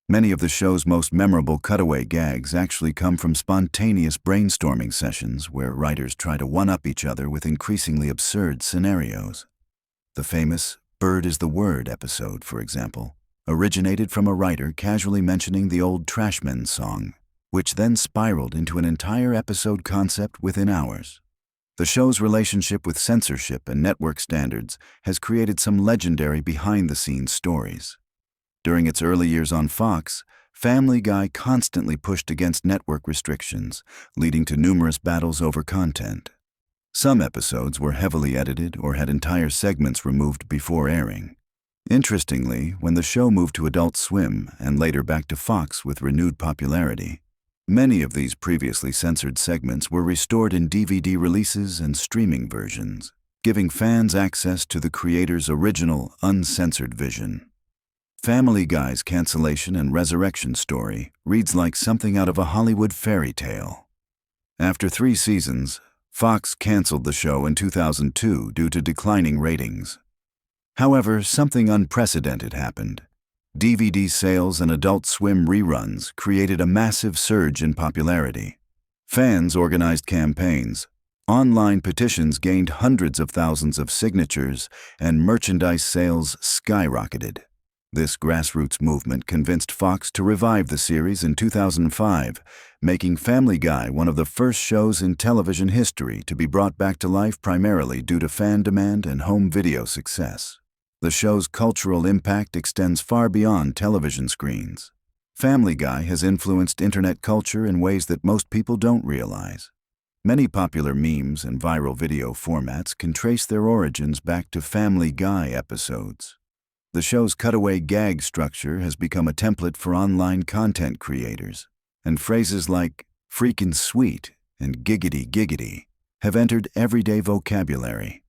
Many of the show's most memorable cutaway gags actually come from spontaneous brainstorming sessions where writers try to one-up each other with increasingly absurd scenarios. The famous "Bird is the Word" episode, for example, originated from a writer casually mentioning the old Trashmen song, which then spiraled into an entire episode concept within hours. The show's relationship with censorship and network standards has created some legendary behind-the-scenes stories. During its early years on Fox, Family Guy constantly pushed against network restrictions, leading to numerous battles over content. Some episodes were heavily edited or had entire segments removed before airing. Interestingly, when the show moved to Adult Swim and later back to Fox with renewed popularity, many of these previously censored segments were restored in DVD releases and streaming versions, giving fans access to the creator's original, uncensored vision. Family Guy's cancellation and resurrection story reads like something out of a Hollywood fairy tale. After 3 seasons, Fox canceled the show in 2002 due to declining ratings. However, something unprecedented happened. DVD sales and Adult Swim reruns created a massive surge in popularity. Fans organized campaigns. Online petitions gained hundreds of thousands of signatures, and merchandise sales skyrocketed. This grassroots movement convinced Fox to revive the series in 2005, making Family Guy one of the first shows in television history to be brought back to life primarily due to fan demand and home video success. The show's cultural impact extends far beyond television screens. Family Guy has influenced internet culture in ways that most people don't realize. Many popular memes and viral video formats can trace their origins back to Family Guy episodes. The show's cutaway gag structure has become a template for online content creators, and phrases like "freakin' sweet" and "giggity giggity" have entered everyday vocabulary.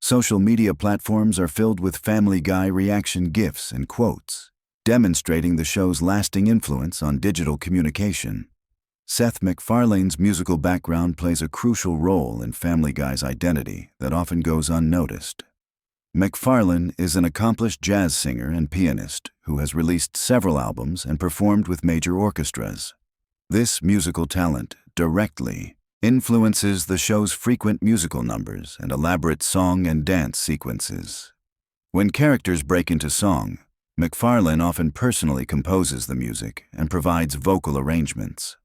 Social media platforms are filled with Family Guy reaction GIFs and quotes, demonstrating the show's lasting influence on digital communication. Seth MacFarlane's musical background plays a crucial role in Family Guy's identity that often goes unnoticed. MacFarlane is an accomplished jazz singer and pianist who has released several albums and performed with major orchestras. This musical talent directly influences the show's frequent musical numbers and elaborate song and dance sequences. When characters break into song, MacFarlane often personally composes the music and provides vocal arrangements.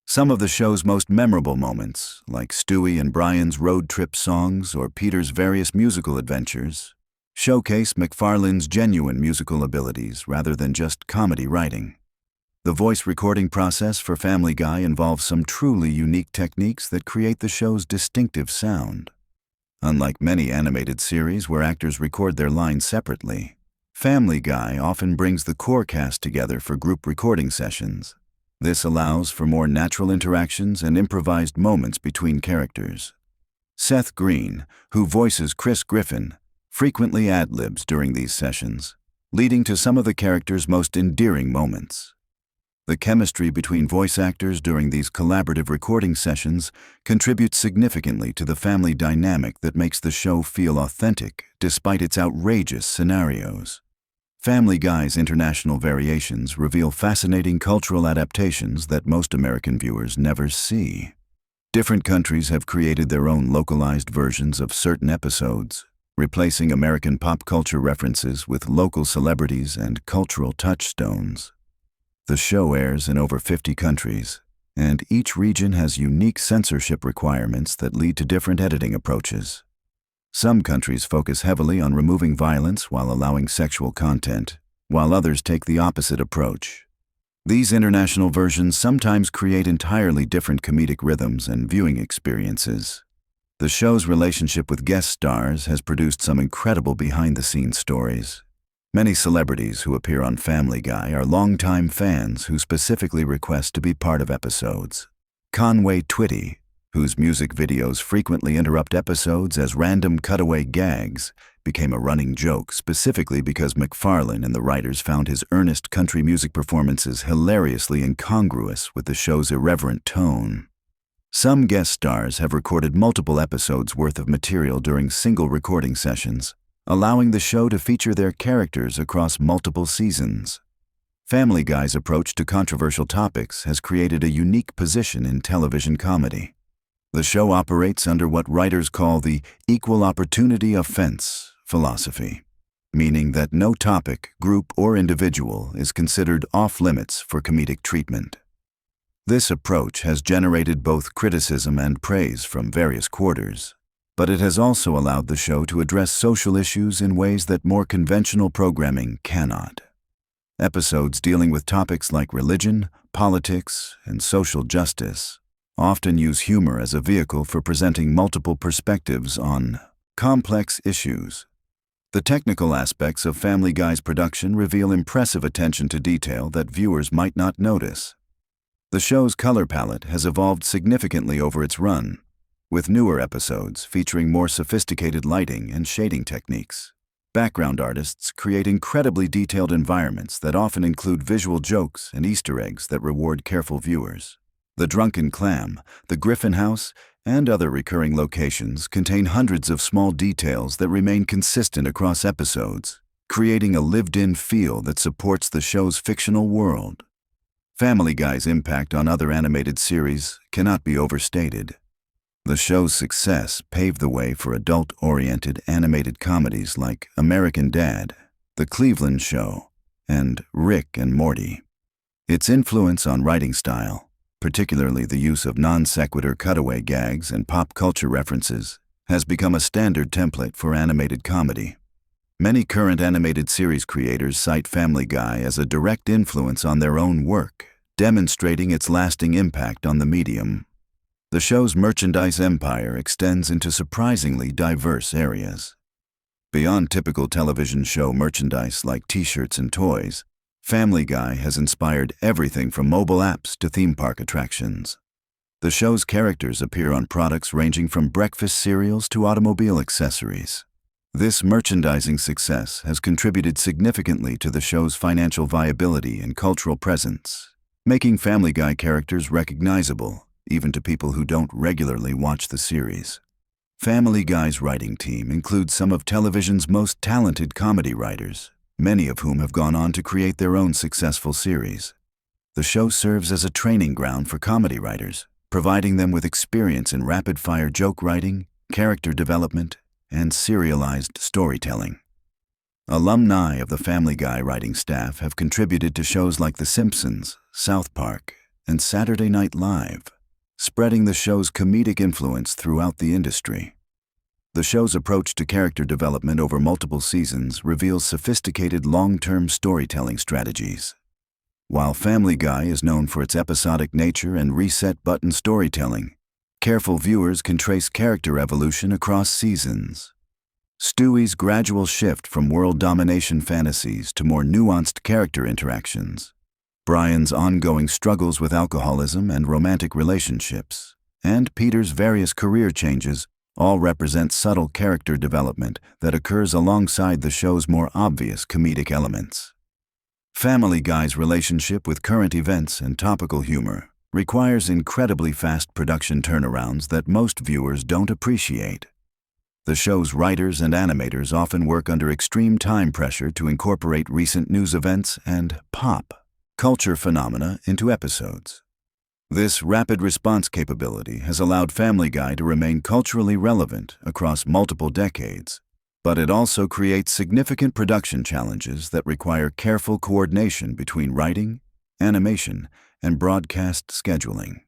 Some of the show's most memorable moments, like Stewie and Brian's road trip songs or Peter's various musical adventures, showcase MacFarlane's genuine musical abilities rather than just comedy writing. The voice recording process for Family Guy involves some truly unique techniques that create the show's distinctive sound. Unlike many animated series where actors record their lines separately, Family Guy often brings the core cast together for group recording sessions. This allows for more natural interactions and improvised moments between characters. Seth Green, who voices Chris Griffin, frequently ad-libs during these sessions, leading to some of the characters' most endearing moments. The chemistry between voice actors during these collaborative recording sessions contributes significantly to the family dynamic that makes the show feel authentic despite its outrageous scenarios. Family Guy's international variations reveal fascinating cultural adaptations that most American viewers never see. Different countries have created their own localized versions of certain episodes, replacing American pop culture references with local celebrities and cultural touchstones. The show airs in over 50 countries, and each region has unique censorship requirements that lead to different editing approaches. Some countries focus heavily on removing violence while allowing sexual content, while others take the opposite approach. These international versions sometimes create entirely different comedic rhythms and viewing experiences. The show's relationship with guest stars has produced some incredible behind-the-scenes stories. Many celebrities who appear on Family Guy are longtime fans who specifically request to be part of episodes. Conway Twitty, whose music videos frequently interrupt episodes as random cutaway gags, became a running joke specifically because MacFarlane and the writers found his earnest country music performances hilariously incongruous with the show's irreverent tone. Some guest stars have recorded multiple episodes worth of material during single recording sessions, allowing the show to feature their characters across multiple seasons. Family Guy's approach to controversial topics has created a unique position in television comedy. The show operates under what writers call the equal opportunity offense philosophy, meaning that no topic, group, or individual is considered off-limits for comedic treatment. This approach has generated both criticism and praise from various quarters, but it has also allowed the show to address social issues in ways that more conventional programming cannot. Episodes dealing with topics like religion, politics, and social justice often use humor as a vehicle for presenting multiple perspectives on complex issues. The technical aspects of Family Guy's production reveal impressive attention to detail that viewers might not notice. The show's color palette has evolved significantly over its run, with newer episodes featuring more sophisticated lighting and shading techniques. Background artists create incredibly detailed environments that often include visual jokes and Easter eggs that reward careful viewers. The Drunken Clam, the Griffin House, and other recurring locations contain hundreds of small details that remain consistent across episodes, creating a lived-in feel that supports the show's fictional world. Family Guy's impact on other animated series cannot be overstated. The show's success paved the way for adult-oriented animated comedies like American Dad, The Cleveland Show, and Rick and Morty. Its influence on writing style, particularly the use of non-sequitur cutaway gags and pop culture references, has become a standard template for animated comedy. Many current animated series creators cite Family Guy as a direct influence on their own work, demonstrating its lasting impact on the medium. The show's merchandise empire extends into surprisingly diverse areas. Beyond typical television show merchandise like t-shirts and toys, Family Guy has inspired everything from mobile apps to theme park attractions. The show's characters appear on products ranging from breakfast cereals to automobile accessories. This merchandising success has contributed significantly to the show's financial viability and cultural presence, making Family Guy characters recognizable even to people who don't regularly watch the series. Family Guy's writing team includes some of television's most talented comedy writers, many of whom have gone on to create their own successful series. The show serves as a training ground for comedy writers, providing them with experience in rapid-fire joke writing, character development, and serialized storytelling. Alumni of the Family Guy writing staff have contributed to shows like The Simpsons, South Park, and Saturday Night Live, spreading the show's comedic influence throughout the industry. The show's approach to character development over multiple seasons reveals sophisticated long-term storytelling strategies. While Family Guy is known for its episodic nature and reset-button storytelling, careful viewers can trace character evolution across seasons. Stewie's gradual shift from world domination fantasies to more nuanced character interactions, Brian's ongoing struggles with alcoholism and romantic relationships, and Peter's various career changes all represent subtle character development that occurs alongside the show's more obvious comedic elements. Family Guy's relationship with current events and topical humor requires incredibly fast production turnarounds that most viewers don't appreciate. The show's writers and animators often work under extreme time pressure to incorporate recent news events and pop culture phenomena into episodes. This rapid response capability has allowed Family Guy to remain culturally relevant across multiple decades, but it also creates significant production challenges that require careful coordination between writing, animation, and broadcast scheduling.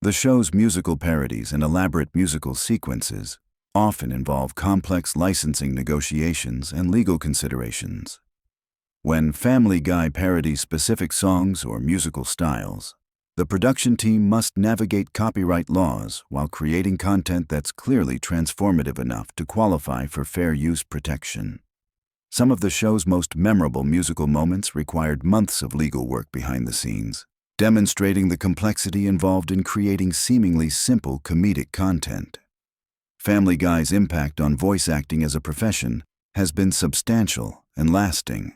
The show's musical parodies and elaborate musical sequences often involve complex licensing negotiations and legal considerations. When Family Guy parodies specific songs or musical styles, the production team must navigate copyright laws while creating content that's clearly transformative enough to qualify for fair use protection. Some of the show's most memorable musical moments required months of legal work behind the scenes, demonstrating the complexity involved in creating seemingly simple comedic content. Family Guy's impact on voice acting as a profession has been substantial and lasting.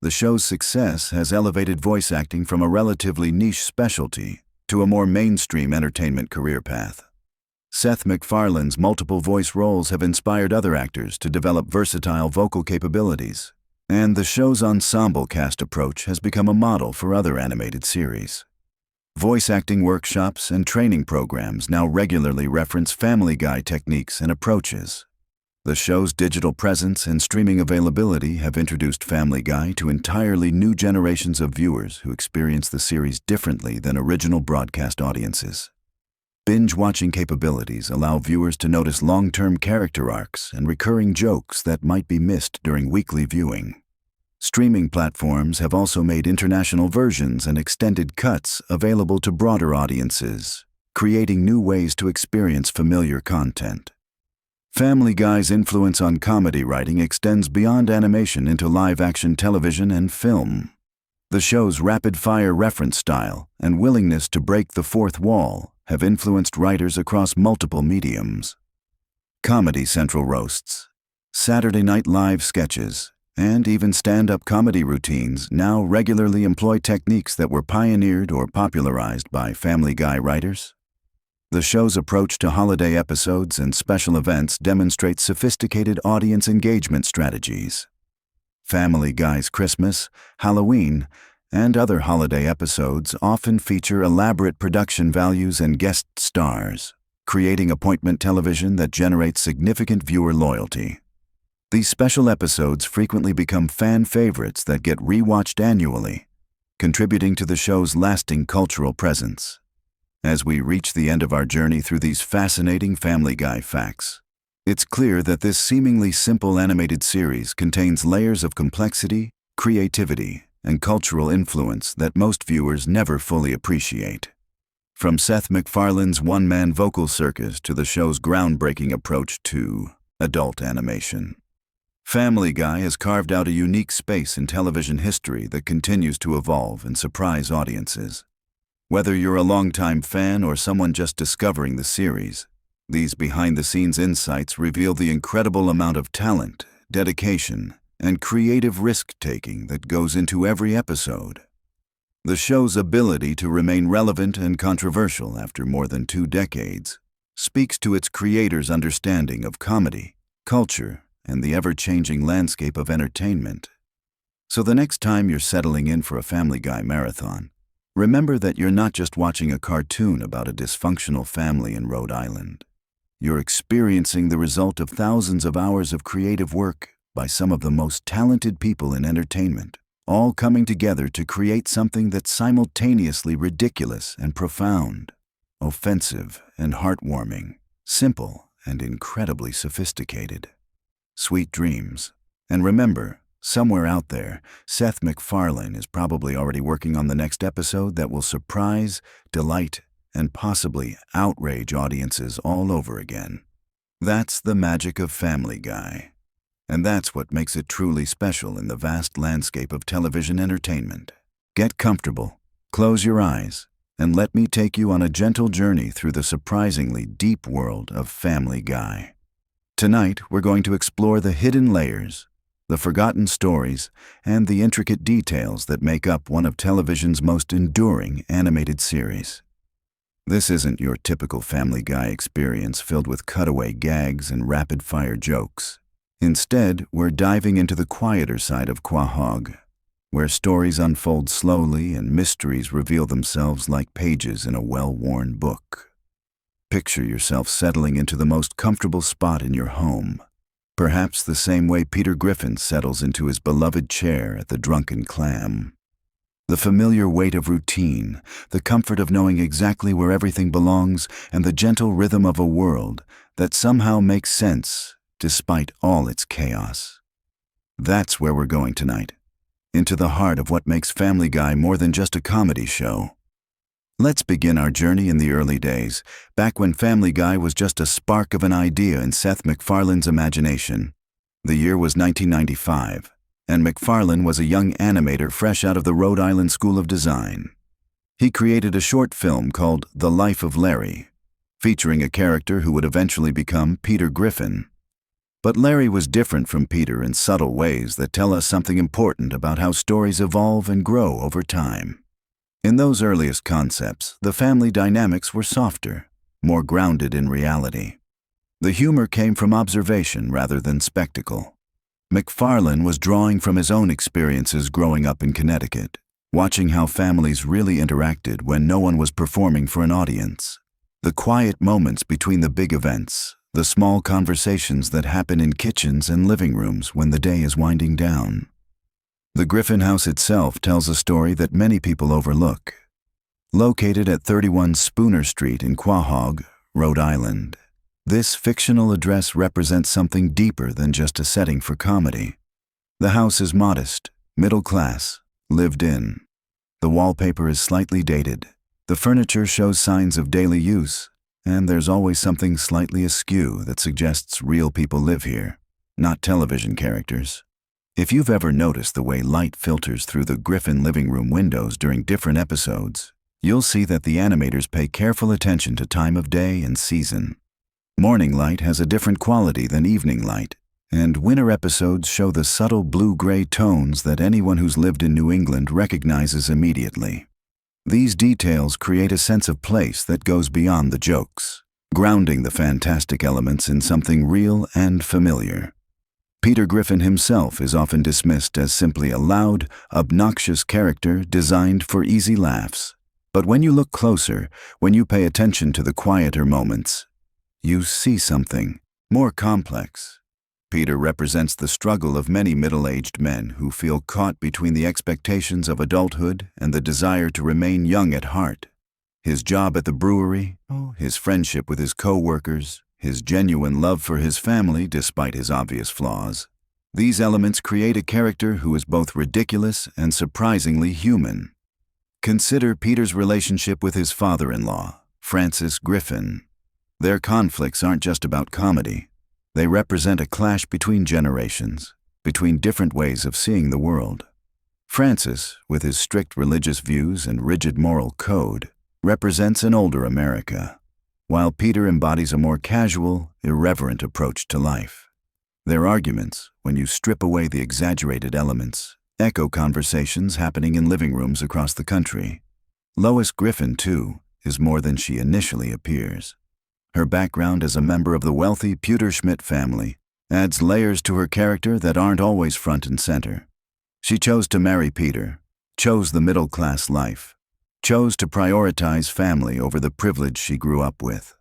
The show's success has elevated voice acting from a relatively niche specialty to a more mainstream entertainment career path. Seth MacFarlane's multiple voice roles have inspired other actors to develop versatile vocal capabilities, and the show's ensemble cast approach has become a model for other animated series. Voice acting workshops and training programs now regularly reference Family Guy techniques and approaches. The show's digital presence and streaming availability have introduced Family Guy to entirely new generations of viewers who experience the series differently than original broadcast audiences. Binge-watching capabilities allow viewers to notice long-term character arcs and recurring jokes that might be missed during weekly viewing. Streaming platforms have also made international versions and extended cuts available to broader audiences, creating new ways to experience familiar content. Family Guy's influence on comedy writing extends beyond animation into live-action television and film. The show's rapid-fire reference style and willingness to break the fourth wall have influenced writers across multiple mediums. Comedy Central roasts, Saturday Night Live sketches, and even stand-up comedy routines now regularly employ techniques that were pioneered or popularized by Family Guy writers. The show's approach to holiday episodes and special events demonstrates sophisticated audience engagement strategies. Family Guy's Christmas, Halloween, and other holiday episodes often feature elaborate production values and guest stars, creating appointment television that generates significant viewer loyalty. These special episodes frequently become fan favorites that get rewatched annually, contributing to the show's lasting cultural presence. As we reach the end of our journey through these fascinating Family Guy facts, it's clear that this seemingly simple animated series contains layers of complexity, creativity, and cultural influence that most viewers never fully appreciate. From Seth MacFarlane's one-man vocal circus to the show's groundbreaking approach to adult animation, Family Guy has carved out a unique space in television history that continues to evolve and surprise audiences. Whether you're a longtime fan or someone just discovering the series, these behind-the-scenes insights reveal the incredible amount of talent, dedication, and creative risk-taking that goes into every episode. The show's ability to remain relevant and controversial after more than 2 decades speaks to its creators' understanding of comedy, culture, and the ever-changing landscape of entertainment. So the next time you're settling in for a Family Guy marathon, remember that you're not just watching a cartoon about a dysfunctional family in Rhode Island. You're experiencing the result of thousands of hours of creative work by some of the most talented people in entertainment, all coming together to create something that's simultaneously ridiculous and profound, offensive and heartwarming, simple and incredibly sophisticated. Sweet dreams. And remember, somewhere out there, Seth MacFarlane is probably already working on the next episode that will surprise, delight, and possibly outrage audiences all over again. That's the magic of Family Guy. And that's what makes it truly special in the vast landscape of television entertainment. Get comfortable, close your eyes, and let me take you on a gentle journey through the surprisingly deep world of Family Guy. Tonight, we're going to explore the hidden layers, the forgotten stories, and the intricate details that make up one of television's most enduring animated series. This isn't your typical Family Guy experience filled with cutaway gags and rapid-fire jokes. Instead, we're diving into the quieter side of Quahog, where stories unfold slowly and mysteries reveal themselves like pages in a well-worn book. Picture yourself settling into the most comfortable spot in your home, perhaps the same way Peter Griffin settles into his beloved chair at the Drunken Clam. The familiar weight of routine, the comfort of knowing exactly where everything belongs, and the gentle rhythm of a world that somehow makes sense despite all its chaos. That's where we're going tonight, into the heart of what makes Family Guy more than just a comedy show. Let's begin our journey in the early days, back when Family Guy was just a spark of an idea in Seth MacFarlane's imagination. The year was 1995. And MacFarlane was a young animator fresh out of the Rhode Island School of Design. He created a short film called The Life of Larry, featuring a character who would eventually become Peter Griffin. But Larry was different from Peter in subtle ways that tell us something important about how stories evolve and grow over time. In those earliest concepts, the family dynamics were softer, more grounded in reality. The humor came from observation rather than spectacle. MacFarlane was drawing from his own experiences growing up in Connecticut, watching how families really interacted when no one was performing for an audience. The quiet moments between the big events, the small conversations that happen in kitchens and living rooms when the day is winding down. The Griffin house itself tells a story that many people overlook. Located at 31 Spooner Street in Quahog, Rhode Island, this fictional address represents something deeper than just a setting for comedy. The house is modest, Middle class, lived in. The wallpaper is slightly dated. The furniture shows signs of daily use, and there's always something slightly askew that suggests real people live here, not television characters. If you've ever noticed the way light filters through the Griffin living room windows during different episodes, you'll see that the animators pay careful attention to time of day and season. Morning light has a different quality than evening light, and winter episodes show the subtle blue-gray tones that anyone who's lived in New England recognizes immediately. These details create a sense of place that goes beyond the jokes, grounding the fantastic elements in something real and familiar. Peter Griffin himself is often dismissed as simply a loud, obnoxious character designed for easy laughs. But when you look closer, when you pay attention to the quieter moments, you see something more complex. Peter represents the struggle of many middle-aged men who feel caught between the expectations of adulthood and the desire to remain young at heart. His job at the brewery, his friendship with his co-workers, his genuine love for his family despite his obvious flaws. These elements create a character who is both ridiculous and surprisingly human. Consider Peter's relationship with his father-in-law, Francis Griffin. Their conflicts aren't just about comedy. They represent a clash between generations, between different ways of seeing the world. Francis, with his strict religious views and rigid moral code, represents an older America, while Peter embodies a more casual, irreverent approach to life. Their arguments, when you strip away the exaggerated elements, echo conversations happening in living rooms across the country. Lois Griffin, too, is more than she initially appears. Her background as a member of the wealthy Pewter-Schmidt family adds layers to her character that aren't always front and center. She chose to marry Peter, chose the middle-class life, chose to prioritize family over the privilege she grew up with.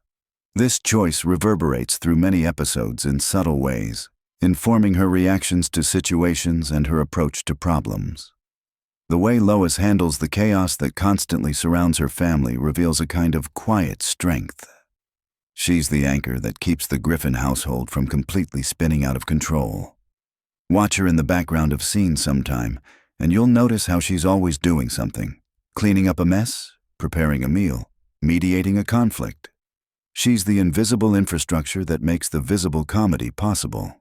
This choice reverberates through many episodes in subtle ways, informing her reactions to situations and her approach to problems. The way Lois handles the chaos that constantly surrounds her family reveals a kind of quiet strength. She's the anchor that keeps the Griffin household from completely spinning out of control. Watch her in the background of scenes sometime, and you'll notice how she's always doing something. Cleaning up a mess, preparing a meal, mediating a conflict. She's the invisible infrastructure that makes the visible comedy possible.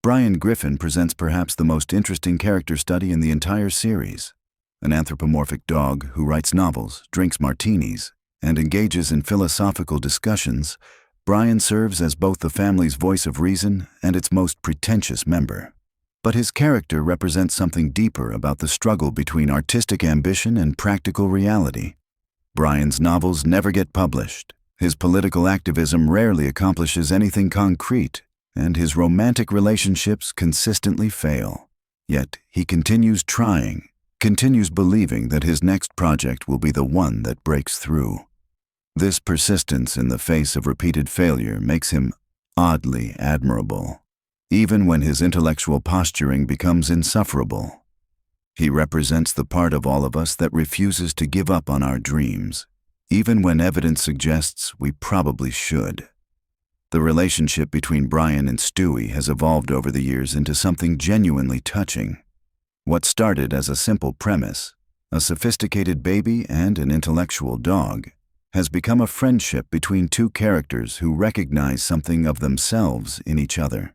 Brian Griffin presents perhaps the most interesting character study in the entire series. An anthropomorphic dog who writes novels, drinks martinis, and engages in philosophical discussions, Brian serves as both the family's voice of reason and its most pretentious member. But his character represents something deeper about the struggle between artistic ambition and practical reality. Brian's novels never get published, his political activism rarely accomplishes anything concrete, and his romantic relationships consistently fail. Yet he continues trying, continues believing that his next project will be the one that breaks through. This persistence in the face of repeated failure makes him oddly admirable, even when his intellectual posturing becomes insufferable. He represents the part of all of us that refuses to give up on our dreams, even when evidence suggests we probably should. The relationship between Brian and Stewie has evolved over the years into something genuinely touching. What started as a simple premise, a sophisticated baby and an intellectual dog, has become a friendship between two characters who recognize something of themselves in each other.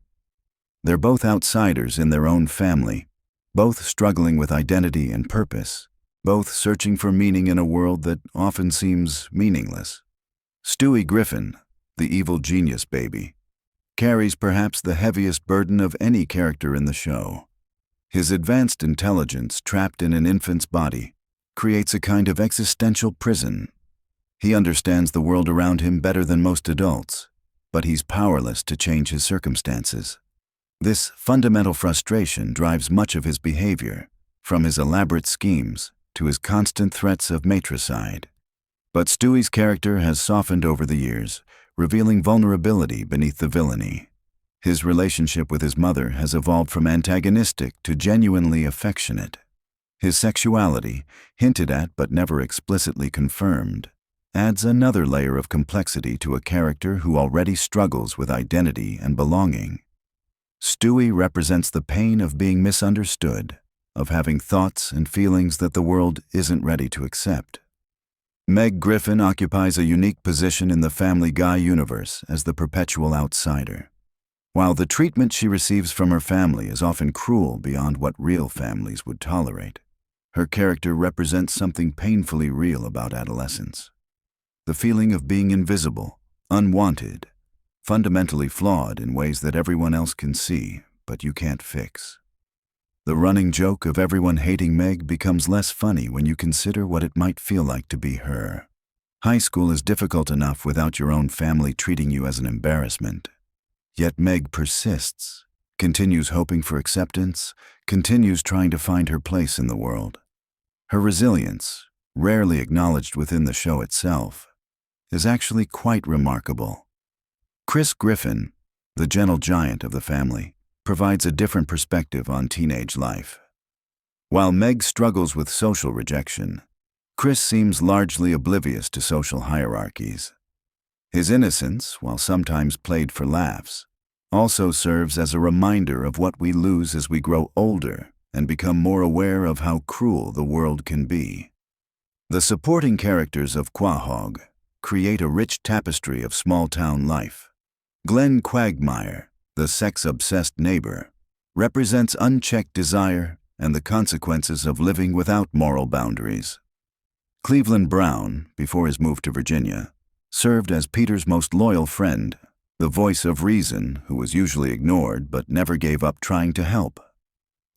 They're both outsiders in their own family, both struggling with identity and purpose, both searching for meaning in a world that often seems meaningless. Stewie Griffin, the evil genius baby, carries perhaps the heaviest burden of any character in the show. His advanced intelligence, trapped in an infant's body, creates a kind of existential prison. He understands the world around him better than most adults, but he's powerless to change his circumstances. This fundamental frustration drives much of his behavior, from his elaborate schemes to his constant threats of matricide. But Stewie's character has softened over the years, revealing vulnerability beneath the villainy. His relationship with his mother has evolved from antagonistic to genuinely affectionate. His sexuality, hinted at but never explicitly confirmed, adds another layer of complexity to a character who already struggles with identity and belonging. Stewie represents the pain of being misunderstood, of having thoughts and feelings that the world isn't ready to accept. Meg Griffin occupies a unique position in the Family Guy universe as the perpetual outsider. While the treatment she receives from her family is often cruel beyond what real families would tolerate, her character represents something painfully real about adolescence. The feeling of being invisible, unwanted, fundamentally flawed in ways that everyone else can see, but you can't fix. The running joke of everyone hating Meg becomes less funny when you consider what it might feel like to be her. High school is difficult enough without your own family treating you as an embarrassment. Yet Meg persists, continues hoping for acceptance, continues trying to find her place in the world. Her resilience, rarely acknowledged within the show itself, is actually quite remarkable. Chris Griffin, the gentle giant of the family, provides a different perspective on teenage life. While Meg struggles with social rejection, Chris seems largely oblivious to social hierarchies. His innocence, while sometimes played for laughs, also serves as a reminder of what we lose as we grow older and become more aware of how cruel the world can be. The supporting characters of Quahog create a rich tapestry of small-town life. Glenn Quagmire, the sex-obsessed neighbor, represents unchecked desire and the consequences of living without moral boundaries. Cleveland Brown, before his move to Virginia, served as Peter's most loyal friend, the voice of reason who was usually ignored but never gave up trying to help.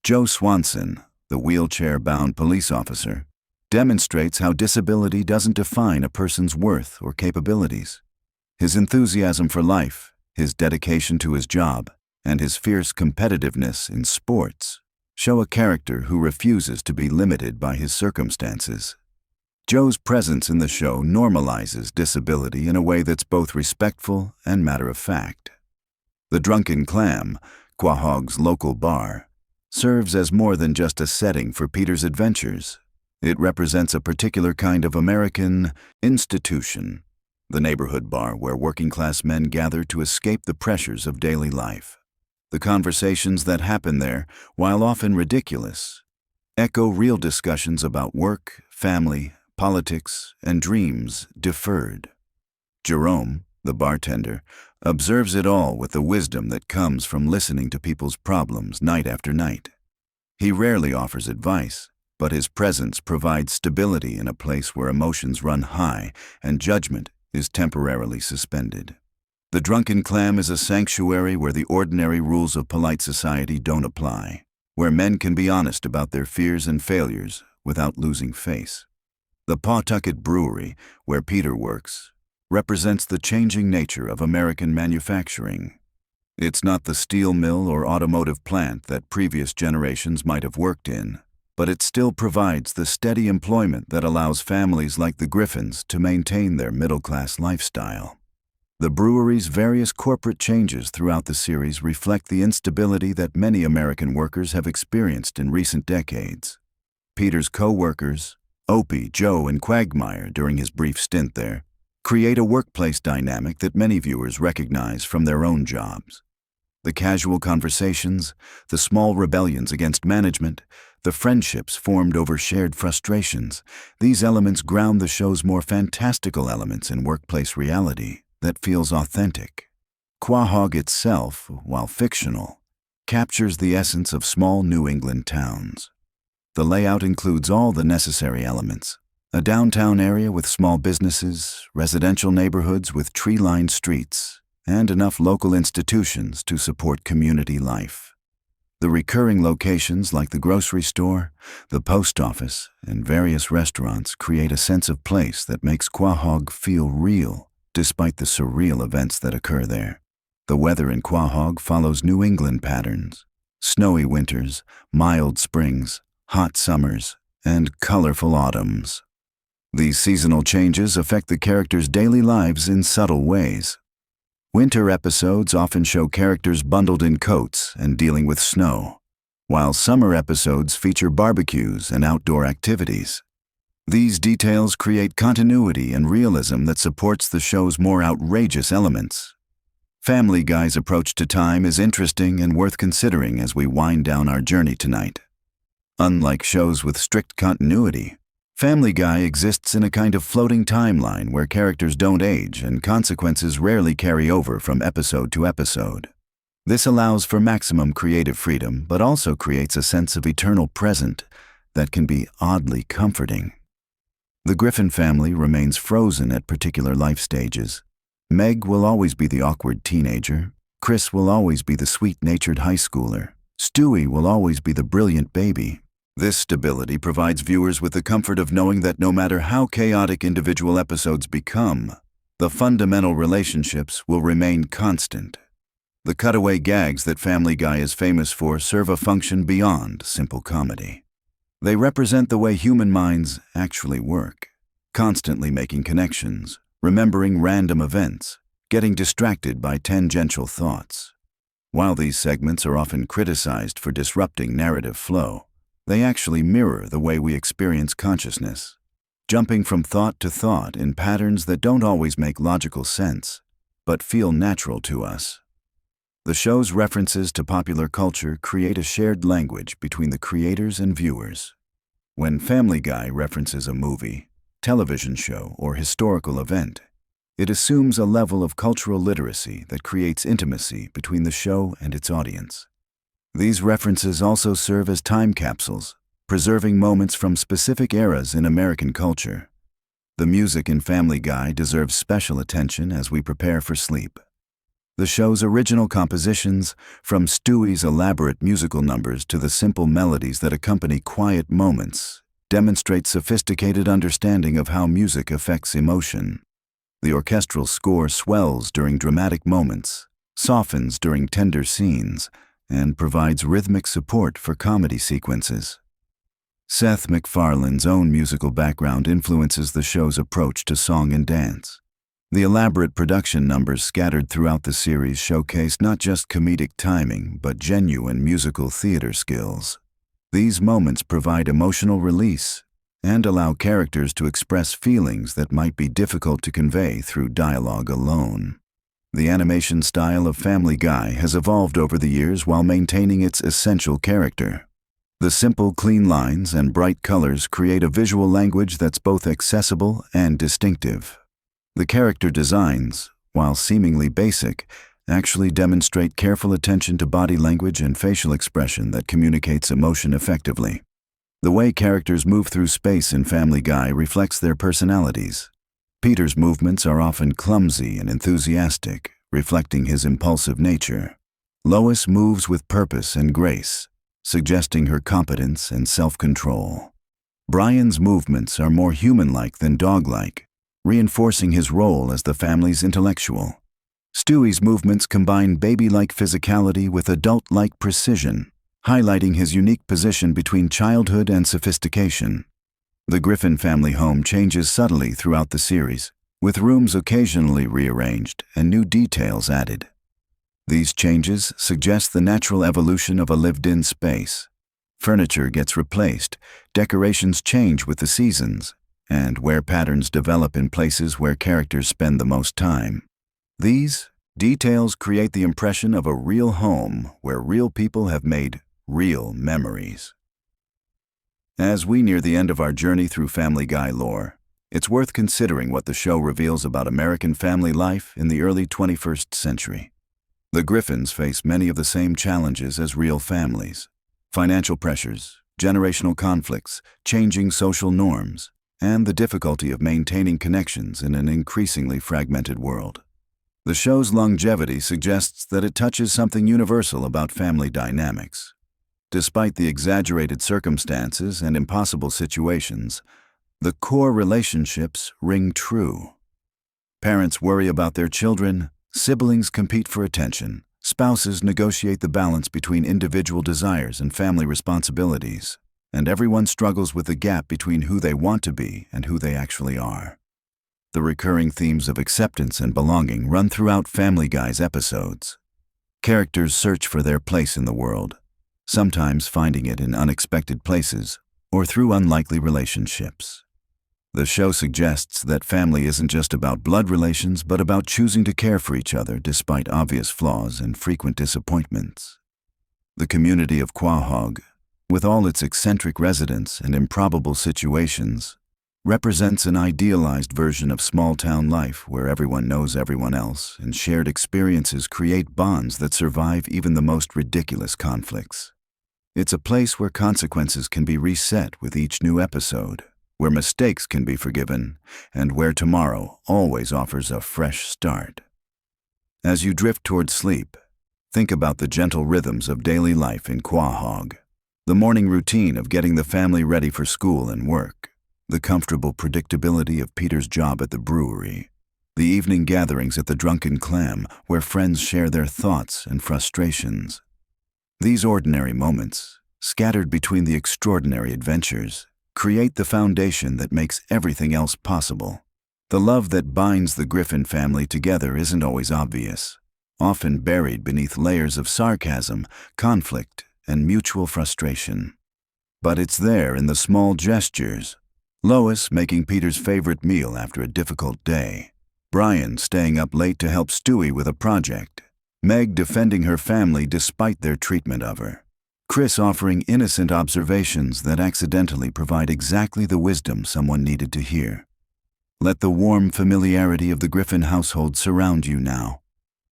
Joe Swanson, the wheelchair-bound police officer, demonstrates how disability doesn't define a person's worth or capabilities. His enthusiasm for life, his dedication to his job, and his fierce competitiveness in sports show a character who refuses to be limited by his circumstances. Joe's presence in the show normalizes disability in a way that's both respectful and matter-of-fact. The Drunken Clam, Quahog's local bar, serves as more than just a setting for Peter's adventures. It represents a particular kind of American institution, the neighborhood bar where working-class men gather to escape the pressures of daily life. The conversations that happen there, while often ridiculous, echo real discussions about work, family, politics, and dreams deferred. Jerome, the bartender, observes it all with the wisdom that comes from listening to people's problems night after night. He rarely offers advice, but his presence provides stability in a place where emotions run high and judgment is temporarily suspended. The Drunken Clam is a sanctuary where the ordinary rules of polite society don't apply, where men can be honest about their fears and failures without losing face. The Pawtucket Brewery, where Peter works, represents the changing nature of American manufacturing. It's not the steel mill or automotive plant that previous generations might have worked in, but it still provides the steady employment that allows families like the Griffins to maintain their middle-class lifestyle. The brewery's various corporate changes throughout the series reflect the instability that many American workers have experienced in recent decades. Peter's co-workers, Opie, Joe, and Quagmire during his brief stint there, create a workplace dynamic that many viewers recognize from their own jobs. The casual conversations, the small rebellions against management, the friendships formed over shared frustrations, these elements ground the show's more fantastical elements in workplace reality that feels authentic. Quahog itself, while fictional, captures the essence of small New England towns. The layout includes all the necessary elements: a downtown area with small businesses, residential neighborhoods with tree-lined streets, and enough local institutions to support community life. The recurring locations like the grocery store, the post office, and various restaurants create a sense of place that makes Quahog feel real, despite the surreal events that occur there. The weather in Quahog follows New England patterns: snowy winters, mild springs, hot summers, and colorful autumns. These seasonal changes affect the characters' daily lives in subtle ways. Winter episodes often show characters bundled in coats and dealing with snow, while summer episodes feature barbecues and outdoor activities. These details create continuity and realism that supports the show's more outrageous elements. Family Guy's approach to time is interesting and worth considering as we wind down our journey tonight. Unlike shows with strict continuity, Family Guy exists in a kind of floating timeline where characters don't age and consequences rarely carry over from episode to episode. This allows for maximum creative freedom, but also creates a sense of eternal present that can be oddly comforting. The Griffin family remains frozen at particular life stages. Meg will always be the awkward teenager. Chris will always be the sweet-natured high schooler. Stewie will always be the brilliant baby. This stability provides viewers with the comfort of knowing that no matter how chaotic individual episodes become, the fundamental relationships will remain constant. The cutaway gags that Family Guy is famous for serve a function beyond simple comedy. They represent the way human minds actually work, constantly making connections, remembering random events, getting distracted by tangential thoughts. While these segments are often criticized for disrupting narrative flow, they actually mirror the way we experience consciousness, jumping from thought to thought in patterns that don't always make logical sense, but feel natural to us. The show's references to popular culture create a shared language between the creators and viewers. When Family Guy references a movie, television show, or historical event, it assumes a level of cultural literacy that creates intimacy between the show and its audience. These references also serve as time capsules, preserving moments from specific eras in American culture. The music in Family Guy deserves special attention as we prepare for sleep. The show's original compositions, from Stewie's elaborate musical numbers to the simple melodies that accompany quiet moments, demonstrate sophisticated understanding of how music affects emotion. The orchestral score swells during dramatic moments, softens during tender scenes, and provides rhythmic support for comedy sequences. Seth MacFarlane's own musical background influences the show's approach to song and dance. The elaborate production numbers scattered throughout the series showcase not just comedic timing, but genuine musical theater skills. These moments provide emotional release and allow characters to express feelings that might be difficult to convey through dialogue alone. The animation style of Family Guy has evolved over the years while maintaining its essential character. The simple, clean lines and bright colors create a visual language that's both accessible and distinctive. The character designs, while seemingly basic, actually demonstrate careful attention to body language and facial expression that communicates emotion effectively. The way characters move through space in Family Guy reflects their personalities. Peter's movements are often clumsy and enthusiastic, reflecting his impulsive nature. Lois moves with purpose and grace, suggesting her competence and self-control. Brian's movements are more human-like than dog-like, reinforcing his role as the family's intellectual. Stewie's movements combine baby-like physicality with adult-like precision, highlighting his unique position between childhood and sophistication. The Griffin family home changes subtly throughout the series, with rooms occasionally rearranged and new details added. These changes suggest the natural evolution of a lived-in space. Furniture gets replaced, decorations change with the seasons, and wear patterns develop in places where characters spend the most time. These details create the impression of a real home where real people have made real memories. As we near the end of our journey through Family Guy lore, it's worth considering what the show reveals about American family life in the early 21st century. The Griffins face many of the same challenges as real families: financial pressures, generational conflicts, changing social norms, and the difficulty of maintaining connections in an increasingly fragmented world. The show's longevity suggests that it touches something universal about family dynamics. Despite the exaggerated circumstances and impossible situations, the core relationships ring true. Parents worry about their children, siblings compete for attention, spouses negotiate the balance between individual desires and family responsibilities, and everyone struggles with the gap between who they want to be and who they actually are. The recurring themes of acceptance and belonging run throughout Family Guy's episodes. Characters search for their place in the world, sometimes finding it in unexpected places or through unlikely relationships. The show suggests that family isn't just about blood relations, but about choosing to care for each other despite obvious flaws and frequent disappointments. The community of Quahog, with all its eccentric residents and improbable situations, represents an idealized version of small-town life where everyone knows everyone else and shared experiences create bonds that survive even the most ridiculous conflicts. It's a place where consequences can be reset with each new episode, where mistakes can be forgiven, and where tomorrow always offers a fresh start. As you drift toward sleep, think about the gentle rhythms of daily life in Quahog, the morning routine of getting the family ready for school and work, the comfortable predictability of Peter's job at the brewery, the evening gatherings at the Drunken Clam where friends share their thoughts and frustrations. These ordinary moments, scattered between the extraordinary adventures, create the foundation that makes everything else possible. The love that binds the Griffin family together isn't always obvious, often buried beneath layers of sarcasm, conflict, and mutual frustration. But it's there in the small gestures. Lois making Peter's favorite meal after a difficult day, Brian staying up late to help Stewie with a project, Meg defending her family despite their treatment of her, Chris offering innocent observations that accidentally provide exactly the wisdom someone needed to hear. Let the warm familiarity of the Griffin household surround you now.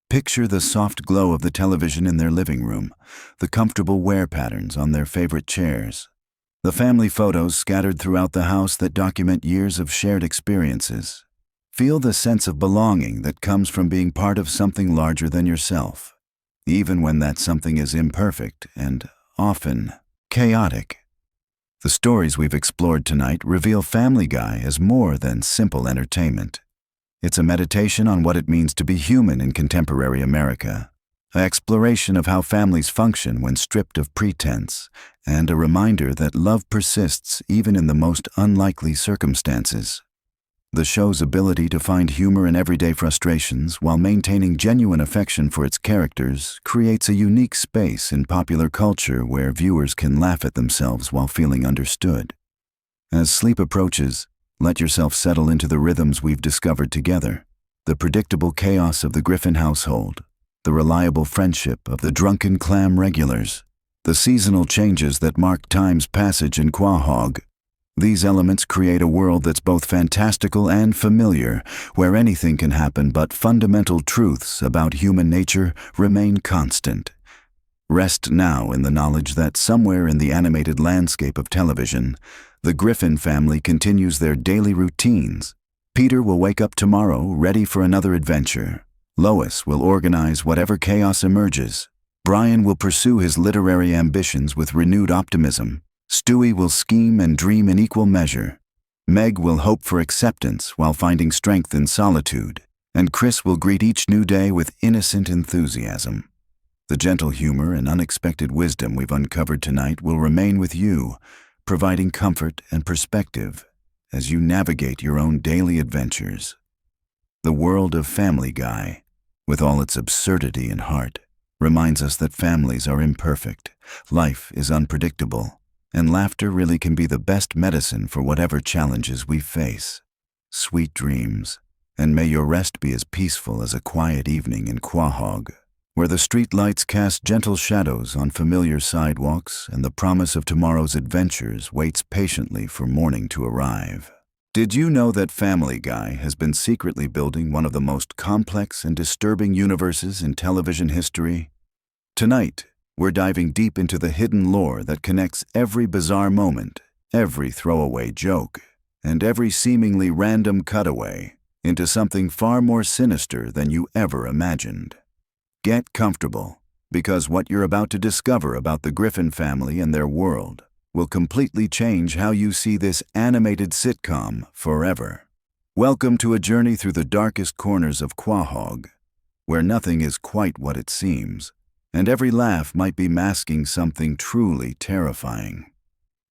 Picture the soft glow of the television in their living room, the comfortable wear patterns on their favorite chairs, the family photos scattered throughout the house that document years of shared experiences. Feel the sense of belonging that comes from being part of something larger than yourself, even when that something is imperfect and often chaotic. The stories we've explored tonight reveal Family Guy as more than simple entertainment. It's a meditation on what it means to be human in contemporary America, an exploration of how families function when stripped of pretense, and a reminder that love persists even in the most unlikely circumstances. The show's ability to find humor in everyday frustrations while maintaining genuine affection for its characters creates a unique space in popular culture where viewers can laugh at themselves while feeling understood. As sleep approaches, let yourself settle into the rhythms we've discovered together, the predictable chaos of the Griffin household, the reliable friendship of the Drunken Clam regulars, the seasonal changes that mark time's passage in Quahog. These elements create a world that's both fantastical and familiar, where anything can happen but fundamental truths about human nature remain constant. Rest now in the knowledge that somewhere in the animated landscape of television, the Griffin family continues their daily routines. Peter will wake up tomorrow ready for another adventure. Lois will organize whatever chaos emerges. Brian will pursue his literary ambitions with renewed optimism. Stewie will scheme and dream in equal measure. Meg will hope for acceptance while finding strength in solitude. And Chris will greet each new day with innocent enthusiasm. The gentle humor and unexpected wisdom we've uncovered tonight will remain with you, providing comfort and perspective as you navigate your own daily adventures. The world of Family Guy, with all its absurdity and heart, reminds us that families are imperfect, life is unpredictable, and laughter really can be the best medicine for whatever challenges we face. Sweet dreams, and may your rest be as peaceful as a quiet evening in Quahog, where the street lights cast gentle shadows on familiar sidewalks and the promise of tomorrow's adventures waits patiently for morning to arrive. Did you know that Family Guy has been secretly building one of the most complex and disturbing universes in television history? Tonight, we're diving deep into the hidden lore that connects every bizarre moment, every throwaway joke, and every seemingly random cutaway into something far more sinister than you ever imagined. Get comfortable, because what you're about to discover about the Griffin family and their world will completely change how you see this animated sitcom forever. Welcome to a journey through the darkest corners of Quahog, where nothing is quite what it seems, and every laugh might be masking something truly terrifying.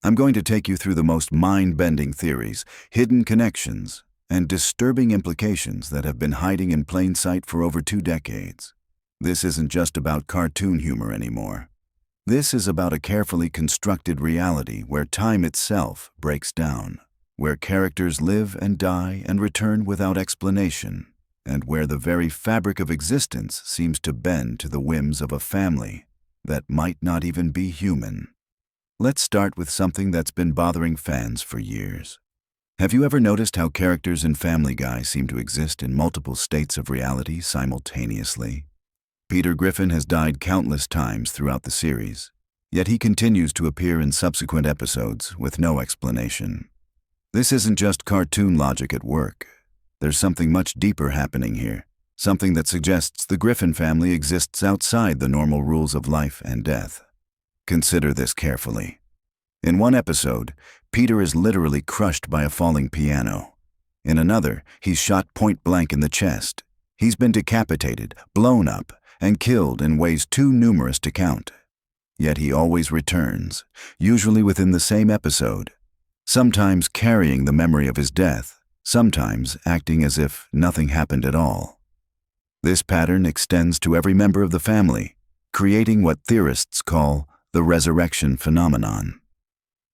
I'm going to take you through the most mind-bending theories, hidden connections, and disturbing implications that have been hiding in plain sight for over 2 decades. This isn't just about cartoon humor anymore. This is about a carefully constructed reality where time itself breaks down, where characters live and die and return without explanation, and where the very fabric of existence seems to bend to the whims of a family that might not even be human. Let's start with something that's been bothering fans for years. Have you ever noticed how characters in Family Guy seem to exist in multiple states of reality simultaneously? Peter Griffin has died countless times throughout the series, yet he continues to appear in subsequent episodes with no explanation. This isn't just cartoon logic at work. There's something much deeper happening here, something that suggests the Griffin family exists outside the normal rules of life and death. Consider this carefully. In one episode, Peter is literally crushed by a falling piano. In another, he's shot point blank in the chest. He's been decapitated, blown up, and killed in ways too numerous to count. Yet he always returns, usually within the same episode, sometimes carrying the memory of his death, sometimes acting as if nothing happened at all. This pattern extends to every member of the family, creating what theorists call the resurrection phenomenon.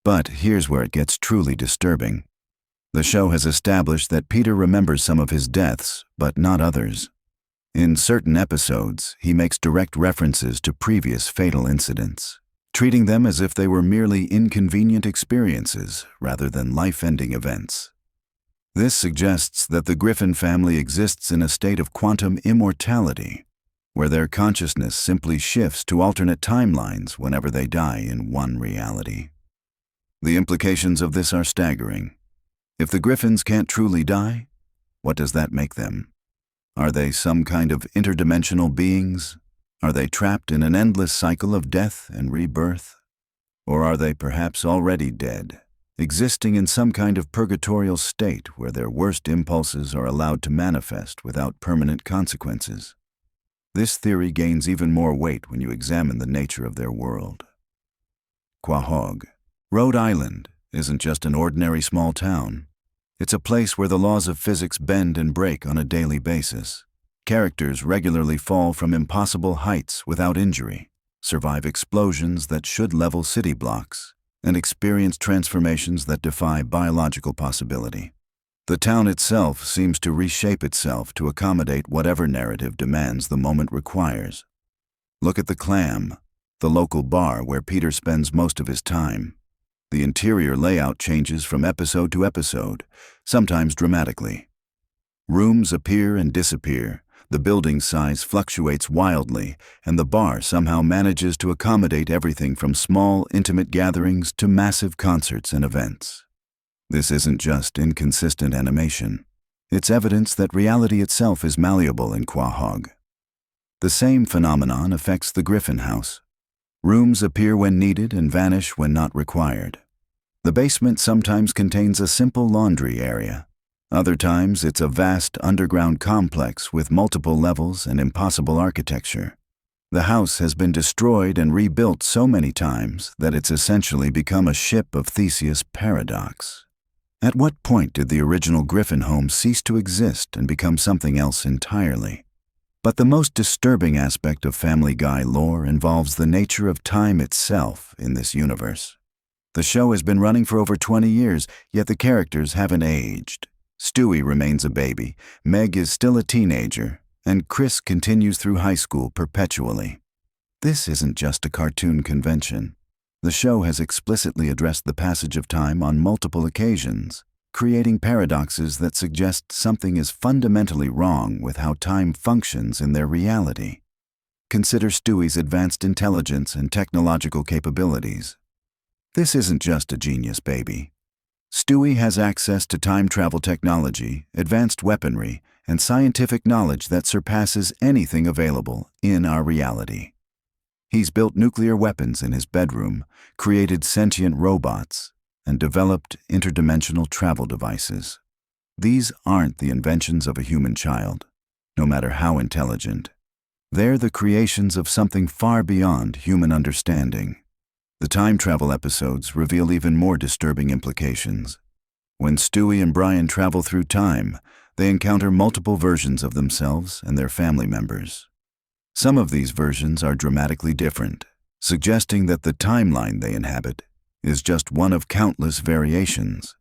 But here's where it gets truly disturbing. The show has established that Peter remembers some of his deaths, but not others. In certain episodes, he makes direct references to previous fatal incidents, treating them as if they were merely inconvenient experiences rather than life-ending events. This suggests that the Griffin family exists in a state of quantum immortality, where their consciousness simply shifts to alternate timelines whenever they die in one reality. The implications of this are staggering. If the Griffins can't truly die, what does that make them? Are they some kind of interdimensional beings? Are they trapped in an endless cycle of death and rebirth? Or are they perhaps already dead, existing in some kind of purgatorial state where their worst impulses are allowed to manifest without permanent consequences? This theory gains even more weight when you examine the nature of their world. Quahog, Rhode Island, isn't just an ordinary small town. It's a place where the laws of physics bend and break on a daily basis. Characters regularly fall from impossible heights without injury, survive explosions that should level city blocks, and experience transformations that defy biological possibility. The town itself seems to reshape itself to accommodate whatever narrative demands the moment requires. Look at the Clam, the local bar where Peter spends most of his time. The interior layout changes from episode to episode, sometimes dramatically. Rooms appear and disappear, the building size fluctuates wildly, and the bar somehow manages to accommodate everything from small, intimate gatherings to massive concerts and events. This isn't just inconsistent animation. It's evidence that reality itself is malleable in Quahog. The same phenomenon affects the Griffin house. Rooms appear when needed and vanish when not required. The basement sometimes contains a simple laundry area. Other times, it's a vast underground complex with multiple levels and impossible architecture. The house has been destroyed and rebuilt so many times that it's essentially become a ship of Theseus' paradox. At what point did the original Griffin home cease to exist and become something else entirely? But the most disturbing aspect of Family Guy lore involves the nature of time itself in this universe. The show has been running for over 20 years, yet the characters haven't aged. Stewie remains a baby, Meg is still a teenager, and Chris continues through high school perpetually. This isn't just a cartoon convention. The show has explicitly addressed the passage of time on multiple occasions, creating paradoxes that suggest something is fundamentally wrong with how time functions in their reality. Consider Stewie's advanced intelligence and technological capabilities. This isn't just a genius baby. Stewie has access to time travel technology, advanced weaponry, and scientific knowledge that surpasses anything available in our reality. He's built nuclear weapons in his bedroom, created sentient robots, and developed interdimensional travel devices. These aren't the inventions of a human child, no matter how intelligent. They're the creations of something far beyond human understanding. The time travel episodes reveal even more disturbing implications. When Stewie and Brian travel through time, they encounter multiple versions of themselves and their family members. Some of these versions are dramatically different, suggesting that the timeline they inhabit is just one of countless variations.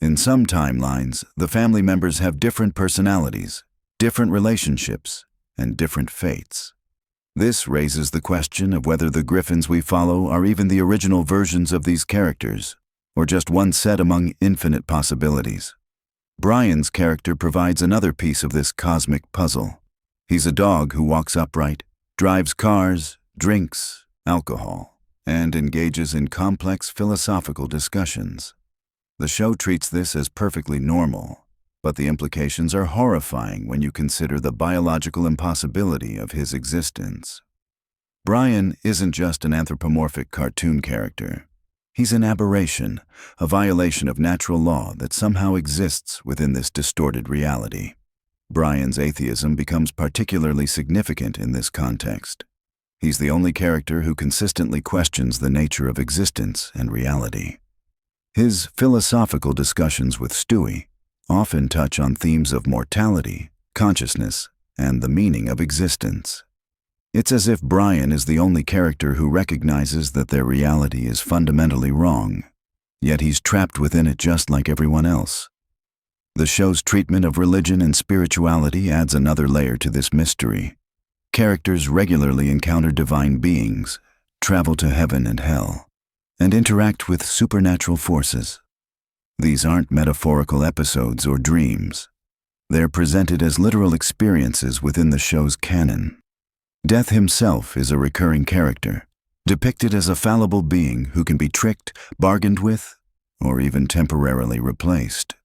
In some timelines, the family members have different personalities, different relationships, and different fates. This raises the question of whether the Griffins we follow are even the original versions of these characters, or just one set among infinite possibilities. Brian's character provides another piece of this cosmic puzzle. He's a dog who walks upright, drives cars, drinks alcohol, and engages in complex philosophical discussions. The show treats this as perfectly normal, but the implications are horrifying when you consider the biological impossibility of his existence. Brian isn't just an anthropomorphic cartoon character. He's an aberration, a violation of natural law that somehow exists within this distorted reality. Brian's atheism becomes particularly significant in this context. He's the only character who consistently questions the nature of existence and reality. His philosophical discussions with Stewie often touch on themes of mortality, consciousness, and the meaning of existence. It's as if Brian is the only character who recognizes that their reality is fundamentally wrong, yet he's trapped within it just like everyone else. The show's treatment of religion and spirituality adds another layer to this mystery. Characters regularly encounter divine beings, travel to heaven and hell, and interact with supernatural forces. These aren't metaphorical episodes or dreams. They're presented as literal experiences within the show's canon. Death himself is a recurring character, depicted as a fallible being who can be tricked, bargained with, or even temporarily replaced.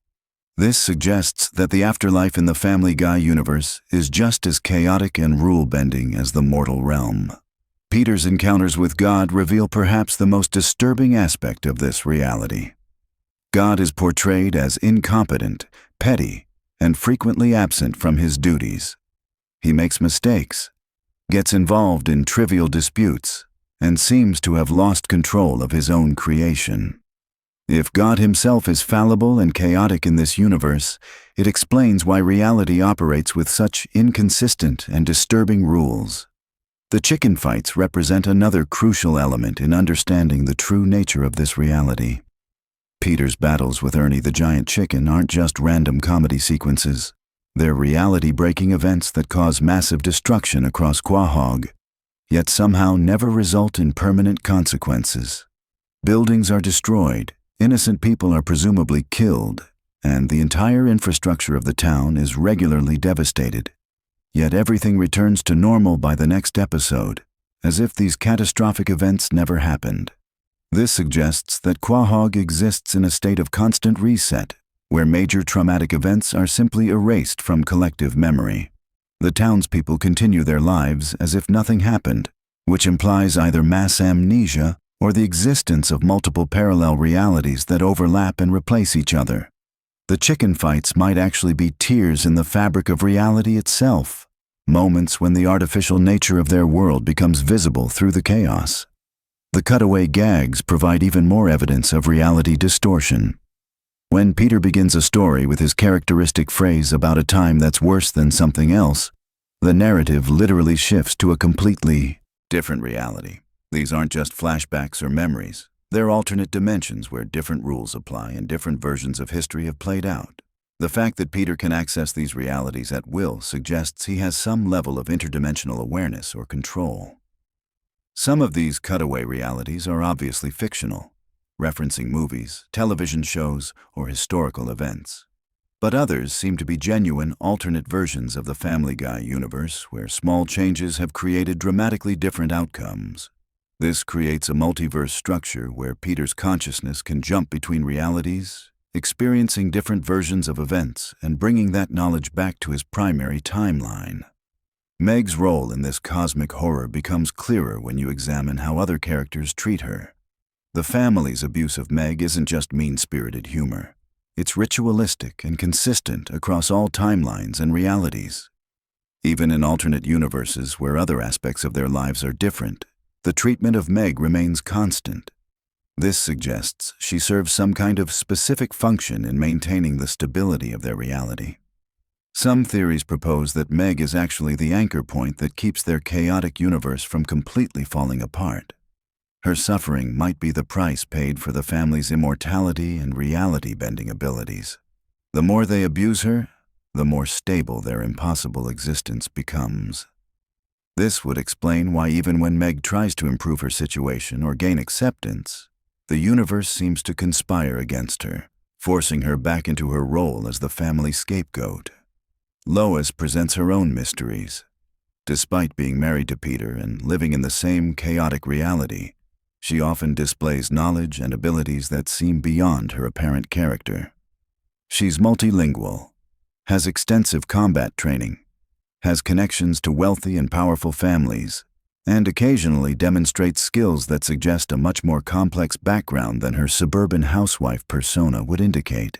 This suggests that the afterlife in the Family Guy universe is just as chaotic and rule-bending as the mortal realm. Peter's encounters with God reveal perhaps the most disturbing aspect of this reality. God is portrayed as incompetent, petty, and frequently absent from his duties. He makes mistakes, gets involved in trivial disputes, and seems to have lost control of his own creation. If God himself is fallible and chaotic in this universe, it explains why reality operates with such inconsistent and disturbing rules. The chicken fights represent another crucial element in understanding the true nature of this reality. Peter's battles with Ernie the giant chicken aren't just random comedy sequences. They're reality-breaking events that cause massive destruction across Quahog, yet somehow never result in permanent consequences. Buildings are destroyed, innocent people are presumably killed, and the entire infrastructure of the town is regularly devastated. Yet everything returns to normal by the next episode, as if these catastrophic events never happened. This suggests that Quahog exists in a state of constant reset, where major traumatic events are simply erased from collective memory. The townspeople continue their lives as if nothing happened, which implies either mass amnesia or the existence of multiple parallel realities that overlap and replace each other. The chicken fights might actually be tears in the fabric of reality itself, moments when the artificial nature of their world becomes visible through the chaos. The cutaway gags provide even more evidence of reality distortion. When Peter begins a story with his characteristic phrase about a time that's worse than something else, the narrative literally shifts to a completely different reality. These aren't just flashbacks or memories. They're alternate dimensions where different rules apply and different versions of history have played out. The fact that Peter can access these realities at will suggests he has some level of interdimensional awareness or control. Some of these cutaway realities are obviously fictional, referencing movies, television shows, or historical events. But others seem to be genuine alternate versions of the Family Guy universe where small changes have created dramatically different outcomes. This creates a multiverse structure where Peter's consciousness can jump between realities, experiencing different versions of events and bringing that knowledge back to his primary timeline. Meg's role in this cosmic horror becomes clearer when you examine how other characters treat her. The family's abuse of Meg isn't just mean-spirited humor. It's ritualistic and consistent across all timelines and realities. Even in alternate universes where other aspects of their lives are different, the treatment of Meg remains constant. This suggests she serves some kind of specific function in maintaining the stability of their reality. Some theories propose that Meg is actually the anchor point that keeps their chaotic universe from completely falling apart. Her suffering might be the price paid for the family's immortality and reality-bending abilities. The more they abuse her, the more stable their impossible existence becomes. This would explain why even when Meg tries to improve her situation or gain acceptance, the universe seems to conspire against her, forcing her back into her role as the family scapegoat. Lois presents her own mysteries. Despite being married to Peter and living in the same chaotic reality, she often displays knowledge and abilities that seem beyond her apparent character. She's multilingual, has extensive combat training, has connections to wealthy and powerful families, and occasionally demonstrates skills that suggest a much more complex background than her suburban housewife persona would indicate.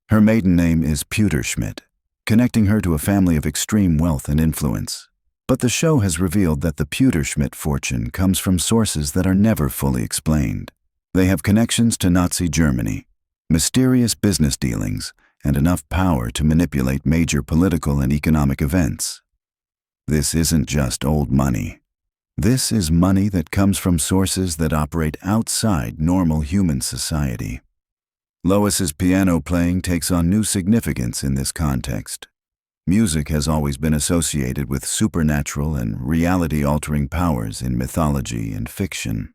Her maiden name is Pewterschmidt, connecting her to a family of extreme wealth and influence. But the show has revealed that the Pewterschmidt fortune comes from sources that are never fully explained. They have connections to Nazi Germany, mysterious business dealings, and enough power to manipulate major political and economic events. This isn't just old money. This is money that comes from sources that operate outside normal human society. Lois's piano playing takes on new significance in this context. Music has always been associated with supernatural and reality-altering powers in mythology and fiction.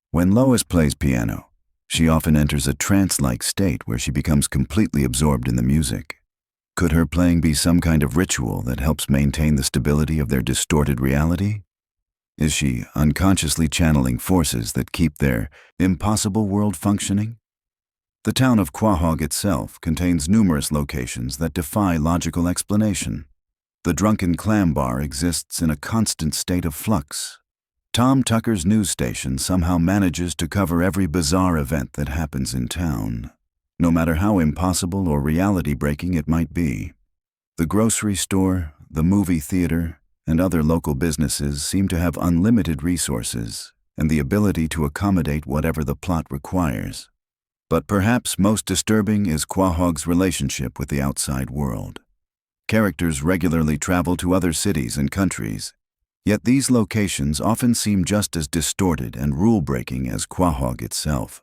When Lois plays piano, she often enters a trance-like state where she becomes completely absorbed in the music. Could her playing be some kind of ritual that helps maintain the stability of their distorted reality? Is she unconsciously channeling forces that keep their impossible world functioning? The town of Quahog itself contains numerous locations that defy logical explanation. The Drunken Clam Bar exists in a constant state of flux. Tom Tucker's news station somehow manages to cover every bizarre event that happens in town, no matter how impossible or reality-breaking it might be. The grocery store, the movie theater, and other local businesses seem to have unlimited resources and the ability to accommodate whatever the plot requires. But perhaps most disturbing is Quahog's relationship with the outside world. Characters regularly travel to other cities and countries, yet these locations often seem just as distorted and rule-breaking as Quahog itself.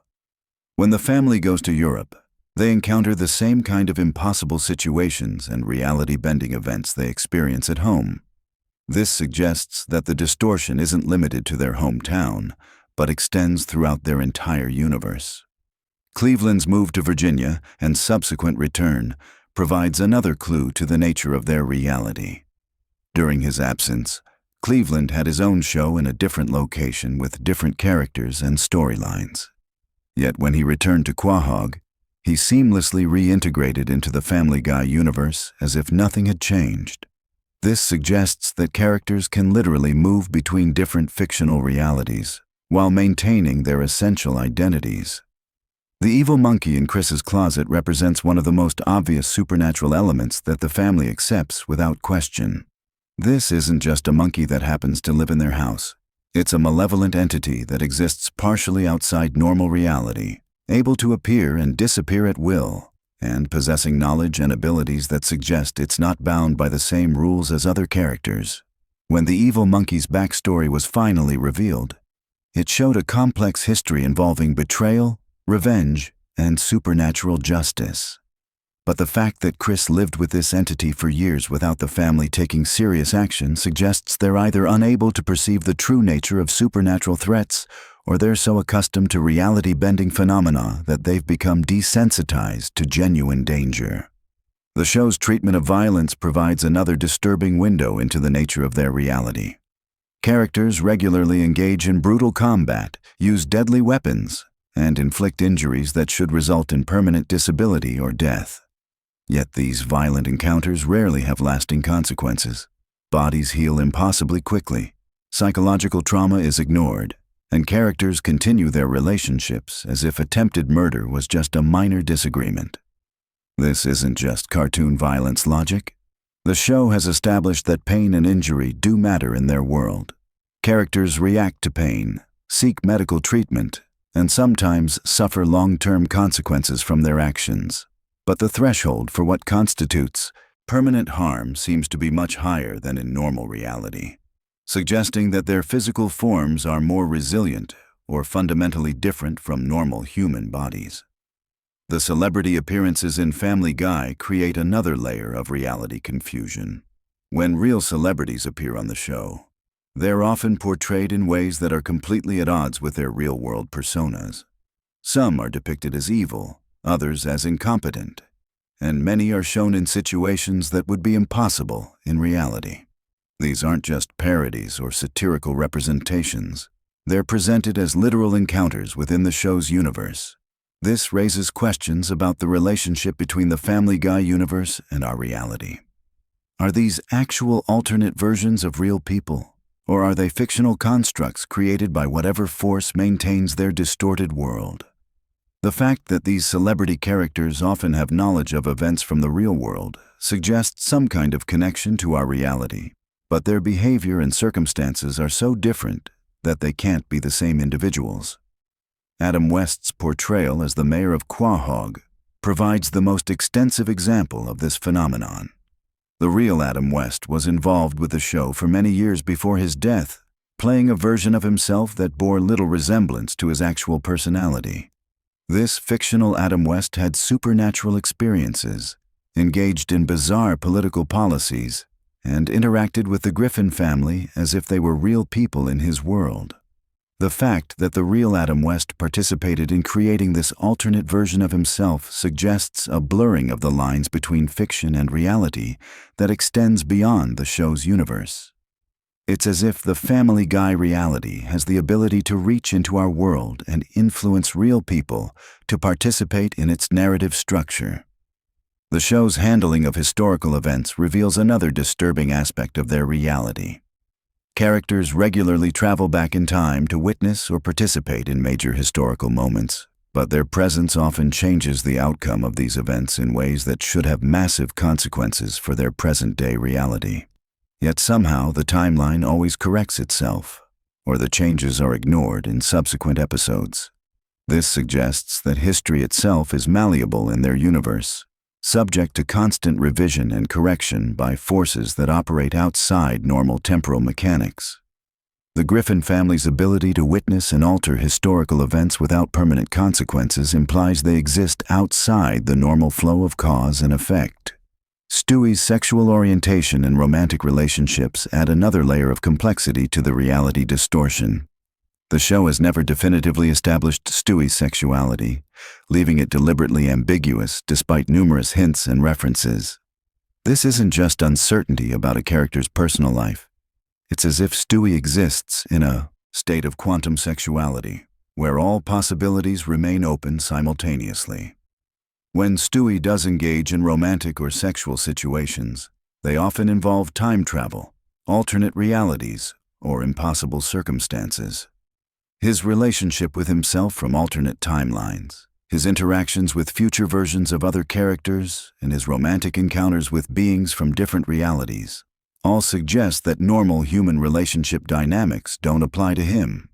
When the family goes to Europe, they encounter the same kind of impossible situations and reality-bending events they experience at home. This suggests that the distortion isn't limited to their hometown, but extends throughout their entire universe. Cleveland's move to Virginia and subsequent return provides another clue to the nature of their reality. During his absence, Cleveland had his own show in a different location with different characters and storylines. Yet when he returned to Quahog, he seamlessly reintegrated into the Family Guy universe as if nothing had changed. This suggests that characters can literally move between different fictional realities while maintaining their essential identities. The evil monkey in Chris's closet represents one of the most obvious supernatural elements that the family accepts without question. This isn't just a monkey that happens to live in their house. It's a malevolent entity that exists partially outside normal reality, able to appear and disappear at will, and possessing knowledge and abilities that suggest it's not bound by the same rules as other characters. When the evil monkey's backstory was finally revealed, it showed a complex history involving betrayal, revenge, and supernatural justice. But the fact that Chris lived with this entity for years without the family taking serious action suggests they're either unable to perceive the true nature of supernatural threats, or they're so accustomed to reality-bending phenomena that they've become desensitized to genuine danger. The show's treatment of violence provides another disturbing window into the nature of their reality. Characters regularly engage in brutal combat, use deadly weapons, and inflict injuries that should result in permanent disability or death. Yet these violent encounters rarely have lasting consequences. Bodies heal impossibly quickly, psychological trauma is ignored, and characters continue their relationships as if attempted murder was just a minor disagreement. This isn't just cartoon violence logic. The show has established that pain and injury do matter in their world. Characters react to pain, seek medical treatment, and sometimes suffer long-term consequences from their actions. But the threshold for what constitutes permanent harm seems to be much higher than in normal reality, suggesting that their physical forms are more resilient or fundamentally different from normal human bodies. The celebrity appearances in Family Guy create another layer of reality confusion. When real celebrities appear on the show, They're often portrayed in ways that are completely at odds with their real-world personas. Some are depicted as evil, others as incompetent, and many are shown in situations that would be impossible in reality. These aren't just parodies or satirical representations. They're presented as literal encounters within the show's universe. This raises questions about the relationship between the Family Guy universe and our reality. Are these actual alternate versions of real people, or are they fictional constructs created by whatever force maintains their distorted world? The fact that these celebrity characters often have knowledge of events from the real world suggests some kind of connection to our reality, but their behavior and circumstances are so different that they can't be the same individuals. Adam West's portrayal as the mayor of Quahog provides the most extensive example of this phenomenon. The real Adam West was involved with the show for many years before his death, playing a version of himself that bore little resemblance to his actual personality. This fictional Adam West had supernatural experiences, engaged in bizarre political policies, and interacted with the Griffin family as if they were real people in his world. The fact that the real Adam West participated in creating this alternate version of himself suggests a blurring of the lines between fiction and reality that extends beyond the show's universe. It's as if the Family Guy reality has the ability to reach into our world and influence real people to participate in its narrative structure. The show's handling of historical events reveals another disturbing aspect of their reality. Characters regularly travel back in time to witness or participate in major historical moments, but their presence often changes the outcome of these events in ways that should have massive consequences for their present-day reality. Yet somehow the timeline always corrects itself, or the changes are ignored in subsequent episodes. This suggests that history itself is malleable in their universe, subject to constant revision and correction by forces that operate outside normal temporal mechanics. The Griffin family's ability to witness and alter historical events without permanent consequences implies they exist outside the normal flow of cause and effect. Stewie's sexual orientation and romantic relationships add another layer of complexity to the reality distortion. The show has never definitively established Stewie's sexuality, leaving it deliberately ambiguous despite numerous hints and references. This isn't just uncertainty about a character's personal life. It's as if Stewie exists in a state of quantum sexuality, where all possibilities remain open simultaneously. When Stewie does engage in romantic or sexual situations, they often involve time travel, alternate realities, or impossible circumstances. His relationship with himself from alternate timelines, his interactions with future versions of other characters, and his romantic encounters with beings from different realities all suggest that normal human relationship dynamics don't apply to him.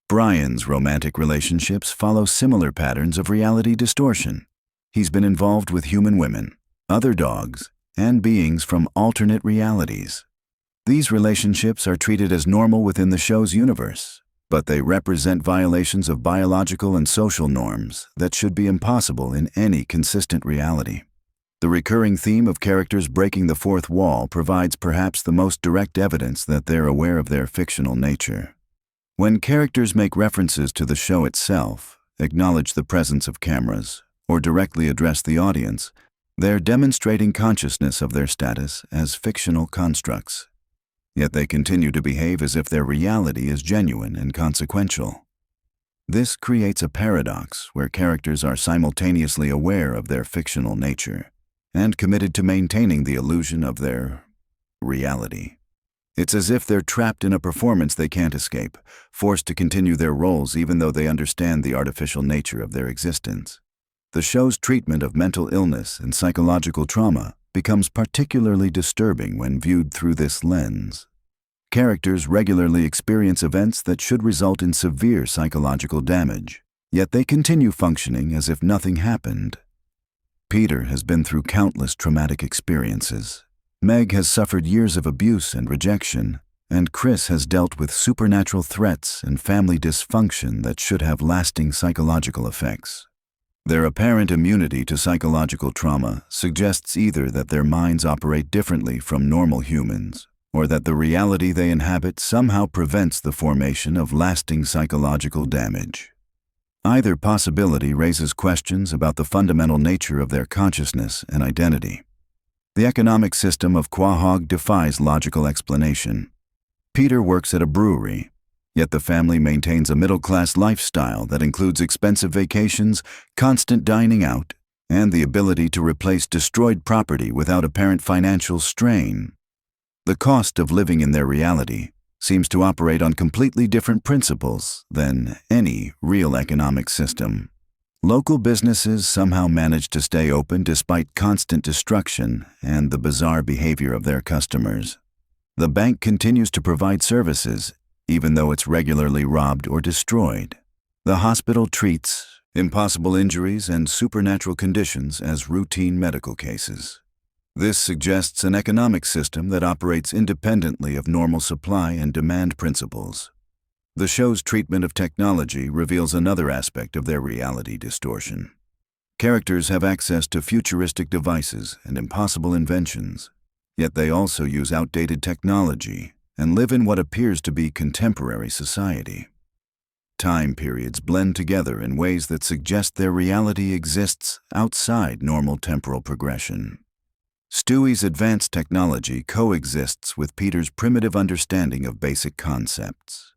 Brian's romantic relationships follow similar patterns of reality distortion. He's been involved with human women, other dogs, and beings from alternate realities. These relationships are treated as normal within the show's universe, but they represent violations of biological and social norms that should be impossible in any consistent reality. The recurring theme of characters breaking the fourth wall provides perhaps the most direct evidence that they're aware of their fictional nature. When characters make references to the show itself, acknowledge the presence of cameras, or directly address the audience, they're demonstrating consciousness of their status as fictional constructs. Yet they continue to behave as if their reality is genuine and consequential. This creates a paradox where characters are simultaneously aware of their fictional nature and committed to maintaining the illusion of their reality. It's as if they're trapped in a performance they can't escape, forced to continue their roles even though they understand the artificial nature of their existence. The show's treatment of mental illness and psychological trauma becomes particularly disturbing when viewed through this lens. Characters regularly experience events that should result in severe psychological damage, yet they continue functioning as if nothing happened. Peter has been through countless traumatic experiences. Meg has suffered years of abuse and rejection, and Chris has dealt with supernatural threats and family dysfunction that should have lasting psychological effects. Their apparent immunity to psychological trauma suggests either that their minds operate differently from normal humans, or that the reality they inhabit somehow prevents the formation of lasting psychological damage. Either possibility raises questions about the fundamental nature of their consciousness and identity. The economic system of Quahog defies logical explanation. Peter works at a brewery, yet the family maintains a middle-class lifestyle that includes expensive vacations, constant dining out, and the ability to replace destroyed property without apparent financial strain. The cost of living in their reality seems to operate on completely different principles than any real economic system. Local businesses somehow manage to stay open despite constant destruction and the bizarre behavior of their customers. The bank continues to provide services, even though it's regularly robbed or destroyed. The hospital treats impossible injuries and supernatural conditions as routine medical cases. This suggests an economic system that operates independently of normal supply and demand principles. The show's treatment of technology reveals another aspect of their reality distortion. Characters have access to futuristic devices and impossible inventions, yet they also use outdated technology and live in what appears to be contemporary society. Time periods blend together in ways that suggest their reality exists outside normal temporal progression. Stewie's advanced technology coexists with Peter's primitive understanding of basic concepts.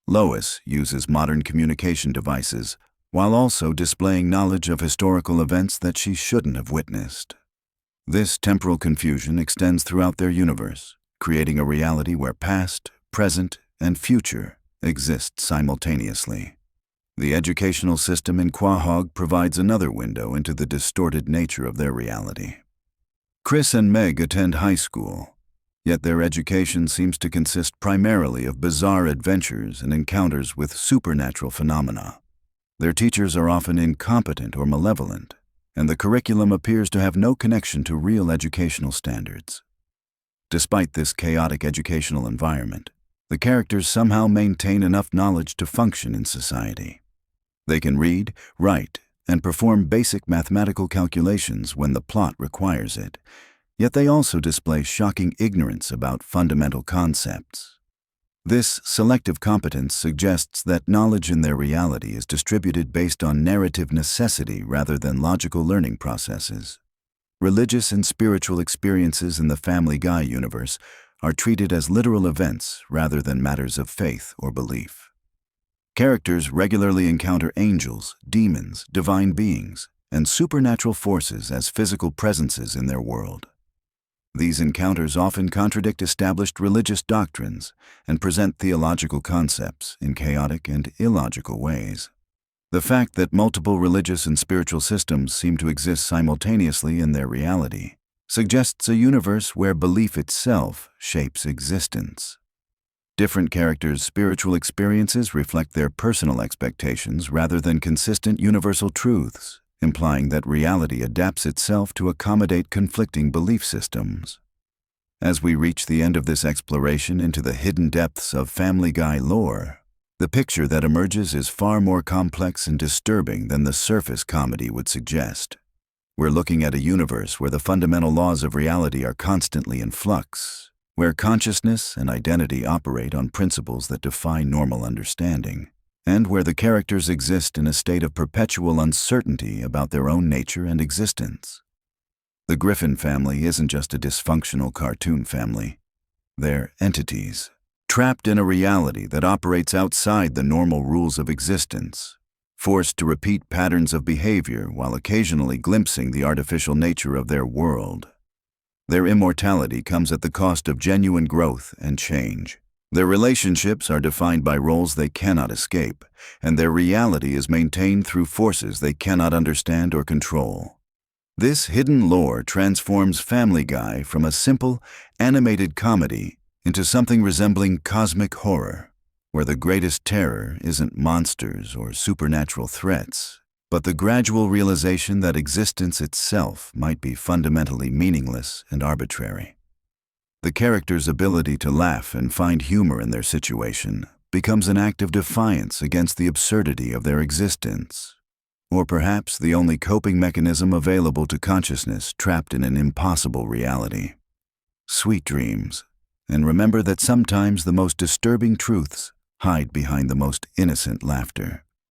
Lois uses modern communication devices while also displaying knowledge of historical events that she shouldn't have witnessed. This temporal confusion extends throughout their universe, creating a reality where past, present, and future exist simultaneously. The educational system in Quahog provides another window into the distorted nature of their reality. Chris and Meg attend high school, yet their education seems to consist primarily of bizarre adventures and encounters with supernatural phenomena. Their teachers are often incompetent or malevolent, and the curriculum appears to have no connection to real educational standards. Despite this chaotic educational environment, the characters somehow maintain enough knowledge to function in society. They can read, write, and perform basic mathematical calculations when the plot requires it, yet they also display shocking ignorance about fundamental concepts. This selective competence suggests that knowledge in their reality is distributed based on narrative necessity rather than logical learning processes. Religious and spiritual experiences in the Family Guy universe are treated as literal events rather than matters of faith or belief. Characters regularly encounter angels, demons, divine beings, and supernatural forces as physical presences in their world. These encounters often contradict established religious doctrines and present theological concepts in chaotic and illogical ways. The fact that multiple religious and spiritual systems seem to exist simultaneously in their reality suggests a universe where belief itself shapes existence. Different characters' spiritual experiences reflect their personal expectations rather than consistent universal truths, implying that reality adapts itself to accommodate conflicting belief systems. As we reach the end of this exploration into the hidden depths of Family Guy lore, the picture that emerges is far more complex and disturbing than the surface comedy would suggest. We're looking at a universe where the fundamental laws of reality are constantly in flux, where consciousness and identity operate on principles that defy normal understanding, and where the characters exist in a state of perpetual uncertainty about their own nature and existence. The Griffin family isn't just a dysfunctional cartoon family. They're entities, trapped in a reality that operates outside the normal rules of existence, forced to repeat patterns of behavior while occasionally glimpsing the artificial nature of their world. Their immortality comes at the cost of genuine growth and change. Their relationships are defined by roles they cannot escape, and their reality is maintained through forces they cannot understand or control. This hidden lore transforms Family Guy from a simple, animated comedy into something resembling cosmic horror, where the greatest terror isn't monsters or supernatural threats, but the gradual realization that existence itself might be fundamentally meaningless and arbitrary. The character's ability to laugh and find humor in their situation becomes an act of defiance against the absurdity of their existence, or perhaps the only coping mechanism available to consciousness trapped in an impossible reality. Sweet dreams, And remember that sometimes the most disturbing truths hide behind the most innocent laughter.